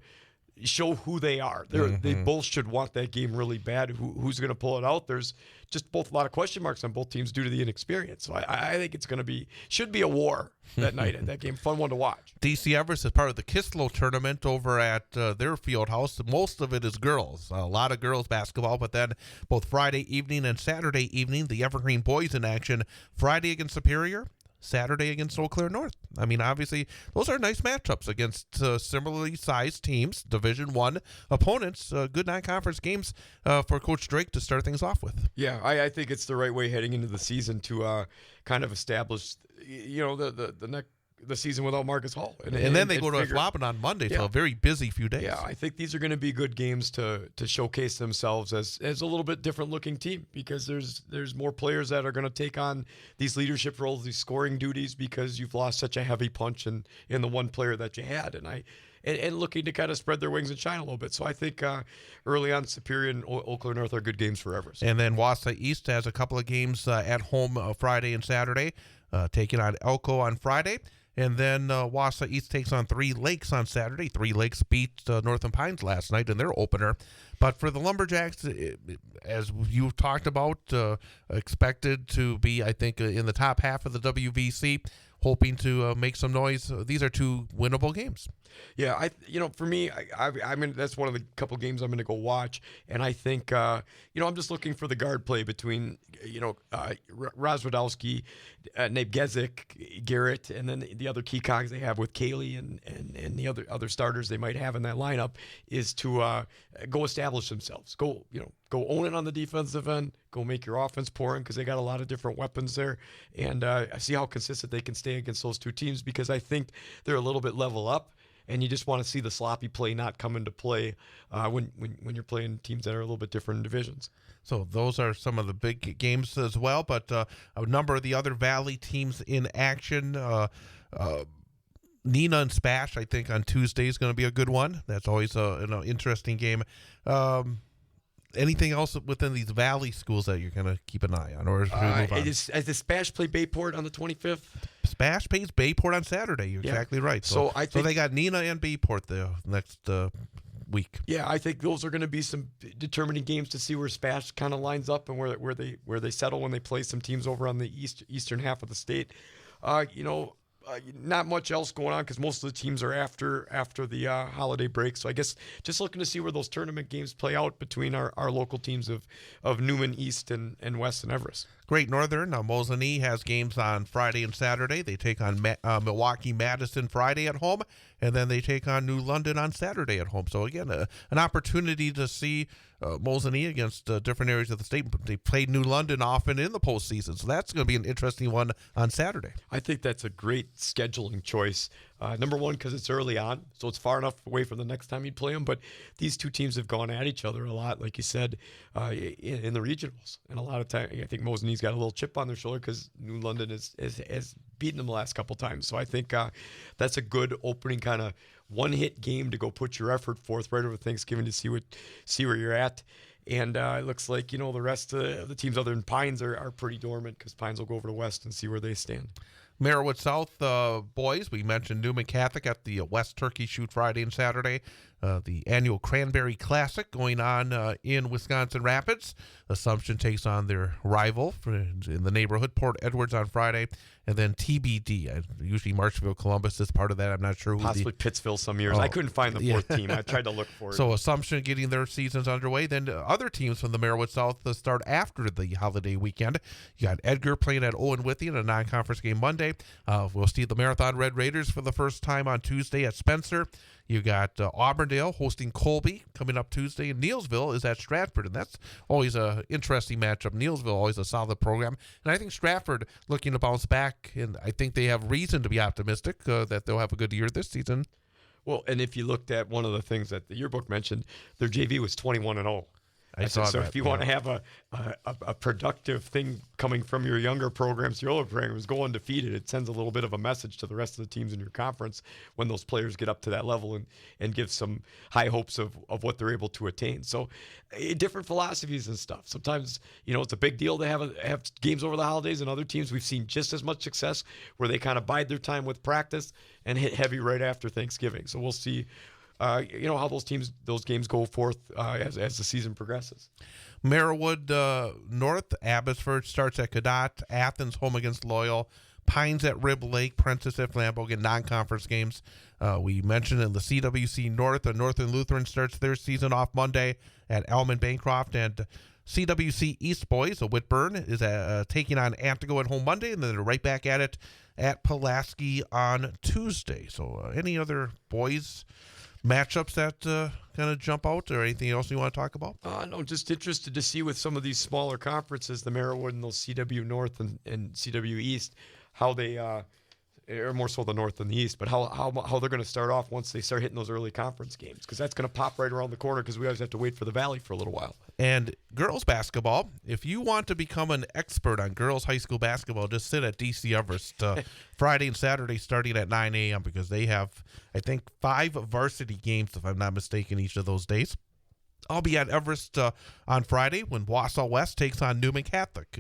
show who they are. They both should want that game really bad. Who's going to pull it out? There's just both a lot of question marks on both teams due to the inexperience. So I think it's going to should be a war that night at that game. Fun one to watch. DC Everest is part of the Kislow tournament over at their field house. Most of it is girls. A lot of girls basketball, but then both Friday evening and Saturday evening, the Evergreen boys in action. Friday against Superior, Saturday against Eau Claire North. I mean, obviously, those are nice matchups against similarly sized teams, Division I opponents. Good non-conference games for Coach Drake to start things off with. Yeah, I think it's the right way heading into the season to kind of establish, the season without Marcus Hall. And then they go to Floppin on Monday, so a very busy few days. Yeah, I think these are going to be good games to showcase themselves as a little bit different looking team because there's more players that are going to take on these leadership roles, these scoring duties because you've lost such a heavy punch in the one player that you had. And looking to kind of spread their wings and shine a little bit. So I think early on, Superior and Eau Claire North are good games for Everest. And then Wausau East has a couple of games at home Friday and Saturday, taking on Elko on Friday. And then Wausau East takes on 3 Lakes on Saturday. 3 Lakes beat Northern Pines last night in their opener. But for the Lumberjacks, as you talked about, expected to be, I think, in the top half of the WVC, hoping to make some noise. These are 2 winnable games. Yeah, for me, I mean, that's one of the couple games I'm going to go watch, and I think, I'm just looking for the guard play between, Rozwadowski, Nabe Gezik, Garrett, and then the other key cogs they have with Kaylee and the other starters they might have in that lineup is to go establish themselves, go own it on the defensive end, go make your offense pouring because they got a lot of different weapons there, and see how consistent they can stay against those 2 teams because I think they're a little bit level up. and you just want to see the sloppy play not come into play when you're playing teams that are a little bit different in divisions. So those are some of the big games as well, but a number of the other Valley teams in action. Neenah and Spash, I think, on Tuesday is going to be a good one. That's always an interesting game. Anything else within these Valley schools that you're going to keep an eye on, or should we move on? Does Spash play Bayport on the 25th? Spash plays Bayport on Saturday. You're exactly right. So they got Neenah and Bayport the next week. Yeah, I think those are going to be some determining games to see where Spash kind of lines up and where they settle when they play some teams over on the eastern half of the state. Not much else going on because most of the teams are after the holiday break. So I guess just looking to see where those tournament games play out between our local teams of Newman, East, and West, and Everest. Great Northern. Mosinee has games on Friday and Saturday. They take on Milwaukee Madison Friday at home, and then they take on New London on Saturday at home. So again, an opportunity to see Mosinee against different areas of the state. They played New London often in the postseason, so that's going to be an interesting one on Saturday. I think that's a great scheduling choice. Number one, because it's early on, so it's far enough away from the next time you'd play them. But these two teams have gone at each other a lot, like you said, in the regionals. And a lot of time, I think Mosinee's got a little chip on their shoulder because New London has beaten them the last couple times. So I think that's a good opening kind of one-hit game to go put your effort forth right over Thanksgiving to see where you're at. And it looks like, the rest of the teams other than Pines are pretty dormant because Pines will go over to West and see where they stand. Merrill South boys, we mentioned Newman Catholic at the West Turkey Shoot Friday and Saturday. The annual Cranberry Classic going on in Wisconsin Rapids. Assumption takes on their rival in the neighborhood, Port Edwards, on Friday. And then TBD. Usually Marshville Columbus is part of that. I'm not sure who. Possibly Pittsville some years. I couldn't find the fourth team. I tried to look for it. So Assumption getting their seasons underway. Then other teams from the Merrill South start after the holiday weekend. You got Edgar playing at Owen Withee in a non-conference game Monday. We'll see the Marathon Red Raiders for the first time on Tuesday at Spencer. You got Auburndale hosting Colby coming up Tuesday, and Neelsville is at Stratford, and that's always an interesting matchup. Neelsville always a solid program, and I think Stratford looking to bounce back, and I think they have reason to be optimistic that they'll have a good year this season. Well, and if you looked at one of the things that the yearbook mentioned, their JV was 21-0. I saw so that. If you want to have a productive thing coming from your younger programs, your older programs, go undefeated, it sends a little bit of a message to the rest of the teams in your conference when those players get up to that level and give some high hopes of what they're able to attain. So different philosophies and stuff. Sometimes, it's a big deal to have games over the holidays, and other teams we've seen just as much success where they kind of bide their time with practice and hit heavy right after Thanksgiving. So we'll see how those games go forth as the season progresses. Merrillwood North, Abbotsford starts at Cadott, Athens home against Loyal, Pines at Rib Lake, Prentice at Flambeau, again, non-conference games. We mentioned in the CWC North, the Northern Lutheran starts their season off Monday at Elman Bancroft, and CWC East boys, Whitburn, is taking on Antigo at home Monday, and then they're right back at it at Pulaski on Tuesday. So any other boys matchups that kind of jump out, or anything else you want to talk about? No, just interested to see with some of these smaller conferences, the Merrillwood and those CW North and CW East, how they or more so the North than the East, but how they're going to start off once they start hitting those early conference games, because that's going to pop right around the corner because we always have to wait for the Valley for a little while. And girls basketball, if you want to become an expert on girls high school basketball, just sit at DC Everest Friday and Saturday starting at 9 a.m. because they have, I think, 5 varsity games, if I'm not mistaken, each of those days. I'll be at Everest on Friday when Wausau West takes on Newman Catholic.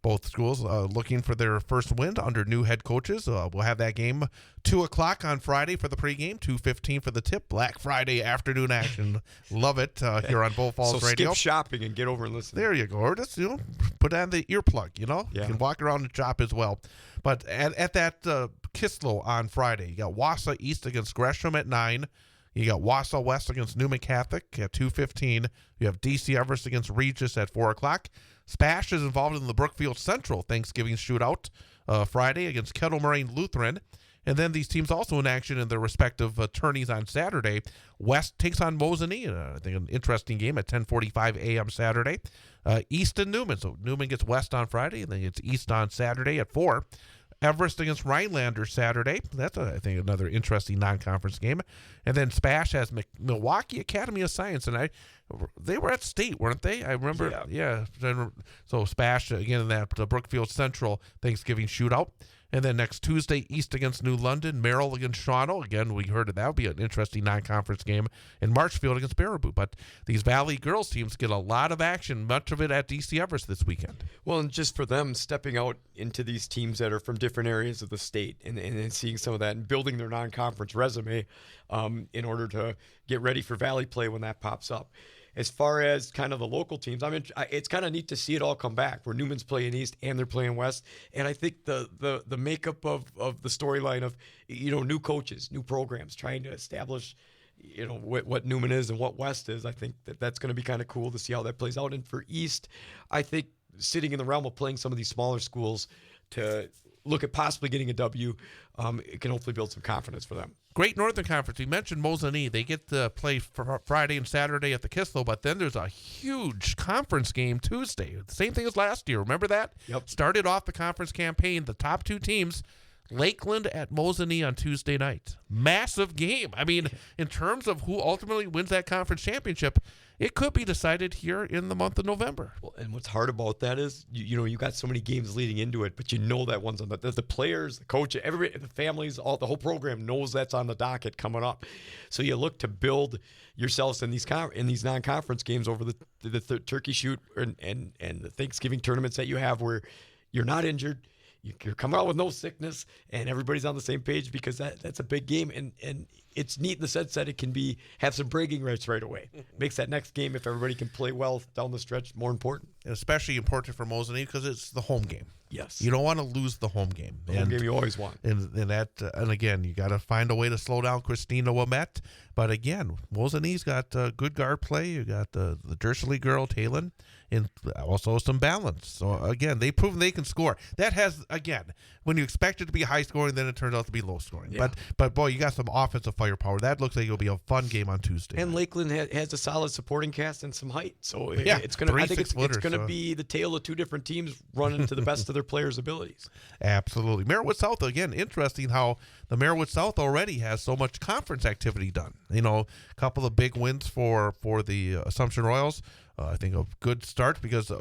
Both schools looking for their first win under new head coaches. We'll have that game 2 o'clock on Friday for the pregame, 2:15 for the tip. Black Friday afternoon action. Love it here on Bull Falls Radio. So skip shopping and get over and listen. There you go. Or just, put on the earplug, Yeah. You can walk around the shop as well. But at that Kislow on Friday, you got Wausau East against Gresham at 9. You got Wausau West against Newman Catholic at 2:15. You have DC Everest against Regis at 4 o'clock. Spash is involved in the Brookfield Central Thanksgiving shootout Friday against Kettle Moraine Lutheran. And then these teams also in action in their respective tourneys on Saturday. West takes on Mosinee, I think an interesting game at 10:45 a.m. Saturday. East and Newman. So Newman gets West on Friday, and then it's East on Saturday at 4. Everest against Rhinelander Saturday. That's, I think, another interesting non-conference game. And then Spash has Milwaukee Academy of Science, and they were at state, weren't they? I remember. Yeah. So Spash again in that Brookfield Central Thanksgiving shootout. And then next Tuesday, East against New London, Merrill against Shawano. Again, we heard that would be an interesting non-conference game. And Marshfield against Baraboo. But these Valley girls teams get a lot of action, much of it at DC Everest this weekend. Well, and just for them stepping out into these teams that are from different areas of the state and seeing some of that and building their non-conference resume in order to get ready for Valley play when that pops up. As far as kind of the local teams, it's kind of neat to see it all come back where Newman's playing East and they're playing West. And I think the makeup of the storyline of, new coaches, new programs, trying to establish, what Newman is and what West is, I think that's going to be kind of cool to see how that plays out. And for East, I think sitting in the realm of playing some of these smaller schools to look at possibly getting a W, it can hopefully build some confidence for them. Great Northern Conference. We mentioned Mosinee. They get to play Friday and Saturday at the Kissel, but then there's a huge conference game Tuesday. The same thing as last year. Remember that? Yep. Started off the conference campaign, the top two teams, Lakeland at Mosinee on Tuesday night. Massive game. I mean, in terms of who ultimately wins that conference championship, it could be decided here in the month of November. Well, and what's hard about that is, you got so many games leading into it, but that one's on the players, the coach, everybody, the families, the whole program knows that's on the docket coming up. So you look to build yourselves in these non-conference games over the turkey shoot and the Thanksgiving tournaments that you have where you're not injured. You're coming out with no sickness, and everybody's on the same page because that's a big game, and it's neat in the sense that it can have some bragging rights right away. Makes that next game, if everybody can play well down the stretch, more important. And especially important for Mosinee because it's the home game. Yes. You don't want to lose the home game. The home game you always want. And again, you got to find a way to slow down Christina Ouimet. But again, Mosinee's got good guard play. You got the Dershowitz girl, Talon, and also some balance. So again, they've proven they can score. That has, again, when you expect it to be high scoring, then it turns out to be low scoring. Yeah. But boy, you got some offensive firepower. That looks like it'll be a fun game on Tuesday. And Lakeland has a solid supporting cast and some height. So yeah, it's going to be the tale of two different teams running to the best of their players' abilities. Absolutely. Merrill South, again, interesting how the Merrill South already has so much conference activity done. A couple of big wins for the Assumption Royals. I think a good start because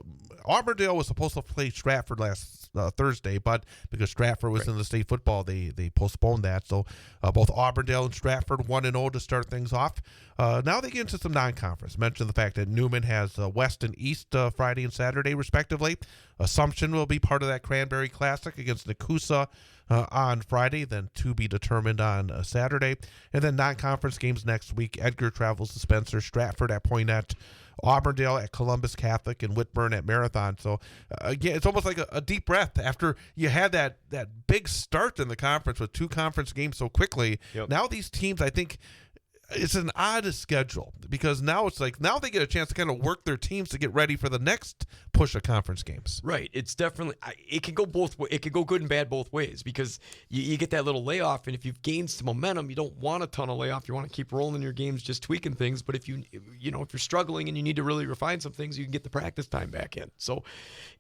Auburndale was supposed to play Stratford last Thursday, but because Stratford was in the state football, they postponed that. So both Auburndale and Stratford 1-0 to start things off. Now they get into some non-conference. Mention the fact that Newman has West and East Friday and Saturday, respectively. Assumption will be part of that Cranberry Classic against Nakusa on Friday, then to be determined on Saturday. And then non-conference games next week. Edgar travels to Spencer, Stratford at Poynette, Auburndale at Columbus Catholic, and Whitburn at Marathon. So, again, it's almost like a deep breath after you had that big start in the conference with two conference games so quickly. Yep. Now these teams, I think, it's an odd schedule because now they get a chance to kind of work their teams to get ready for the next push of conference games. Right. It's definitely it can go both ways. It can go good and bad both ways because you get that little layoff, and if you've gained some momentum, you don't want a ton of layoff. You want to keep rolling your games, just tweaking things. But if if you're struggling and you need to really refine some things, you can get the practice time back in. So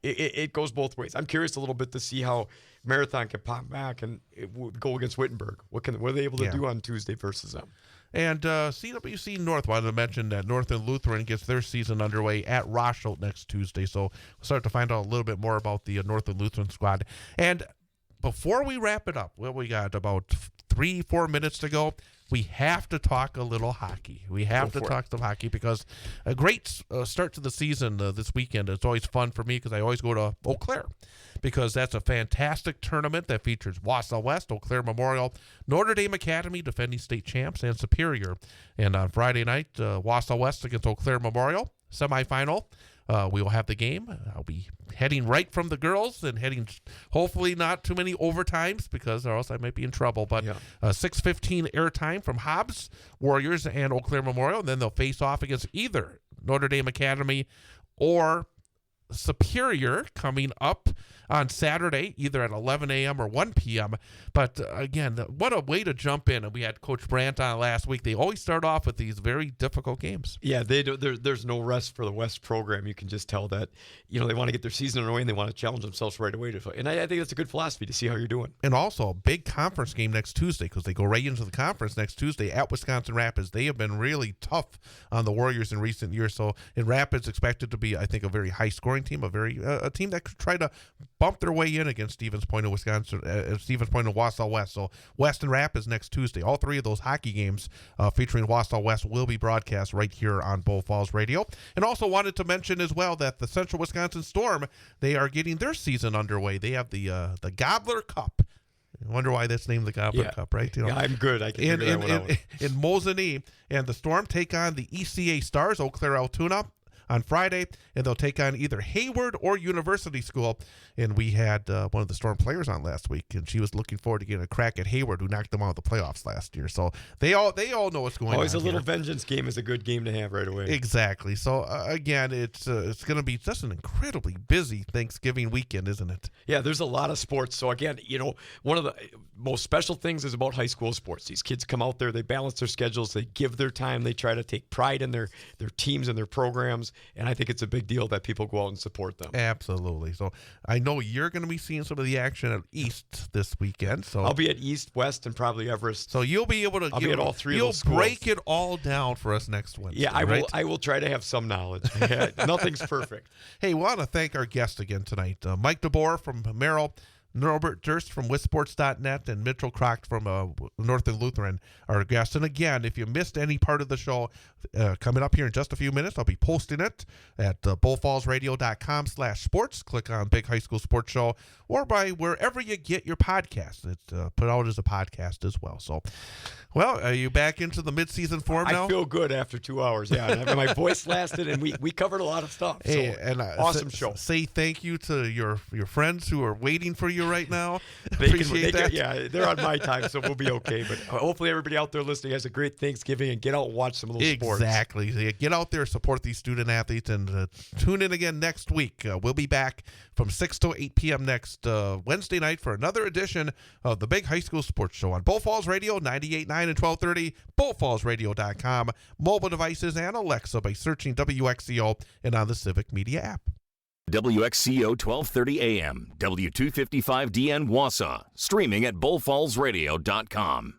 it goes both ways. I'm curious a little bit to see how Marathon can pop back and go against Wittenberg. What are they able to do on Tuesday versus them? And CWC North, wanted to mention that Northern Lutheran gets their season underway at Rosholt next Tuesday. So we'll start to find out a little bit more about the Northern Lutheran squad. And before we wrap it up, we got about 3-4 minutes to go. We have to talk a little hockey. We have to talk some hockey because a great start to the season this weekend. It's always fun for me because I always go to Eau Claire because that's a fantastic tournament that features Wausau West, Eau Claire Memorial, Notre Dame Academy, defending state champs, and Superior. And on Friday night, Wausau West against Eau Claire Memorial, semifinal. We will have the game. I'll be heading right from the girls and heading hopefully not too many overtimes because or else I might be in trouble. But 6:15 airtime from Hobbs, Warriors, and Eau Claire Memorial. And then they'll face off against either Notre Dame Academy or Superior coming up on Saturday, either at 11 a.m. or 1 p.m. But again, what a way to jump in. And we had Coach Brandt on last week. They always start off with these very difficult games. Yeah, there's no rest for the West program. You can just tell that, they want to get their season underway and they want to challenge themselves right away. And I think that's a good philosophy to see how you're doing. And also a big conference game next Tuesday, because they go right into the conference next Tuesday at Wisconsin Rapids. They have been really tough on the Warriors in recent years. So in Rapids, expected to be, I think, a very high-scoring team, a team that could try to bump their way in against Stevens Point of Wisconsin, Stevens Point of Wausau West. So West and Rapids next Tuesday. All three of those hockey games featuring Wausau West will be broadcast right here on Bull Falls Radio. And also wanted to mention as well that the Central Wisconsin Storm, they are getting their season underway. They have the Gobbler Cup. I wonder why that's named the Gobbler Cup, right? I'm good. I can figure that one out. In Mosinee, and the Storm take on the ECA Stars, Eau Claire Altoona, on Friday, and they'll take on either Hayward or University School. And we had one of the Storm players on last week, and she was looking forward to getting a crack at Hayward, who knocked them out of the playoffs last year. So they all know what's going on. Always a little vengeance game is a good game to have right away. Exactly. So again, it's going to be just an incredibly busy Thanksgiving weekend, isn't it? Yeah, there's a lot of sports. So again, one of the most special things is about high school sports. These kids come out there, they balance their schedules, they give their time, they try to take pride in their teams and their programs. And I think it's a big deal that people go out and support them. Absolutely. So I know you're going to be seeing some of the action at East this weekend. So I'll be at East, West, and probably Everest. So you'll be able to. I'll be at all three of those schools. You'll break it all down for us next Wednesday. Yeah, right? I will try to have some knowledge. Nothing's perfect. Hey, we want to thank our guest again tonight, Mike Du Buhr from Merrill, Norbert Durst from wissports.net, and Mitchell Croct from Northern Lutheran, our guests. And again, if you missed any part of the show, coming up here in just a few minutes, I'll be posting it at bullfallsradio.com/sports. Click on Big High School Sports Show, or by wherever you get your podcasts. It's put out as a podcast as well. So, well, are you back into the midseason form now? I feel good after 2 hours. Yeah, my voice lasted, and we covered a lot of stuff. So, hey, and awesome show. Say thank you to your friends who are waiting for you right now. Appreciate that. Yeah, they're on my time, so we'll be okay. But hopefully everybody out there listening has a great Thanksgiving and get out and watch some of those sports. Exactly. So get out there, support these student athletes, and tune in again next week. We'll be back from 6 to 8 p.m. next Wednesday night for another edition of the Big High School Sports Show on Bull Falls Radio, 98.9 and 1230, bullfallsradio.com, mobile devices, and Alexa by searching WXCO and on the Civic Media app. WXCO 1230 AM, W255DN Wausau, streaming at bullfallsradio.com.